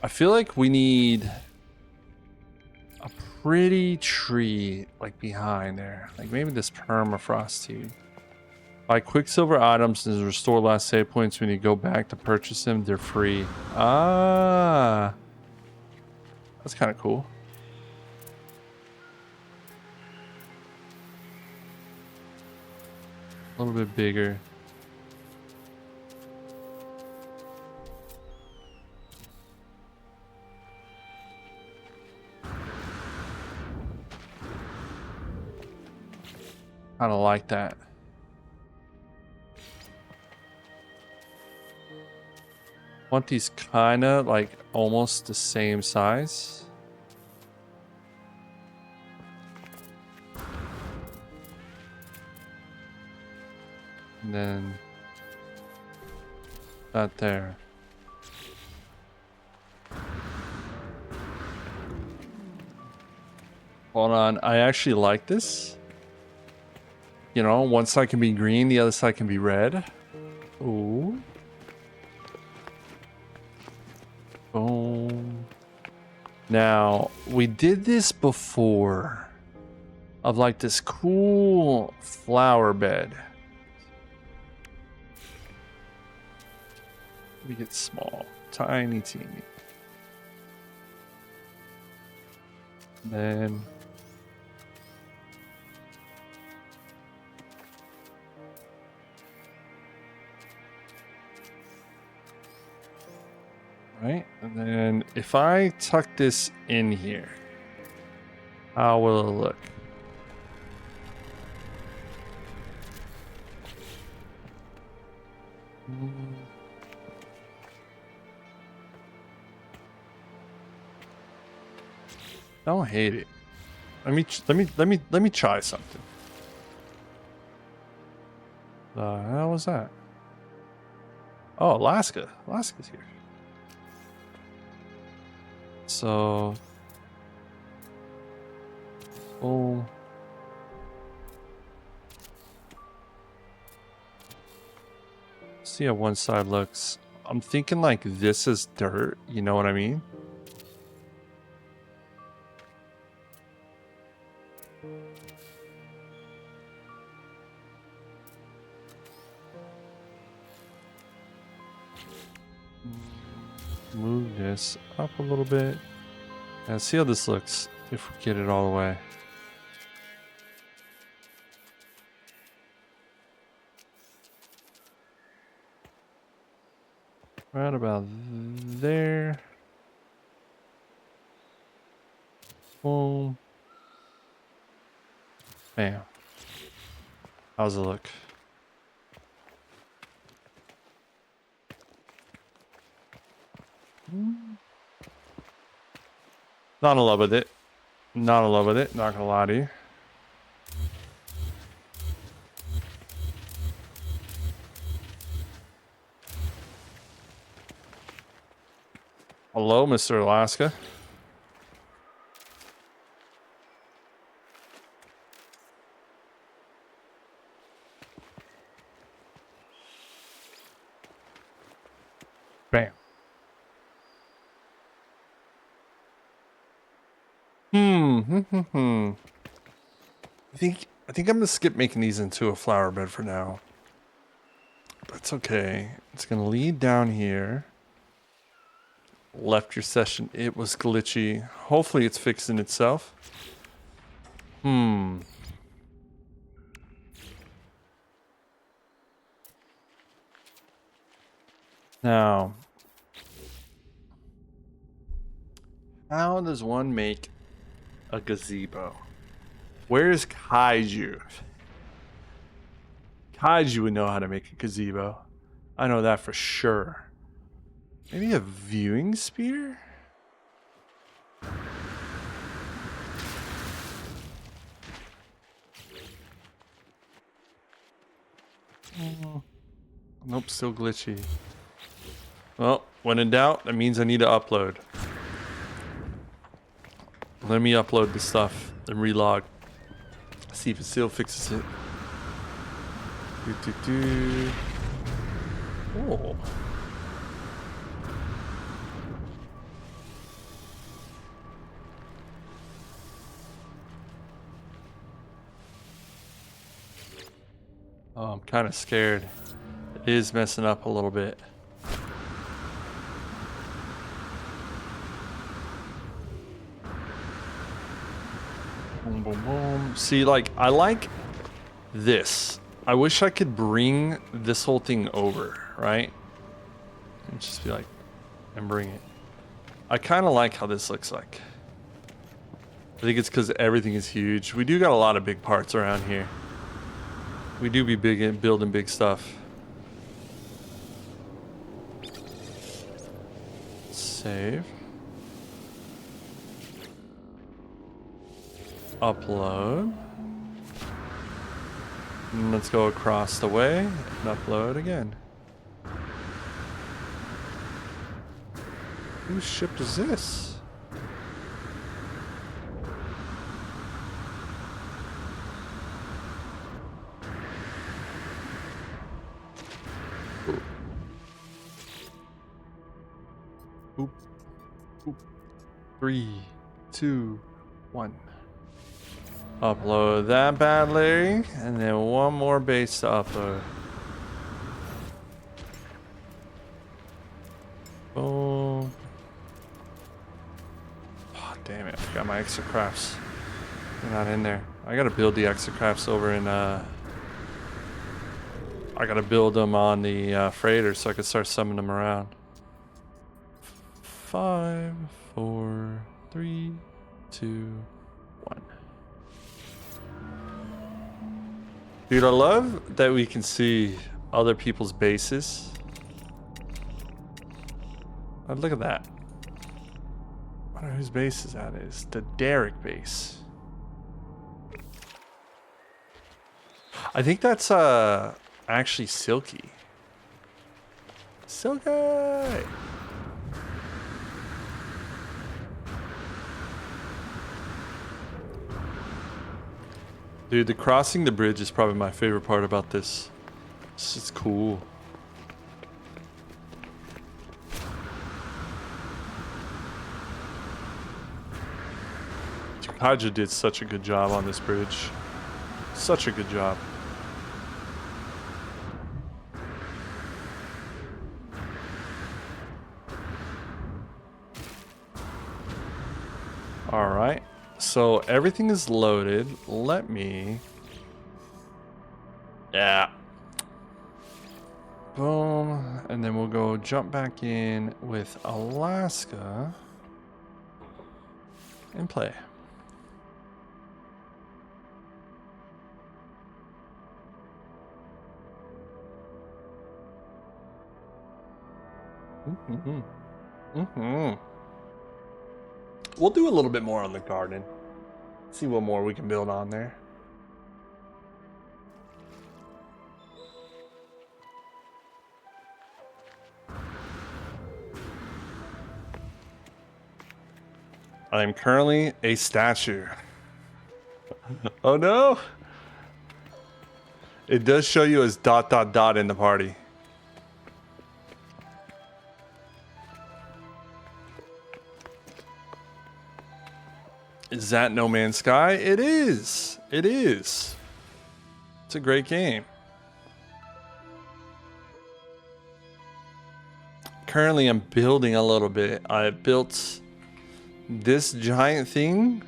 I feel like we need a pretty tree like behind there. Like maybe this permafrost tea. Buy Quicksilver items and restore last save points when you go back to purchase them. They're free. Ah. That's kind of cool. A little bit bigger. Kind of like that. Want these kind of like almost the same size. And then that there. Hold on, I actually like this. You know, one side can be green, the other side can be red. Ooh. Boom. Now, we did this before. Of like this cool flower bed. We get small. Tiny, teeny. Then... right? And then if I tuck this in here, how will it look? I don't hate it. Let me try something. The hell was that? Oh, Alaska. Alaska's here. So, oh, see how one side looks. I'm thinking like this is dirt. You know what I mean? Move this up a little bit. And see how this looks if we get it all the way. Right about there. Boom. Bam. How's it look? Not in love with it. Not in love with it. Not gonna lie to you. Hello, Mr. Alaska. Bam. Hmm. I think I'm gonna skip making these into a flower bed for now. That's okay. It's gonna lead down here. Left your session. It was glitchy. Hopefully it's fixing itself. Now, how does one make a gazebo? Where's Kaiju? Kaiju would know how to make a gazebo. I know that for sure. Maybe a viewing spear? Nope, still glitchy. Well, when in doubt, that means I need to upload. Let me upload the stuff and relog. See if it still fixes it. Oh. Oh, I'm kind of scared. It is messing up a little bit. Boom, boom, boom. See, like, I like this. I wish I could bring this whole thing over, right? And just be like, and bring it. I kind of like how this looks like. I think it's because everything is huge. We do got a lot of big parts around here. We do be big in building big stuff. Save. Upload. And let's go across the way and upload again. Whose ship is this? Oop. Oop. 3, 2, 1. Upload that badly, and then one more base to upload. Boom. Oh, damn it. I got my extra crafts. They're not in there. I gotta build the extra crafts over in, I gotta build them on the freighter so I can start summoning them around. 5, 4, 3, 2, 1. Dude, I love that we can see other people's bases. Oh, look at that. I wonder whose base is that is. The Derek base. I think that's actually Silky. Silky! Dude, the crossing the bridge is probably my favorite part about this. It's just cool. Kaja did such a good job on this bridge. Such a good job. All right. So everything is loaded. Let me... Yeah. Boom. And then we'll go jump back in with Alaska and play. Mm-hmm. Mm-hmm. We'll do a little bit more on the garden. See what more we can build on there. I am currently a statue. Oh no! It does show you as ... in the party. Is that No Man's Sky? It is. It is. It's a great game. Currently, I'm building a little bit. I built this giant thing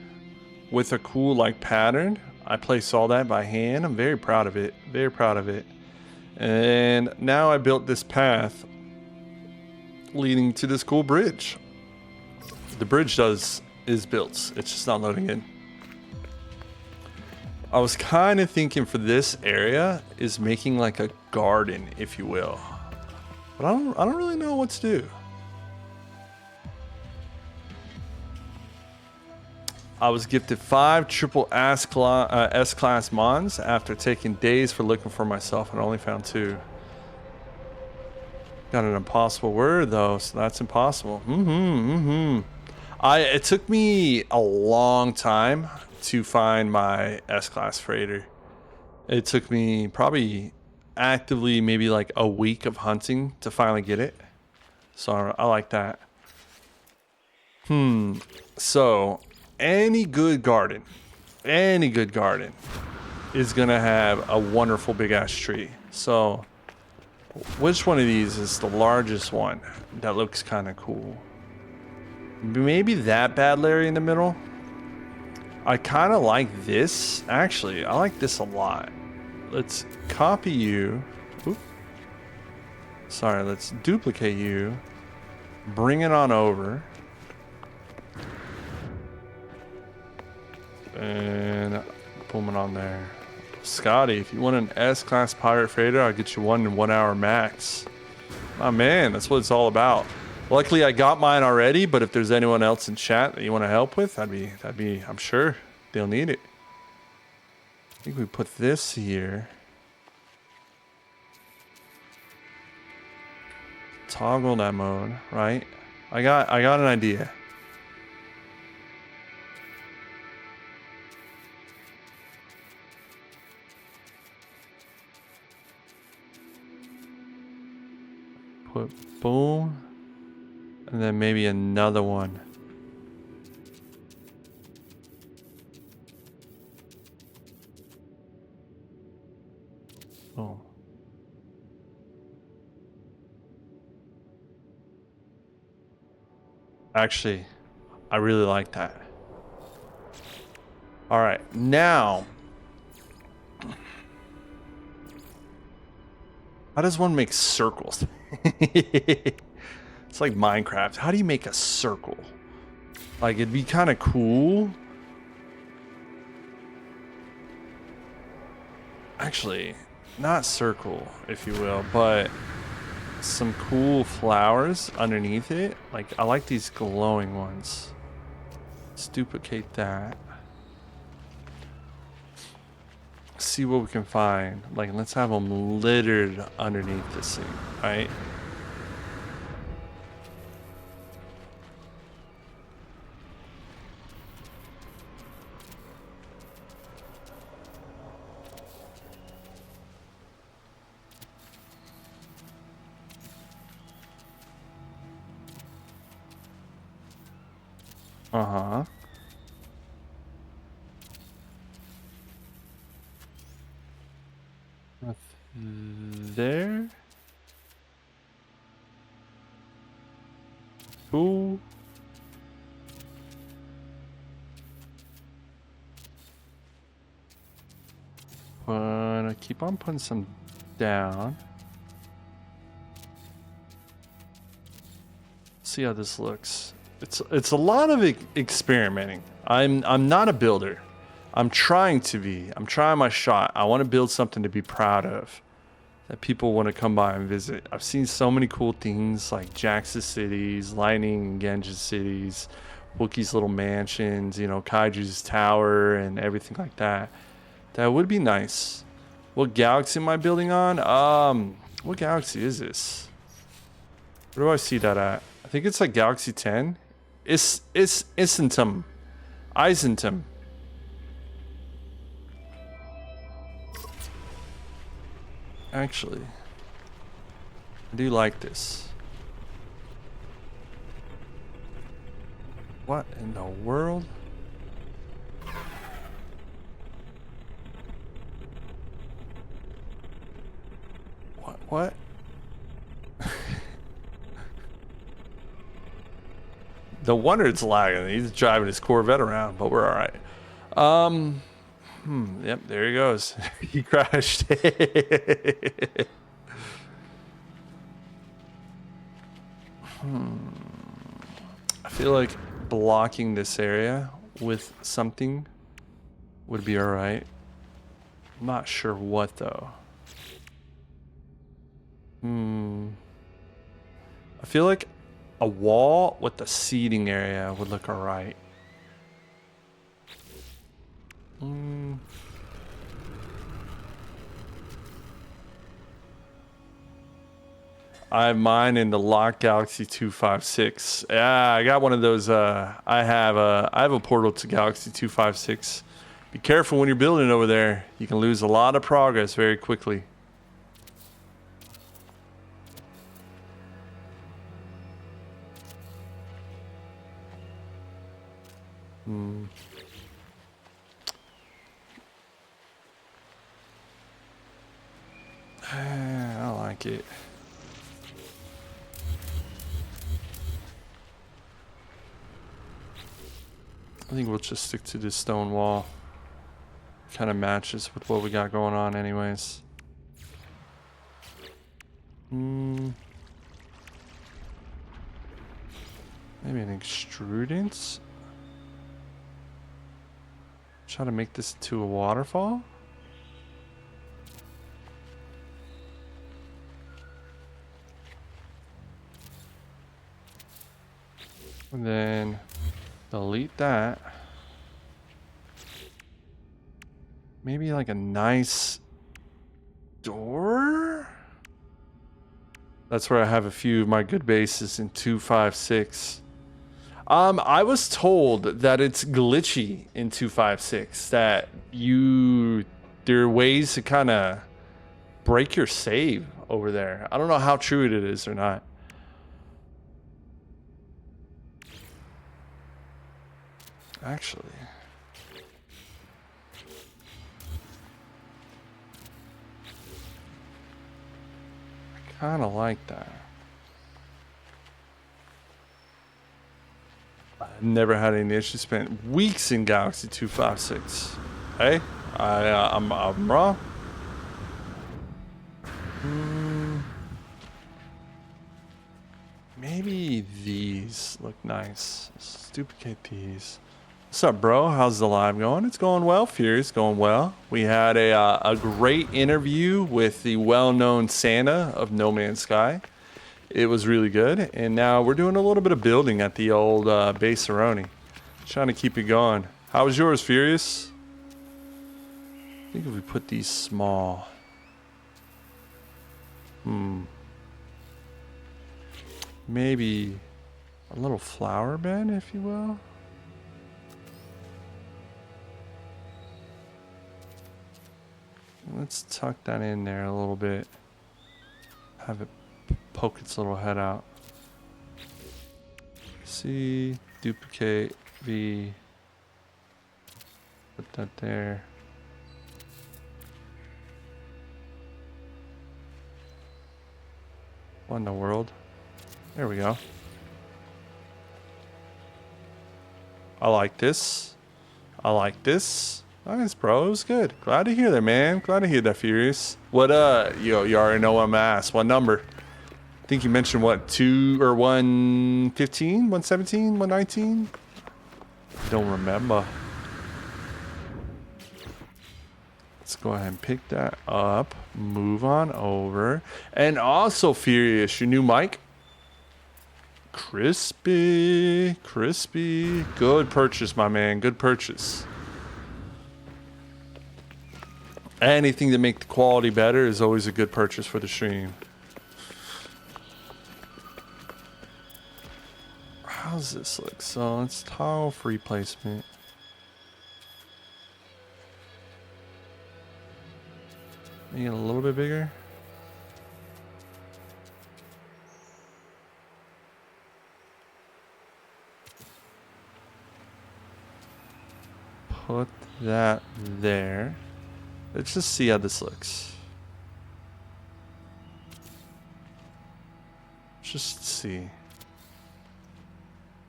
with a cool like pattern. I placed all that by hand. I'm very proud of it. Very proud of it. And now I built this path leading to this cool bridge. The bridge is built. It's just not loading in. I was kind of thinking for this area is making like a garden, if you will. But I don't really know what to do. I was gifted 5 triple S-class mons after taking days for looking for myself and only found 2. Got an impossible word though, so that's impossible. It took me a long time to find my S-class freighter. It took me probably actively maybe like a week of hunting to finally get it. So I like that. So any good garden is gonna have a wonderful big ass tree. So which one of these is the largest one that looks kind of cool? Maybe that bad Larry in the middle. I kind of like this. Actually, I like this a lot. Let's copy you. Oop. Sorry, let's duplicate you. Bring it on over. And boom it on there. Scotty, if you want an S-class pirate freighter, I'll get you one in 1 hour max. Oh man, that's what it's all about. Luckily, I got mine already, but if there's anyone else in chat that you want to help with, that'd be, I'm sure they'll need it. I think we put this here. Toggle that mode, right? I got an idea. Put boom. And then maybe another one. Oh. Actually, I really like that. All right, now. How does one make circles? It's like Minecraft. How do you make a circle? Like, it'd be kind of cool. Actually, not circle, if you will, but some cool flowers underneath it. Like, I like these glowing ones. Let's duplicate that. See what we can find. Like, let's have them littered underneath this thing, right? Uh-huh. There. Cool. But keep on putting some down. See how this looks. It's a lot of experimenting. I'm not a builder. I'm trying to be. I'm trying my shot. I want to build something to be proud of, that people want to come by and visit. I've seen so many cool things like Jax's cities, Lightning and Genji's cities, Wookiee's little mansions, you know, Kaiju's tower and everything like that. That would be nice. What galaxy am I building on? What galaxy is this? Where do I see that at? I think it's like Galaxy 10. It's Isentum. Isentum. Actually, I do like this. What in the world? What? No wonder it's lagging. He's driving his Corvette around, but we're all right. Yep, there he goes. He crashed. I feel like blocking this area with something would be all right. I'm not sure what though. I feel like a wall with the seating area would look all right. I have mine in the Lock Galaxy 256. Yeah, I got one of those. I have a portal to Galaxy 256. Be careful when you're building over there. You can lose a lot of progress very quickly. I like it. I think we'll just stick to this stone wall. Kind of matches with what we got going on anyways. Maybe an extrudence? Try to make this into a waterfall? And then delete that. Maybe like a nice door? That's where I have a few of my good bases in 256. I was told that it's glitchy in 256, that there are ways to kind of break your save over there. I don't know how true it is or not. Actually, I kind of like that. I've never had any issues. Spent weeks in Galaxy 256. Hey, I'm wrong. Maybe these look nice. Let's duplicate these. What's up, bro? How's the live going? It's going well, Furious. Going well. We had a great interview with the well-known Santa of No Man's Sky. It was really good. And now we're doing a little bit of building at the old Baseroni. Trying to keep it going. How was yours, Furious? I think if we put these small. Maybe a little flower bed, if you will. Let's tuck that in there a little bit. Have it poke its little head out. C, duplicate, V. Put that there. What in the world? There we go. I like this. I like this. Nice, bro. It was good. Glad to hear that, man. Glad to hear that, Furious. What, you already know what I'm gonna ask. What number? I think you mentioned, what, 2 or 115, 117, 119? Don't remember. Let's go ahead and pick that up. Move on over. And also, Furious, your new mic. Crispy. Crispy. Good purchase, my man. Good purchase. Anything to make the quality better is always a good purchase for the stream. How's this look? So it's tile free placement. Make it a little bit bigger. Put that there. Let's just see how this looks. Just see.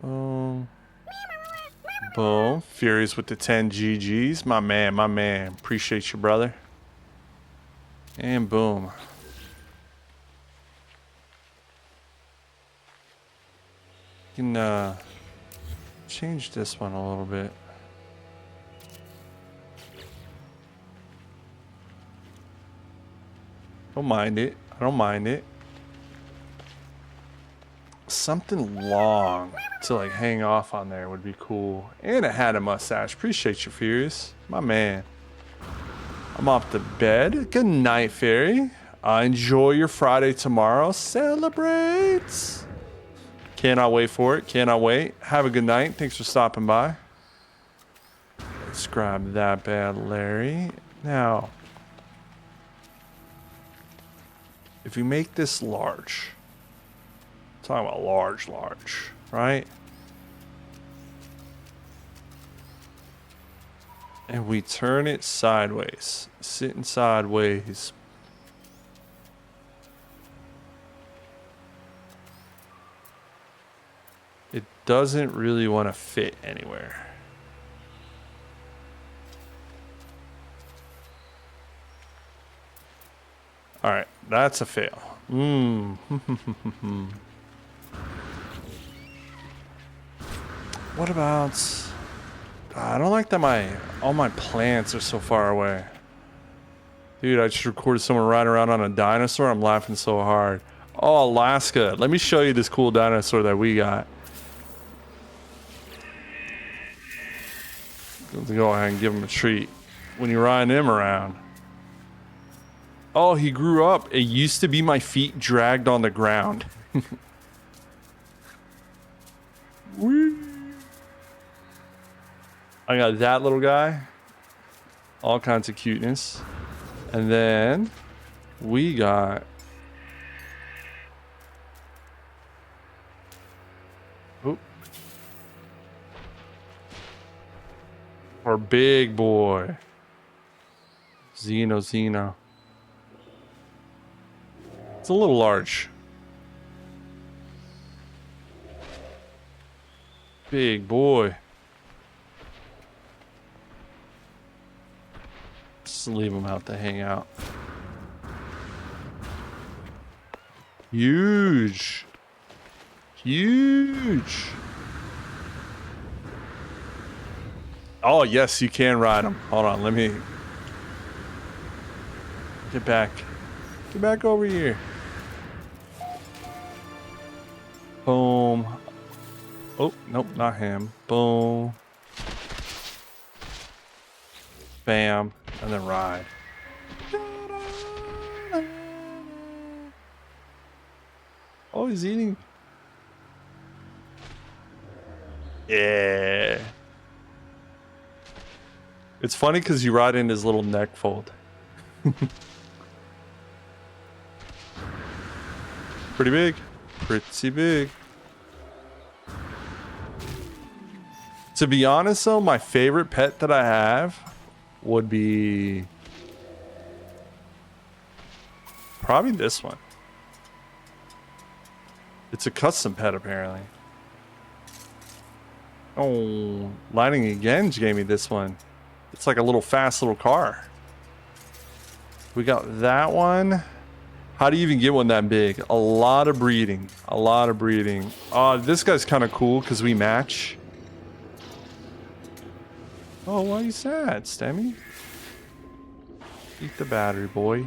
Boom. Boom. Furious with the 10 GGs. My man, my man. Appreciate you, brother. And boom. You can change this one a little bit. Don't mind it. I don't mind it. Something long to like hang off on there would be cool. And it had a mustache. Appreciate you, Furious. My man. I'm off to bed. Good night, Fairy. Enjoy your Friday tomorrow. Celebrate. Cannot wait for it. Cannot wait. Have a good night. Thanks for stopping by. Let's grab that bad Larry. Now, if we make this large, I'm talking about large, right? And we turn it sideways, sitting sideways. It doesn't really want to fit anywhere. All right, that's a fail. What about... I don't like that all my plants are so far away. Dude, I just recorded someone riding around on a dinosaur. I'm laughing so hard. Oh, Alaska. Let me show you this cool dinosaur that we got. Let's go ahead and give him a treat. When you ride him around. Oh, he grew up. It used to be my feet dragged on the ground. Woo. I got that little guy. All kinds of cuteness. And then we got... Oop. Our big boy. Xeno. It's a little large. Big boy. Just leave him out to hang out. Huge. Oh, yes, you can ride him. Hold on, let me... Get back. Get back over here. Boom. Oh, nope, not him. Boom. Bam. And then ride. Oh, he's eating. Yeah. It's funny because you ride in his little neck fold. Pretty big. Pretty big. To be honest though, my favorite pet that I have would be probably this one. It's a custom pet apparently. Oh, Lightning again gave me this one. It's like a little fast little car. We got that one. How do you even get one that big? A lot of breeding. A lot of breeding. This guy's kind of cool because we match. Oh, why are you sad, Stemmy? Eat the battery, boy.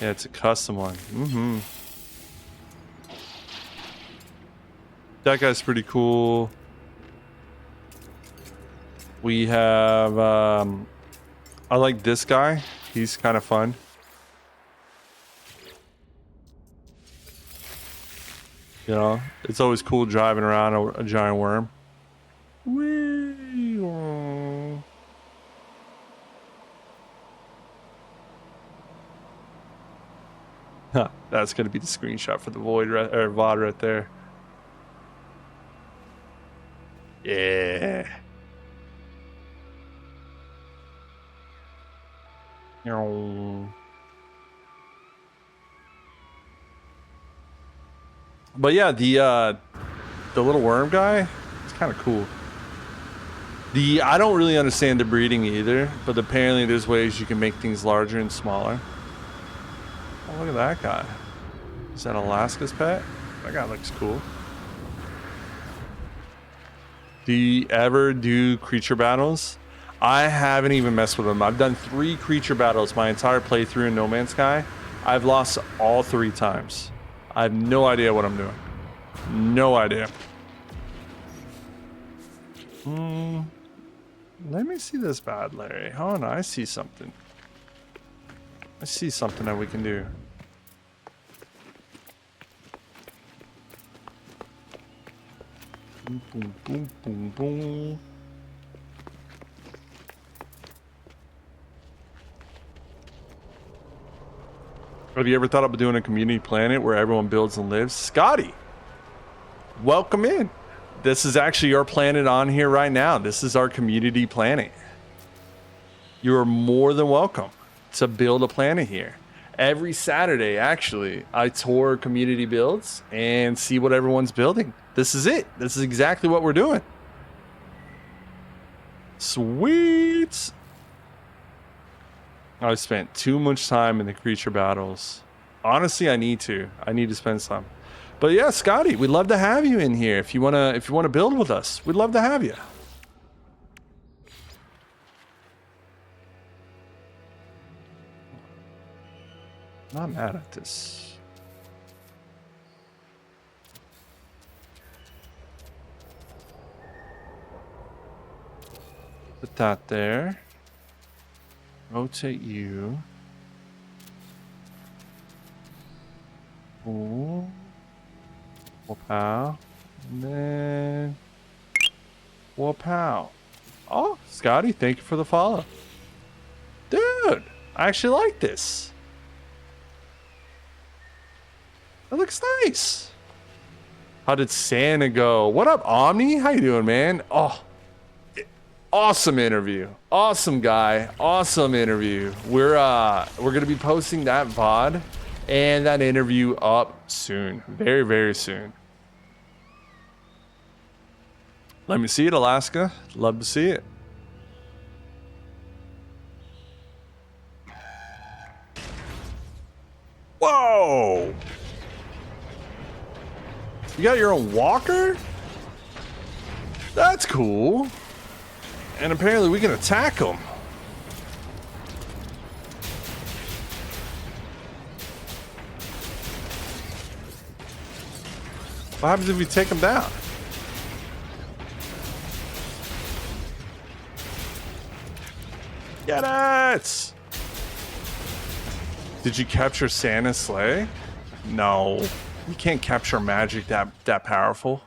Yeah, it's a custom one. That guy's pretty cool. We have, I like this guy. He's kind of fun. You know, it's always cool driving around a giant worm. Whee! Huh, that's gonna be the screenshot for the VOD right there. Yeah. But yeah, the little worm guy, it's kind of cool. I don't really understand the breeding either, but apparently there's ways you can make things larger and smaller. Oh, look at that guy. Is that Alaska's pet? That guy looks cool. Do you ever do creature battles? I haven't even messed with them. I've done 3 creature battles my entire playthrough in No Man's Sky. I've lost all 3 times. I have no idea what I'm doing. No idea. Let me see this bad, Larry. Hold on, I see something. I see something that we can do. Boom, boom, boom, boom, boom. Have you ever thought about doing a community planet where everyone builds and lives? Scotty, welcome in. This is actually our planet on here right now. This is our community planet. You are more than welcome to build a planet here. Every Saturday, actually, I tour community builds and see what everyone's building. This is it. This is exactly what we're doing. Sweet. I've spent too much time in the creature battles. Honestly, I need to spend some. But yeah, Scotty, we'd love to have you in here. If you wanna build with us, we'd love to have you. Not mad at this. Put that there. Rotate you. Ooh. Wapow. And then wapow. Oh, Scotty, thank you for the follow. Dude, I actually like this. That looks nice. How did Santa go? What up, Omni? How you doing, man? Oh, awesome interview. Awesome guy. Awesome interview. We're gonna be posting that VOD and that interview up soon. Very, very soon. Let me see it, Alaska. Love to see it. Whoa! You got your own walker? That's cool. And apparently we can attack them. What happens if we take them down? Get it! Did you capture Santa's sleigh? No. You can't capture magic that powerful.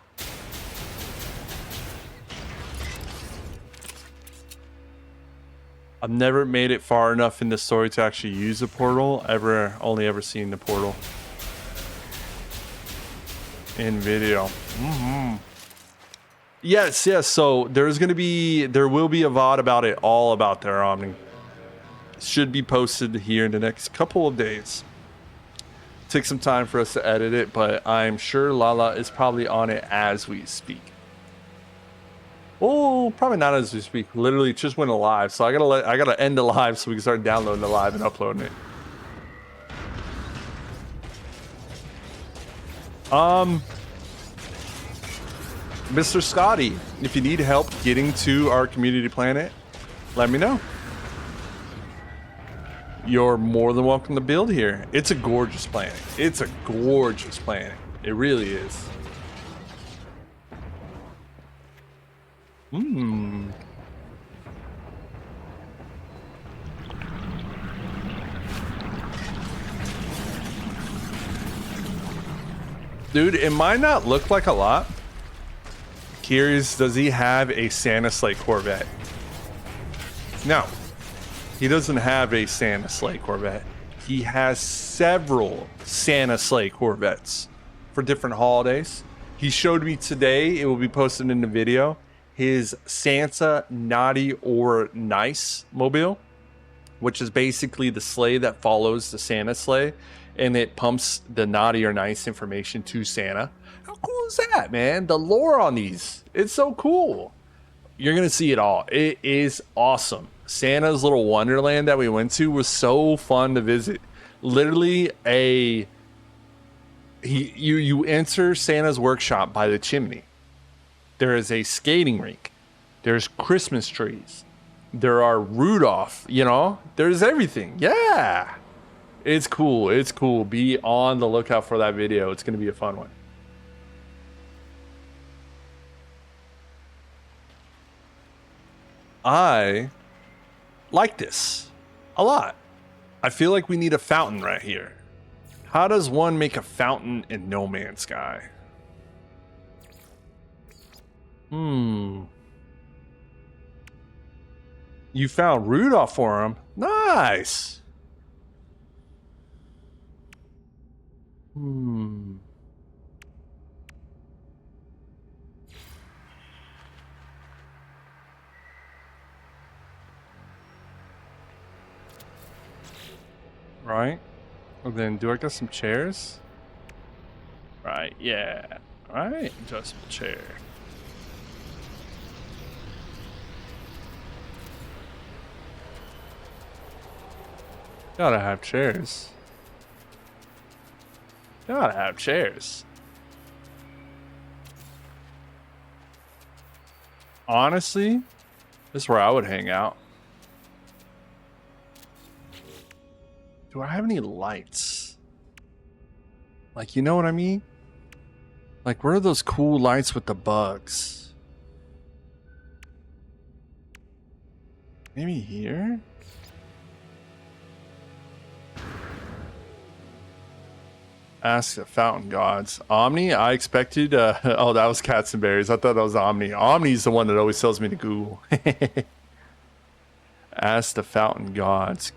I've never made it far enough in the story to actually use the portal. Only ever seen the portal in video. Yes. So there will be a VOD about it, all about their Omni. Should be posted here in the next couple of days. Take some time for us to edit it, but I'm sure Lala is probably on it as we speak. Oh, probably not as we speak. Literally just went live, so I gotta end the live so we can start downloading the live and uploading it. Mr. Scotty, if you need help getting to our community planet, let me know. You're more than welcome to build here. It's a gorgeous planet. It's a gorgeous planet. It really is. Hmm. Dude, it might not look like a lot. Curious, does he have a Santa Sleigh Corvette? No, he doesn't have a Santa Sleigh Corvette. He has several Santa Sleigh Corvettes for different holidays. He showed me today, it will be posted in the video, his Santa Naughty or Nice mobile, which is basically the sleigh that follows the Santa sleigh, and it pumps the naughty or nice information to Santa. How cool is that, man? The lore on these, it's so cool. You're gonna see it all. It is awesome. Santa's little wonderland that we went to was so fun to visit. Literally you enter Santa's workshop by the chimney. There is a skating rink. There's Christmas trees. There are Rudolph, you know? There's everything. Yeah. It's cool. It's cool. Be on the lookout for that video. It's going to be a fun one. I like this a lot. I feel like we need a fountain right here. How does one make a fountain in No Man's Sky? You found Rudolph for him. Nice. Right. And then do I got some chairs? Right, yeah. Alright, adjustable chair. Gotta have chairs. Gotta have chairs. Honestly, this is where I would hang out. Do I have any lights? Like, you know what I mean? Like, where are those cool lights with the bugs? Maybe here? Ask the fountain gods. Omni, I expected, oh, that was Cats and Berries. I thought that was Omni. Omni's the one that always tells me to Google. Ask the fountain gods.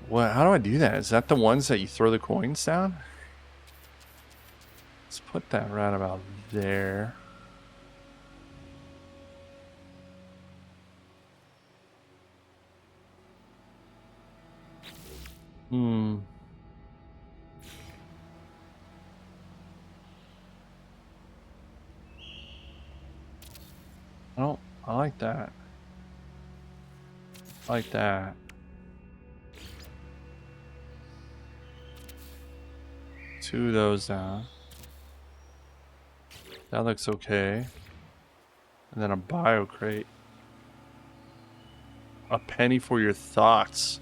What? How do I do that? Is that the ones that you throw the coins down? Let's put that right about there. Oh, I like that. I like that. Two of those down. That looks okay. And then a bio crate. A penny for your thoughts.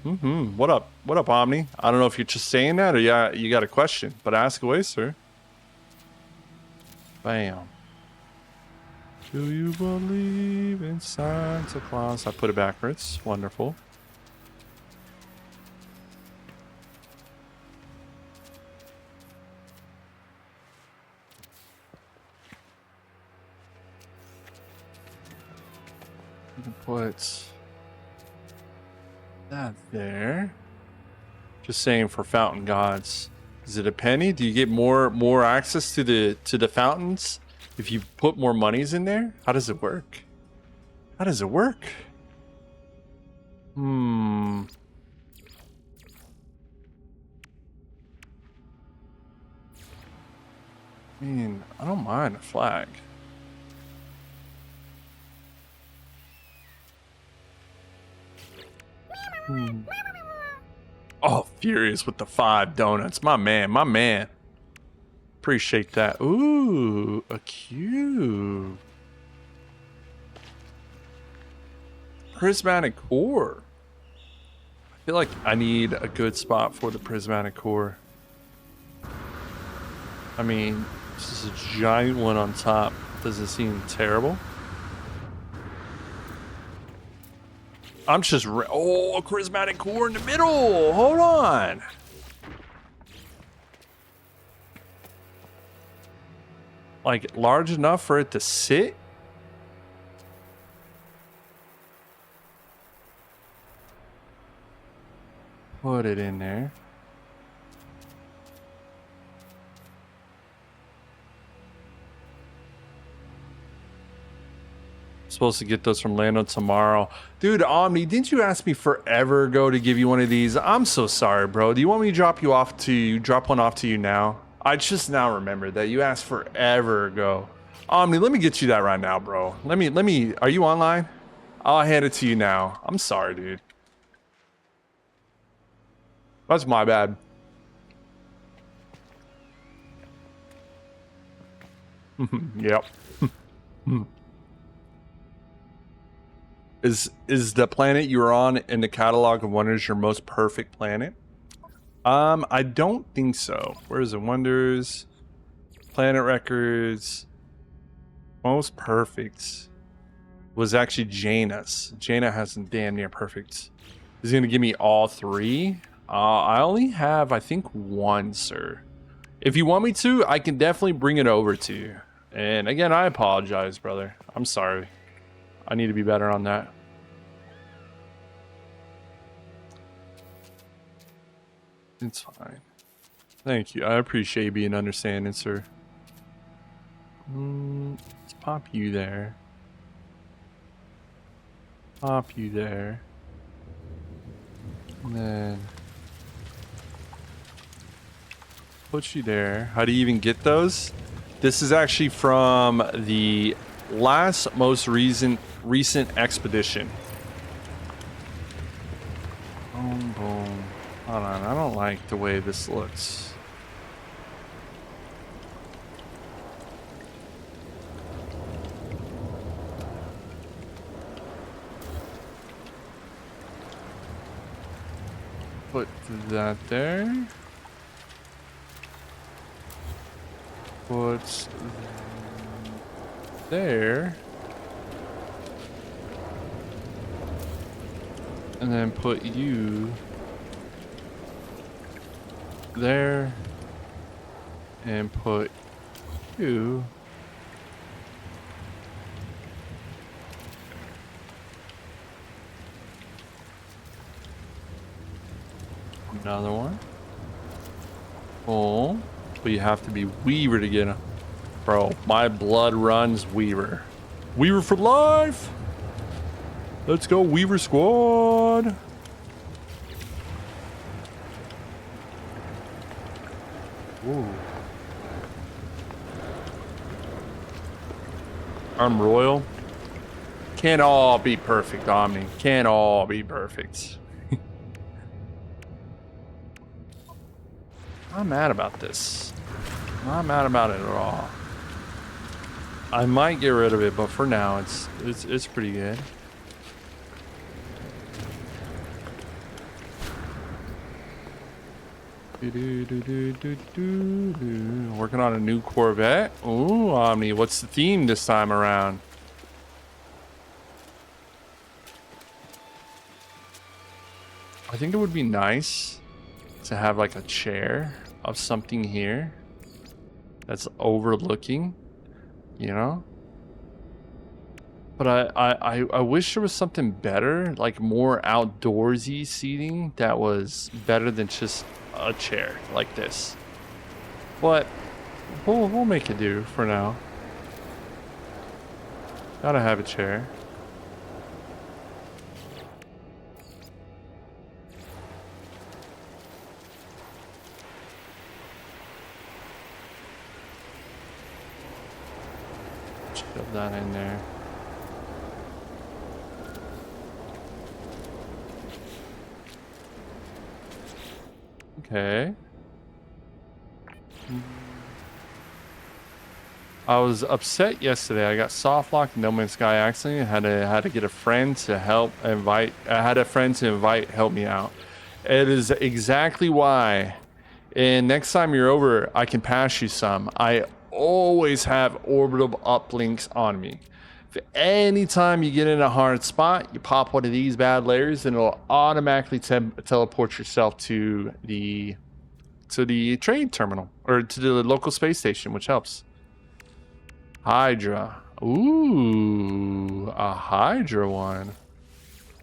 What up? What up, Omni? I don't know if you're just saying that or yeah, you got a question, but ask away, sir. Bam. Do you believe in Santa Claus? I put it backwards. Wonderful. You can put that there. Just saying for fountain gods. Is it a penny? Do you get more access to the fountains if you put more monies in there? How does it work? How does it work? I mean, I don't mind a flag. Oh, Furious with the 5 donuts. My man, my man. Appreciate that. Ooh, a cube. Prismatic core. I feel like I need a good spot for the prismatic core. I mean, this is a giant one on top. Does it seem terrible? I'm just oh, a charismatic core in the middle. Hold on. Like large enough for it to sit? Put it in there. Supposed to get those from Lando tomorrow. Dude, Omni, didn't you ask me forever ago to give you one of these? I'm so sorry, bro. Do you want me to drop one off to you now? I just now remembered that you asked forever ago. Omni, let me get you that right now, bro. Let me, are you online? I'll hand it to you now. I'm sorry, dude. That's my bad. Yep. Is the planet you were on in the catalog of wonders your most perfect planet? I don't think so. Where is it? Wonders, planet records, most perfect was actually Jaina's. Jaina has some damn near perfect. Is he gonna give me all three? I only have, I think, one, sir. If you want me to, I can definitely bring it over to you. And again, I apologize, brother. I'm sorry. I need to be better on that. It's fine. Thank you. I appreciate you being understanding, sir. Let's pop you there. Pop you there. And then put you there. How do you even get those? This is actually from the most recent expedition. Boom, boom. Hold on, I don't like the way this looks. Put that there. Put there. And then put you there. And put you another one. Oh, but you have to be Weaver to get him. Bro, my blood runs Weaver. Weaver for life! Let's go, Weaver squad! Ooh. I'm royal. Can't all be perfect, Omni. Can't all be perfect. I'm mad about this. I'm not mad about it at all. I might get rid of it, but for now, it's pretty good. Working on a new Corvette. Ooh, Omni, what's the theme this time around? I think it would be nice to have like a chair of something here that's overlooking, you know? But I wish there was something better, like more outdoorsy seating that was better than just a chair like this. But we'll make it do for now. Gotta have a chair. Shove that in there. Okay. I was upset yesterday. I got soft locked in No Man's Sky accidentally. I had to get a friend to help invite. I had a friend to invite help me out. It is exactly why. And next time you're over, I can pass you some. I always have orbital uplinks on me. If anytime you get in a hard spot, you pop one of these bad layers and it'll automatically teleport yourself to the trade terminal or to the local space station, which helps. Hydra. Ooh, a Hydra one.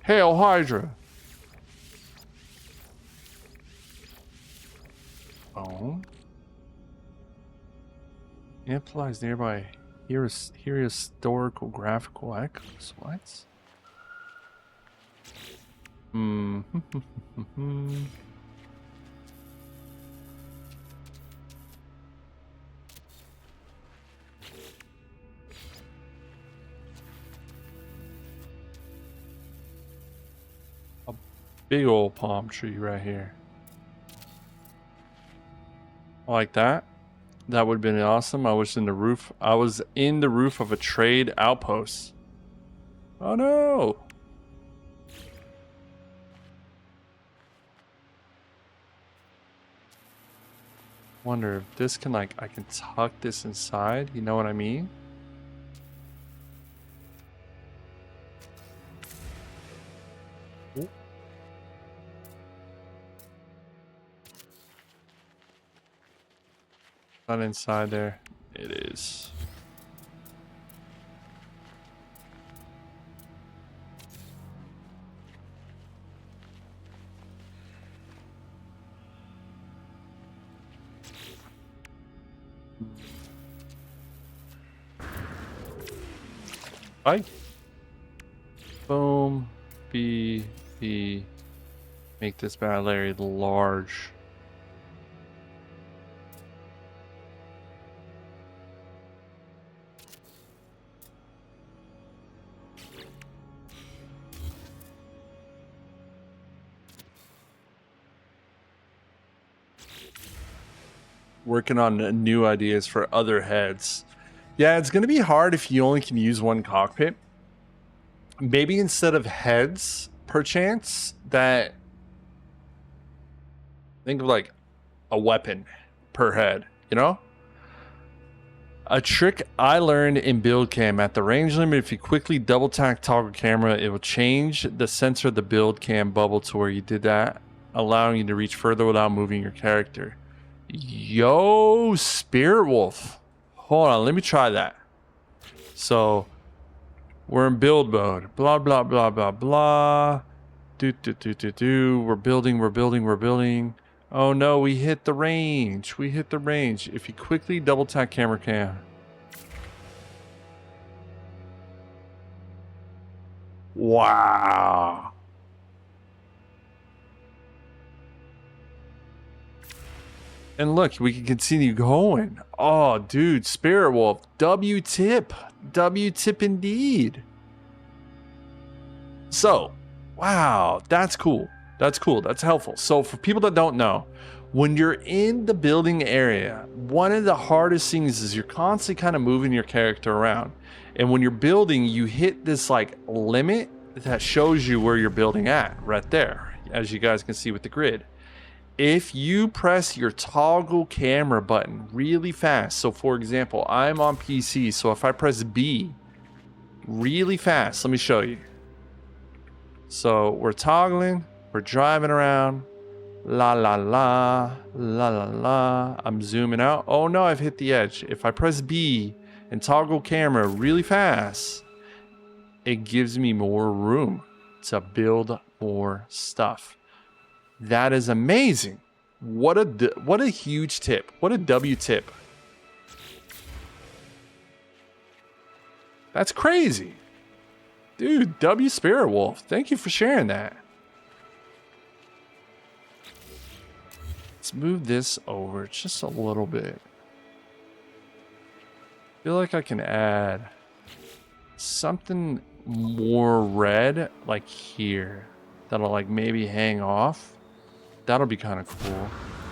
Hail Hydra. Oh. It applies nearby. Here is historical graphical echoes. What? Hmm. A big old palm tree right here. Like that. That would have been awesome. I was in the roof. I was in the roof of a trade outpost. Oh no. Wonder if this can I can tuck this inside. You know what I mean? Ooh. Not inside there. It is. Bye. Boom. B. Make this bad layer large. Working on new ideas for other heads. Yeah, it's going to be hard if you only can use one cockpit. Maybe instead of heads, perchance, that... Think of like a weapon per head, you know? A trick I learned in build cam: at the range limit, if you quickly double tap toggle camera, it will change the sensor of the build cam bubble to where you did that, allowing you to reach further without moving your character. Yo, Spirit Wolf. Hold on, let me try that. So, we're in build mode. Blah, blah, blah, blah, blah. We're building. Oh no, we hit the range. If you quickly double tap camera cam. Wow. And look, we can continue going. Oh, dude, Spirit Wolf. W tip indeed. So, wow, that's cool. That's helpful. So for people that don't know, when you're in the building area, one of the hardest things is you're constantly kind of moving your character around. And when you're building, you hit this like limit that shows you where you're building at right there, as you guys can see with the grid. If you press your toggle camera button really fast, so for example, I'm on PC, so if I press B really fast, let me show you. So we're toggling, we're driving around, la la la, la la la. I'm zooming out. Oh no, I've hit the edge. If I press B and toggle camera really fast, it gives me more room to build more stuff. That is amazing. What a huge tip. What a W tip. That's crazy. Dude, W Spirit Wolf, thank you for sharing that. Let's move this over just a little bit. I feel like I can add something more red like here that'll like maybe hang off. That'll be kind of cool.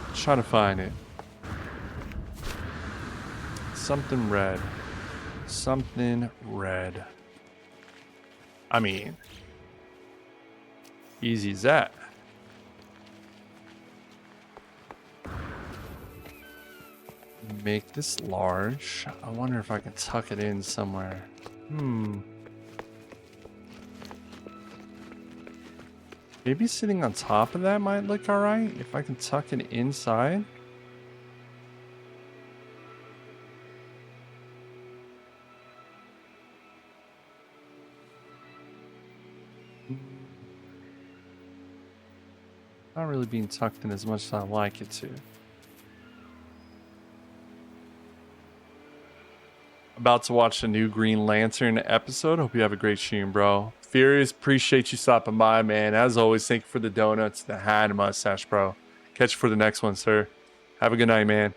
Let's try to find it. Something red. I mean, easy as that. make this large. I wonder if I can tuck it in somewhere. Maybe sitting on top of that might look alright if I can tuck it inside. Not really being tucked in as much as I like it to. About to watch the new Green Lantern episode. Hope you have a great stream, bro. Furious, appreciate you stopping by, man. As always, thank you for the donuts, the hat, and mustache, bro. Catch you for the next one, sir. Have a good night, man.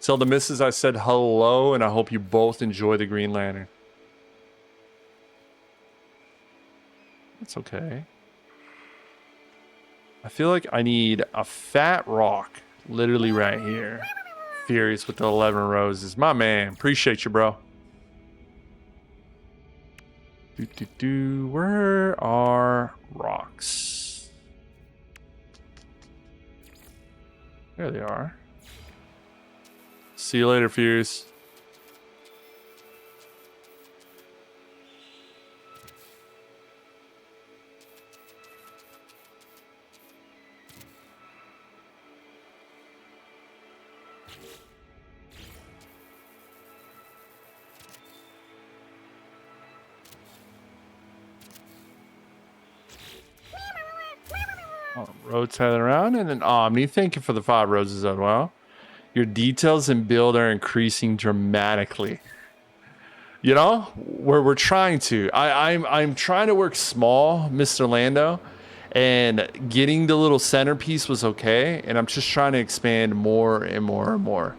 Tell the missus I said hello, and I hope you both enjoy the Green Lantern. That's okay. I feel like I need a fat rock literally right here. Furious with the 11 roses. My man, appreciate you, bro. Where are rocks? There they are. See you later, Furious. Rotate around, and then Omni, thank you for the 5 roses as well. Your details and build are increasing dramatically. You know, we're trying to. I'm trying to work small, Mr. Lando, and getting the little centerpiece was okay, and I'm just trying to expand more and more and more.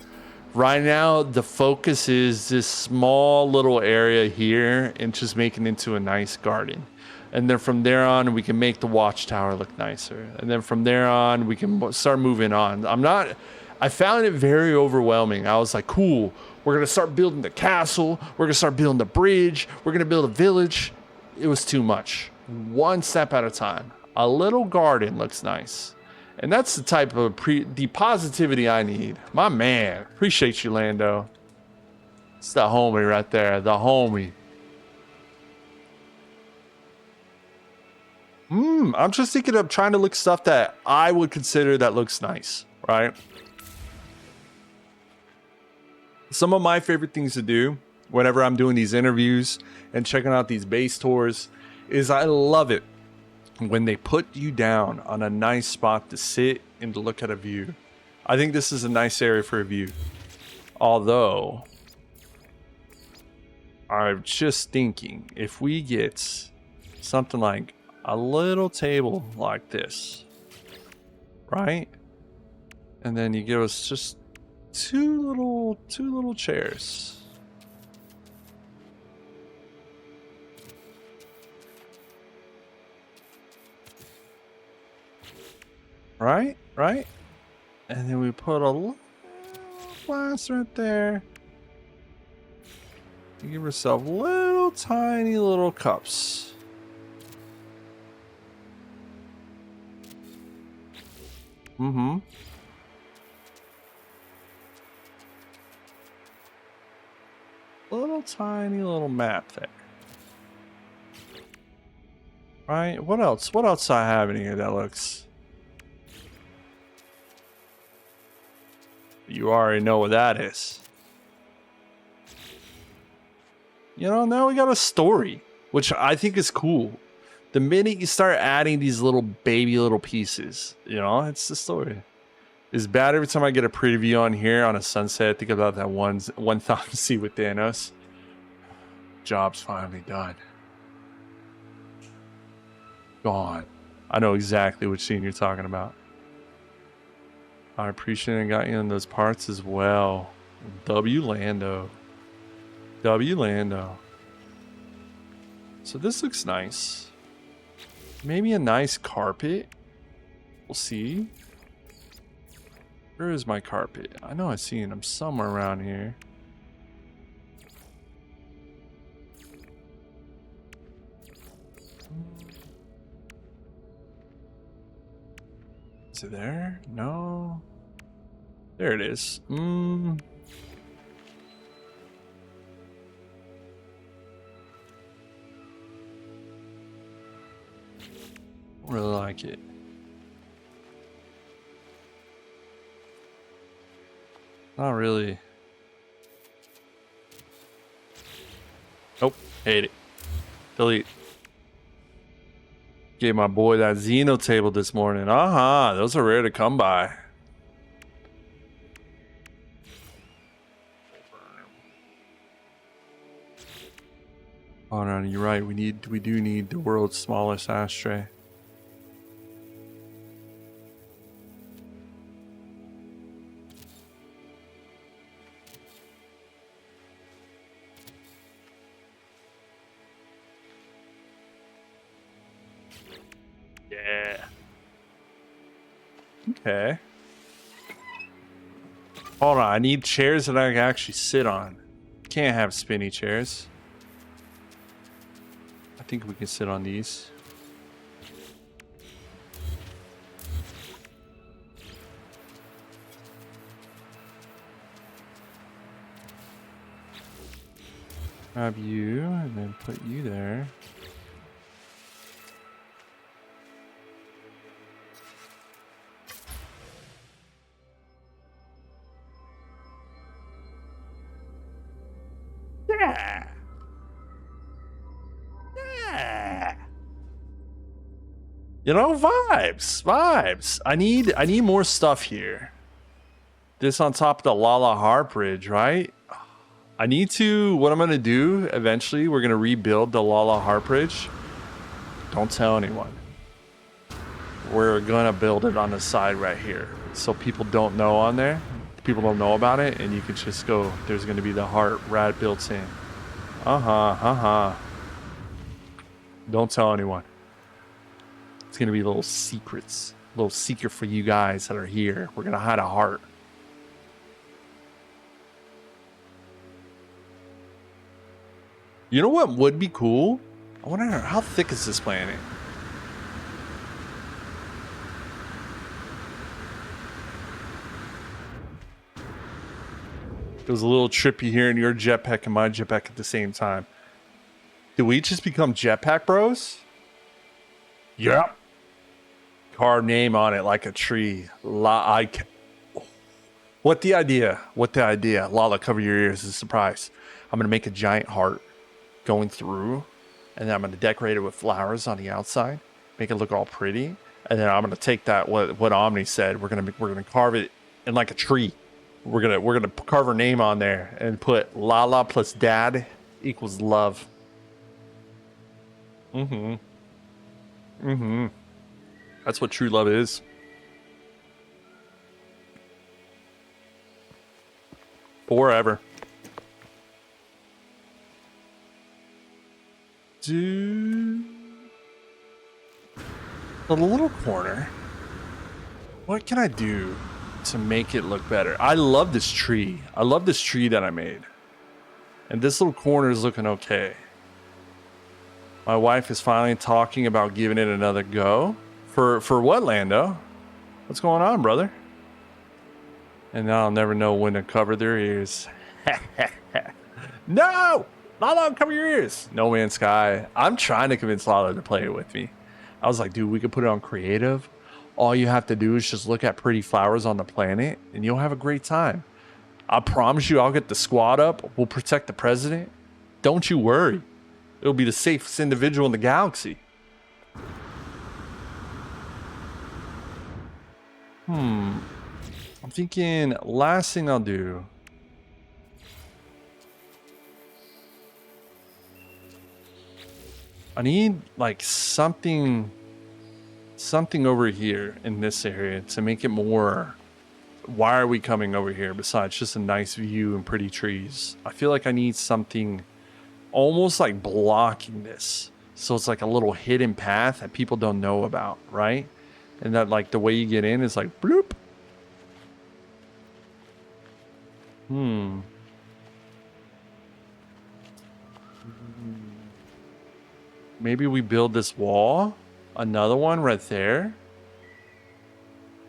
Right now, the focus is this small little area here and just making it into a nice garden. And then from there on, we can make the watchtower look nicer. And then from there on, we can start moving on. I found it very overwhelming. I was like, cool, we're going to start building the castle. We're going to start building the bridge. We're going to build a village. It was too much. One step at a time. A little garden looks nice. And that's the type of the positivity I need. My man, appreciate you, Lando. It's the homie right there, the homie. I'm just thinking of trying to look stuff that I would consider that looks nice, right? Some of my favorite things to do whenever I'm doing these interviews and checking out these base tours is I love it when they put you down on a nice spot to sit and to look at a view. I think this is a nice area for a view. Although, I'm just thinking if we get something like a little table like this, right? And then you give us just two little chairs. Right? And then we put a little glass right there. You give yourself little tiny little cups. Little tiny little map there. Right? What else? What else do I have in here that looks... You already know what that is. You know, now we got a story, which I think is cool. The minute you start adding these little pieces, you know, it's the story. It's bad every time I get a preview on here on a sunset. Think about that 1,000 see with Thanos. Job's finally done. Gone. I know exactly which scene you're talking about. I appreciate it and got you in those parts as well. W Lando. So this looks nice. Maybe a nice carpet. We'll see. Where is my carpet? I know I've seen him somewhere around here. Is it there? No. There it is. Really like it. Not really. Nope. Hate it. Delete. Gave my boy that Xeno table this morning. Those are rare to come by. Oh no, you're right. We do need the world's smallest ashtray. Yeah. Okay. Hold on, I need chairs that I can actually sit on. Can't have spinny chairs. I think we can sit on these. Grab you and then put you there. Yeah. Yeah. You know, vibes. I need more stuff here. This on top of the Lala Harp Bridge, right? I need to, what I'm going to do eventually, we're going to rebuild the Lala Harp Bridge. Don't tell anyone. We're going to build it on the side right here. So people don't know on there. People don't know about it. And you can just go, there's going to be the heart rad built in. Don't tell anyone. It's going to be little secrets. A little secret for you guys that are here. We're going to hide a heart. You know what would be cool? I wonder how thick is this planet? It was a little trippy here in your jetpack and my jetpack at the same time. Did we just become jetpack bros? Yep. Carved name on it like a tree. What the idea? Lala, cover your ears. It's a surprise. I'm going to make a giant heart going through, and then I'm going to decorate it with flowers on the outside, make it look all pretty, and then I'm going to take that what Omni said. We're going to carve it in like a tree. We're gonna carve her name on there and put Lala plus Dad equals love. That's what true love is. Forever. The little corner. What can I do to make it look better? I love this tree. I love this tree that I made. And this little corner is looking okay. My wife is finally talking about giving it another go. For what, Lando? What's going on, brother? And now I'll never know when to cover their ears. No! Lala, cover your ears. No Man's Sky. I'm trying to convince Lala to play it with me. I was like, dude, we could put it on creative. All you have to do is just look at pretty flowers on the planet and you'll have a great time. I promise you, I'll get the squad up. We'll protect the president. Don't you worry. It'll be the safest individual in the galaxy. I'm thinking last thing I'll do. I need like something over here in this area to make it more. Why are we coming over here besides just a nice view and pretty trees? I feel like I need something almost like blocking this. So it's like a little hidden path that people don't know about, right? And that like the way you get in is like bloop. Maybe we build this wall. Another one right there.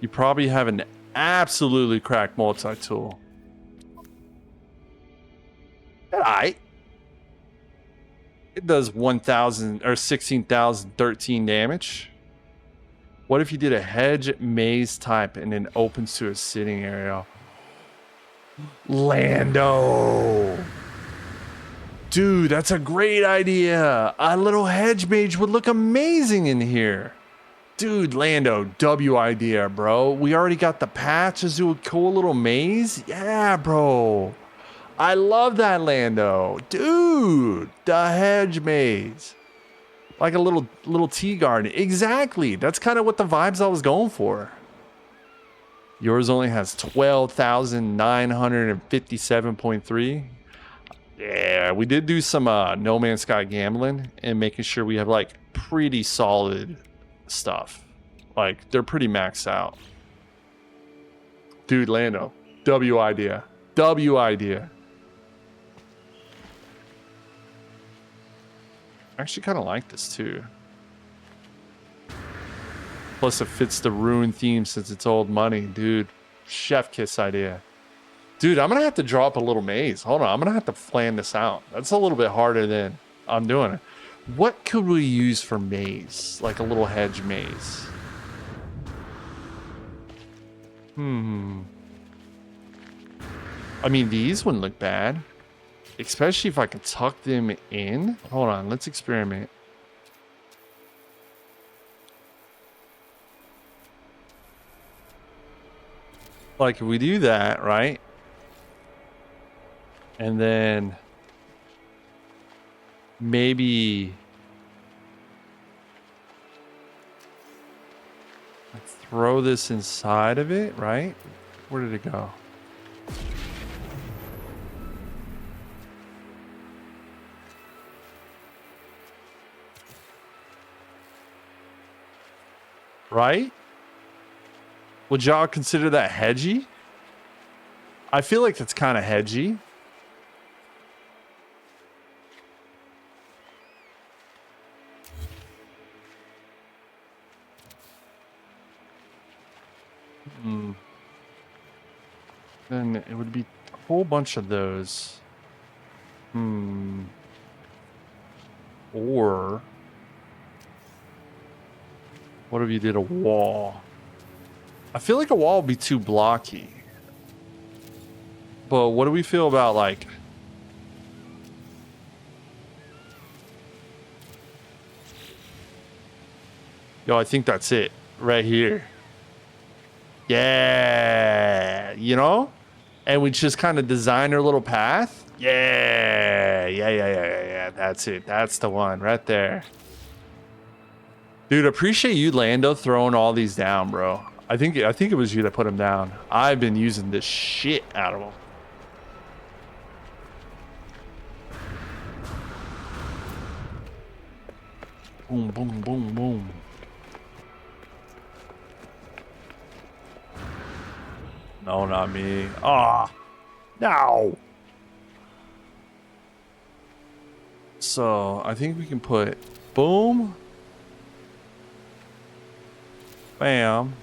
You probably have an absolutely cracked multi-tool. Alright. It does 1,000 or 16,013 damage. What if you did a hedge maze type and it opens to a sitting area? Lando. Dude, that's a great idea. A little hedge mage would look amazing in here. Dude, Lando, W idea, bro. We already got the patch. Let's do a cool little maze. Yeah, bro. I love that, Lando. Dude, the hedge maze. Like a little tea garden. Exactly. That's kind of what the vibes I was going for. Yours only has 12,957.3. Yeah, we did do some No Man's Sky gambling and making sure we have like pretty solid stuff. Like they're pretty maxed out. Dude, Lando, W idea. W idea. I actually kind of like this too. Plus it fits the Ruin theme since it's old money. Dude, chef kiss idea. Dude, I'm gonna have to draw up a little maze. Hold on, I'm gonna have to plan this out. That's a little bit harder than I'm doing it. What could we use for maze? Like a little hedge maze. I mean, these wouldn't look bad. Especially if I could tuck them in. Hold on, let's experiment. Like if we do that, right? And then maybe throw this inside of it, right? Where did it go? Right? Would y'all consider that hedgy? I feel like that's kind of hedgy. Then it would be a whole bunch of those. Or what if you did a wall? I feel like a wall would be too blocky. But what do we feel about like... Yo, I think that's it. Right here. Yeah. You know? And we just kind of design our little path. Yeah. That's it. That's the one right there. Dude, appreciate you, Lando, throwing all these down, bro. I think it was you that put them down. I've been using this shit out of them. Boom, boom, boom, boom. No, not me. Ah, no. So I think we can put boom, bam.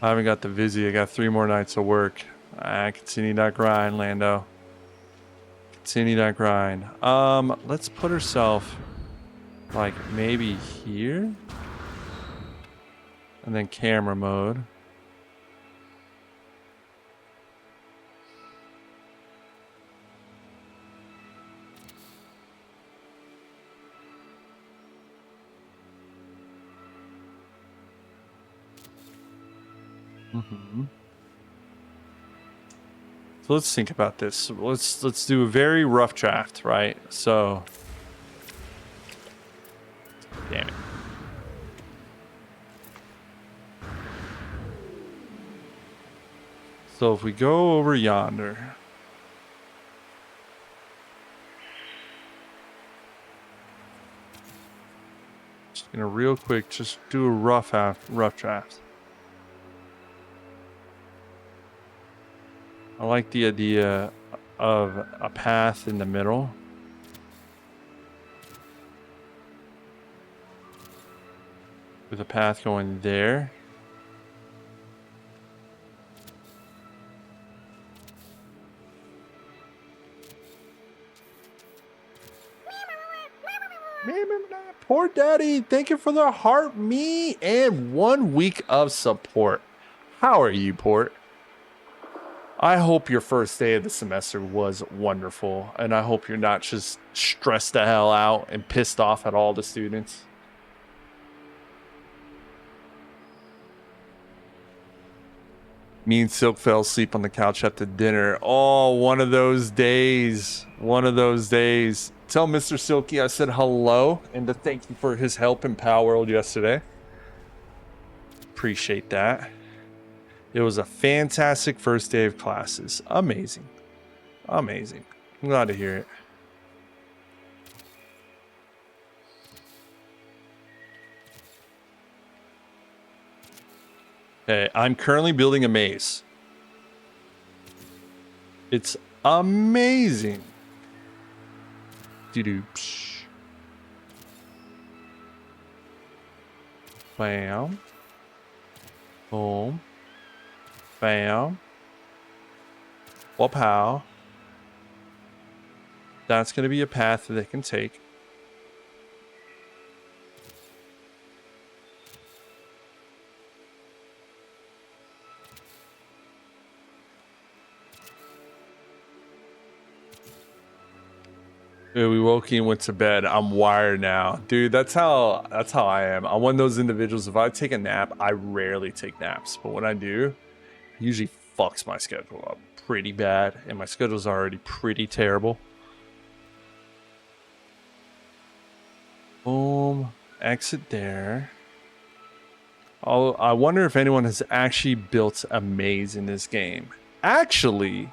I haven't got the Vizzy. I got 3 more nights of work. I continue that grind, Lando. Continue that grind. Let's put ourselves like maybe here. And then camera mode. So let's think about this. Let's do a very rough draft, right? So, damn it. So if we go over yonder, just gonna real quick just do a rough draft. I like the idea of a path in the middle. With a path going there. Port Daddy, thank you for the heart me and 1 week of support. How are you, Port? I hope your first day of the semester was wonderful, and I hope you're not just stressed the hell out and pissed off at all the students. Me and Silk fell asleep on the couch after dinner. Oh, one of those days. One of those days. Tell Mr. Silky I said hello and to thank you for his help in Power World yesterday. Appreciate that. It was a fantastic first day of classes. Amazing. Amazing. I'm glad to hear it. Okay, I'm currently building a maze. It's amazing. Doo-doo. Bam. Boom. Bam. Whoop how. That's going to be a path that they can take. Dude, we woke and went to bed. I'm wired now. Dude, that's how I am. I'm one of those individuals. If I take a nap, I rarely take naps. But when I do, it usually fucks my schedule up pretty bad. And my schedule's already pretty terrible. Boom. Exit there. I wonder if anyone has actually built a maze in this game. Actually,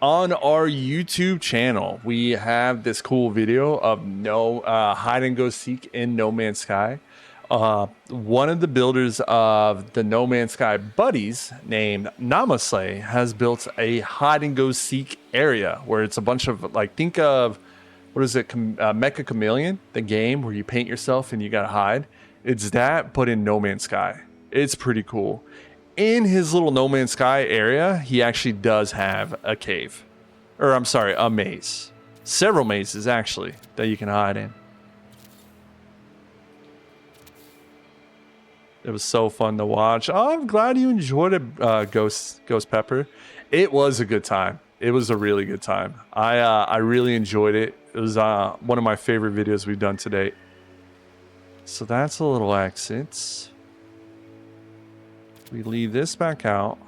on our YouTube channel, we have this cool video of hide and go seek in No Man's Sky. One of the builders of the No Man's Sky buddies named Namaste has built a hide and go seek area where it's a bunch of, like, think of, what is it, Mecha Chameleon, the game where you paint yourself and you gotta hide. It's that, but in No Man's Sky. It's pretty cool. In his little No Man's Sky area, he actually does have a cave. Or, I'm sorry, a maze. Several mazes, actually, that you can hide in. It was so fun to watch. Oh, I'm glad you enjoyed it, Ghost Pepper. It was a good time. It was a really good time. I really enjoyed it. It was one of my favorite videos we've done to date. So that's a little exit. We leave this back out.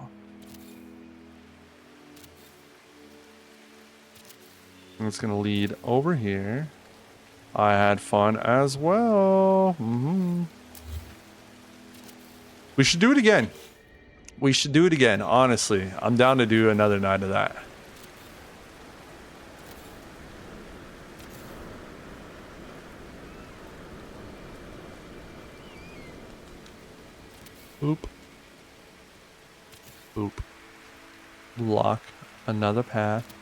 And it's going to lead over here. I had fun as well. We should do it again. We should do it again, honestly. I'm down to do another night of that. Boop. Boop. Lock another path.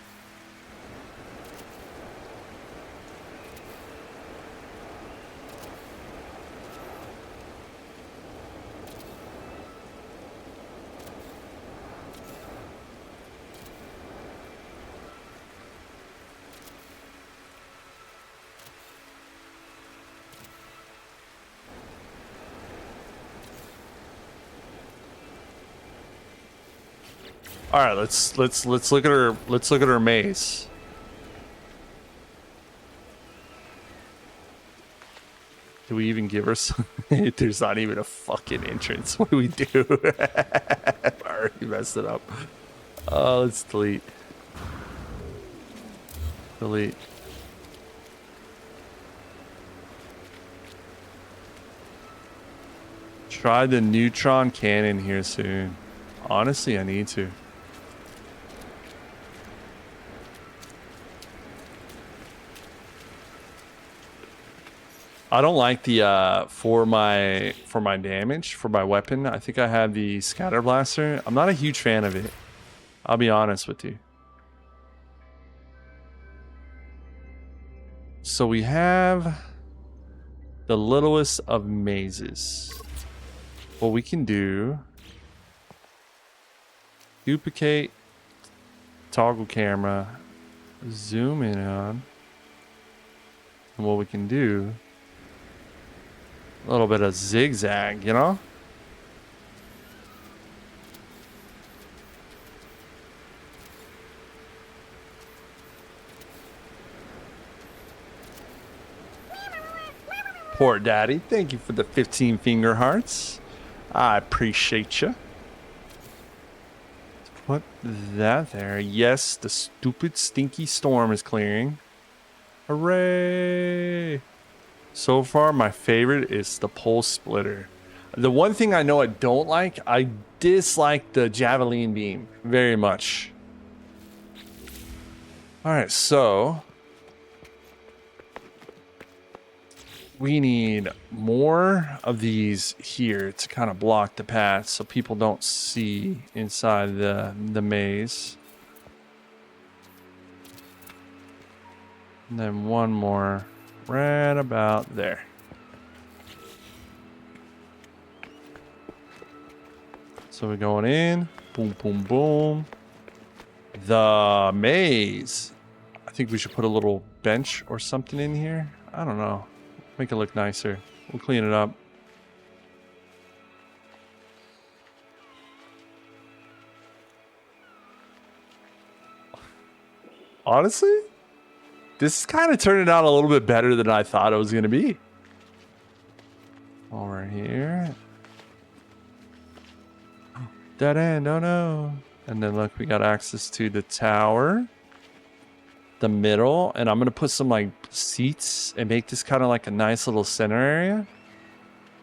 All right, let's look at her maze. Do we even give her some? There's not even a fucking entrance. What do we do? I already messed it up. Oh, let's delete. Delete. Try the neutron cannon here soon. Honestly, I need to. I don't like the for my damage for my weapon. I think I have the scatter blaster. I'm not a huge fan of it. I'll be honest with you. So we have the littlest of mazes. What we can do: duplicate, toggle camera, zoom in on, and what we can do A little bit of zigzag, you know? Poor daddy, thank you for the 15 finger hearts. I appreciate you. Put that there. Yes, the stupid stinky storm is clearing. Hooray! So far, my favorite is the pole splitter. The one thing I know I don't like, I dislike the javelin beam very much. All right, so we need more of these here to kind of block the path so people don't see inside the maze. And then one more right about there. So we're going in. Boom, boom, boom. The maze. I think we should put a little bench or something in here. I don't know. Make it look nicer. We'll clean it up. Honestly, this is kind of turning out a little bit better than I thought it was going to be. Over here. Dead end, oh no. And then look, we got access to the tower. The middle. And I'm going to put some like seats and make this kind of like a nice little center area.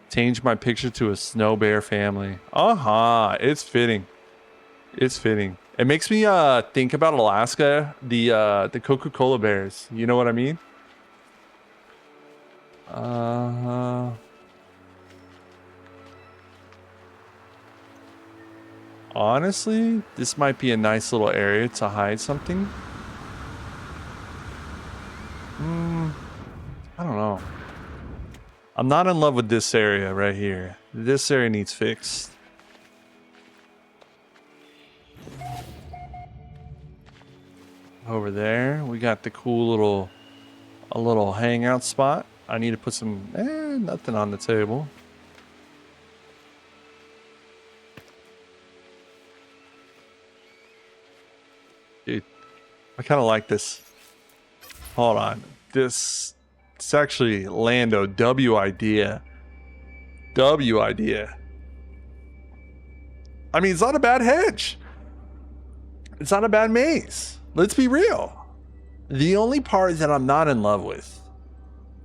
Change my picture to a snow bear family. It's fitting. It's fitting. It makes me think about Alaska, the Coca-Cola bears. You know what I mean? Honestly, this might be a nice little area to hide something. I don't know. I'm not in love with this area right here. This area needs fixed. Over there, we got the cool little hangout spot. I need to put some, nothing on the table. Dude, I kind of like this. Hold on. It's actually Lando W idea. W idea. I mean, it's not a bad hedge. It's not a bad maze. Let's be real. The only part that I'm not in love with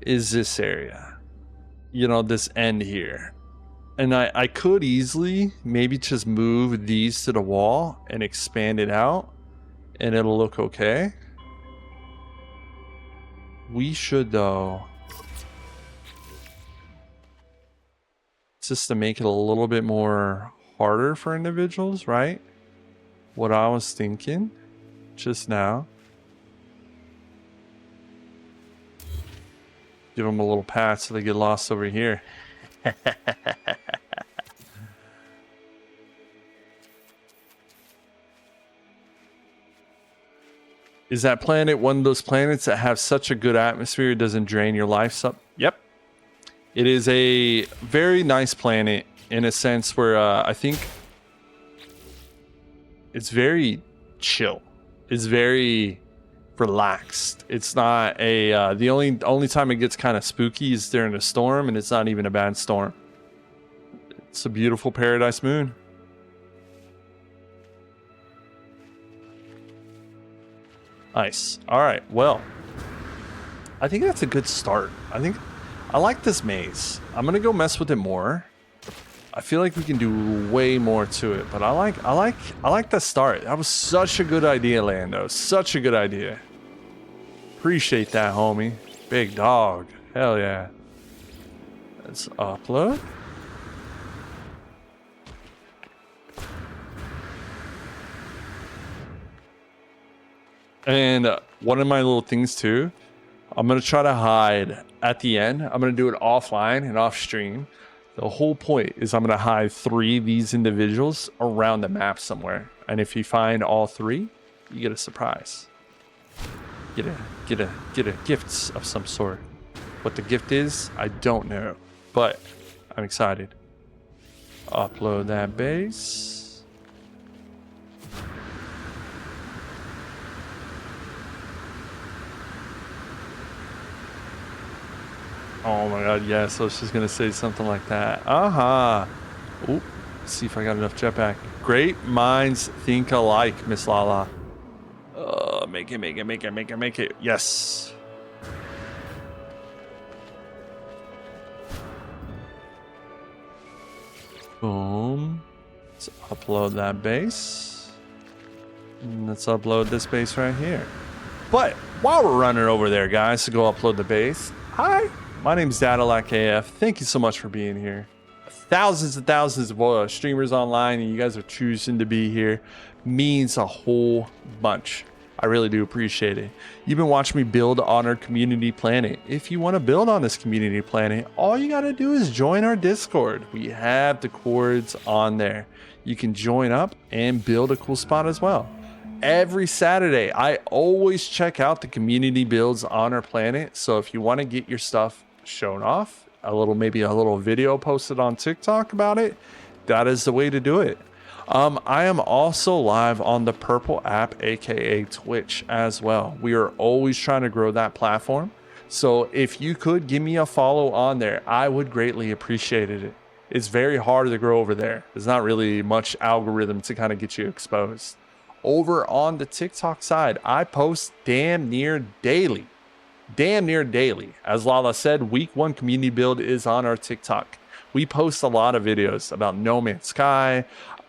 is this area. You know, this end here. And I could easily maybe just move these to the wall and expand it out, and it'll look okay. We should, though, just to make it a little bit more harder for individuals, right? What I was thinking just now. Give them a little pat so they get lost over here. Is that planet one of those planets that have such a good atmosphere it doesn't drain your life up? Yep. It is a very nice planet in a sense where I think it's very chill. It's very relaxed. It's not a the only time it gets kind of spooky is during a storm, and it's not even a bad storm. It's a beautiful paradise moon. Nice. All right. Well, I think that's a good start. I like this maze. I'm gonna go mess with it more. I feel like we can do way more to it, but I like the start. That was such a good idea, Lando. Such a good idea. Appreciate that, homie. Big dog. Hell yeah. Let's upload. And one of my little things too, I'm going to try to hide at the end. I'm going to do it offline and off stream. The whole point is I'm going to hide 3 of these individuals around the map somewhere. And if you find all 3, you get a surprise. Get a gifts of some sort. What the gift is, I don't know. but I'm excited. Upload that base. Oh my god, yes, I was just gonna say something like that. Oop, see if I got enough jetpack. Great minds think alike, Miss Lala. Make it. Yes. Boom. Let's upload that base. And let's upload this base right here. But while we're running over there, guys, to go upload the base. Hi, my name's DataLackAF. Thank you so much for being here. Thousands and thousands of streamers online, and you guys are choosing to be here. Means a whole bunch. I really do appreciate it. You've been watching me build on our community planet. If you want to build on this community planet, all you got to do is join our Discord. We have the cords on there. You can join up and build a cool spot as well. Every Saturday, I always check out the community builds on our planet. So if you want to get your stuff shown off, maybe a little video posted on TikTok about it, that is the way to do it. I am also live on the Purple app, aka Twitch, as well. We are always trying to grow that platform. So if you could give me a follow on there, I would greatly appreciate it. It's very hard to grow over there. There's not really much algorithm to kind of get you exposed. Over on the TikTok side, I post damn near daily. As Lala said, week 1 community build is on our TikTok. We post a lot of videos about No Man's Sky,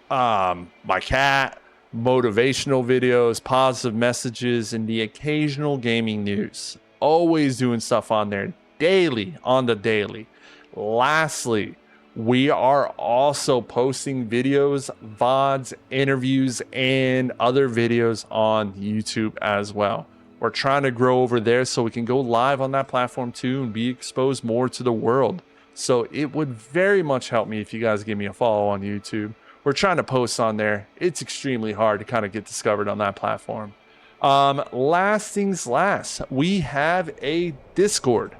my cat, motivational videos, positive messages, and the occasional gaming news. Always doing stuff on there daily, on the daily. Lastly, we are also posting videos, VODs, interviews, and other videos on YouTube as well. We're trying to grow over there so we can go live on that platform too and be exposed more to the world. So it would very much help me if you guys give me a follow on YouTube. We're trying to post on there. It's extremely hard to kind of get discovered on that platform. Last things last, we have a Discord.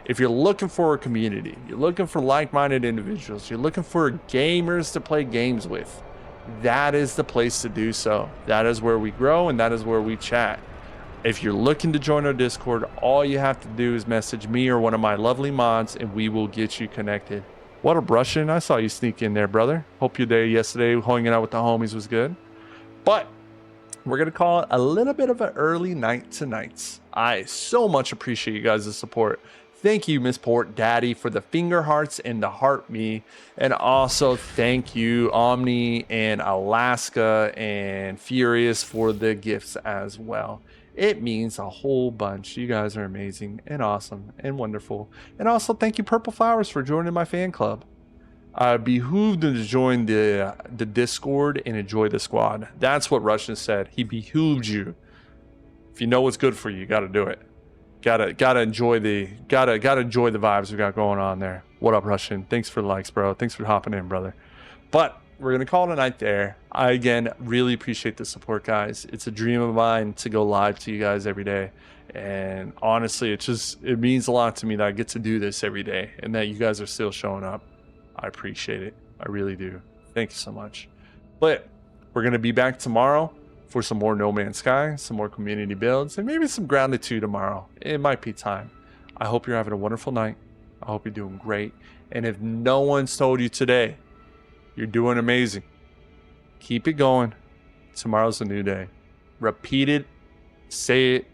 If you're looking for a community, you're looking for like-minded individuals, you're looking for gamers to play games with, that is the place to do so. That is where we grow and that is where we chat. If you're looking to join our Discord, all you have to do is message me or one of my lovely mods and we will get you connected. What up, Russian? I saw you sneak in there, brother. Hope your day yesterday hanging out with the homies was good. But we're going to call it a little bit of an early night tonight. I so much appreciate you guys' support. Thank you, Miss Port Daddy, for the finger hearts and the heart me. And also thank you, Omni and Alaska and Furious, for the gifts as well. It means a whole bunch. You guys are amazing and awesome and wonderful. And also thank you, Purple Flowers, for joining my fan club. I behooved him to join the Discord and enjoy the squad. That's what Russian said. He behooved you. If you know what's good for you, you got to do it. Gotta enjoy the vibes we got going on there. What up, Russian? Thanks for the likes, bro. Thanks for hopping in, brother. But we're gonna call it a night there. I again really appreciate the support, guys. It's a dream of mine to go live to you guys every day, and honestly, it means a lot to me that I get to do this every day and that you guys are still showing up. I appreciate it. I really do. Thank you so much. But we're gonna be back tomorrow for some more No Man's Sky, some more community builds, and maybe some Grounded 2 tomorrow. It might be time. I hope you're having a wonderful night. I hope you're doing great. And if no one's told you today, you're doing amazing. Keep it going. Tomorrow's a new day. Repeat it, say it,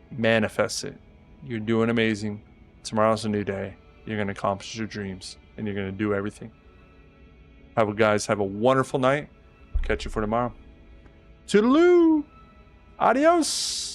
manifest it. You're doing amazing. Tomorrow's a new day. You're going to accomplish your dreams, and you're going to do everything. Guys, have a wonderful night. Catch you for tomorrow. Toodaloo. Adios.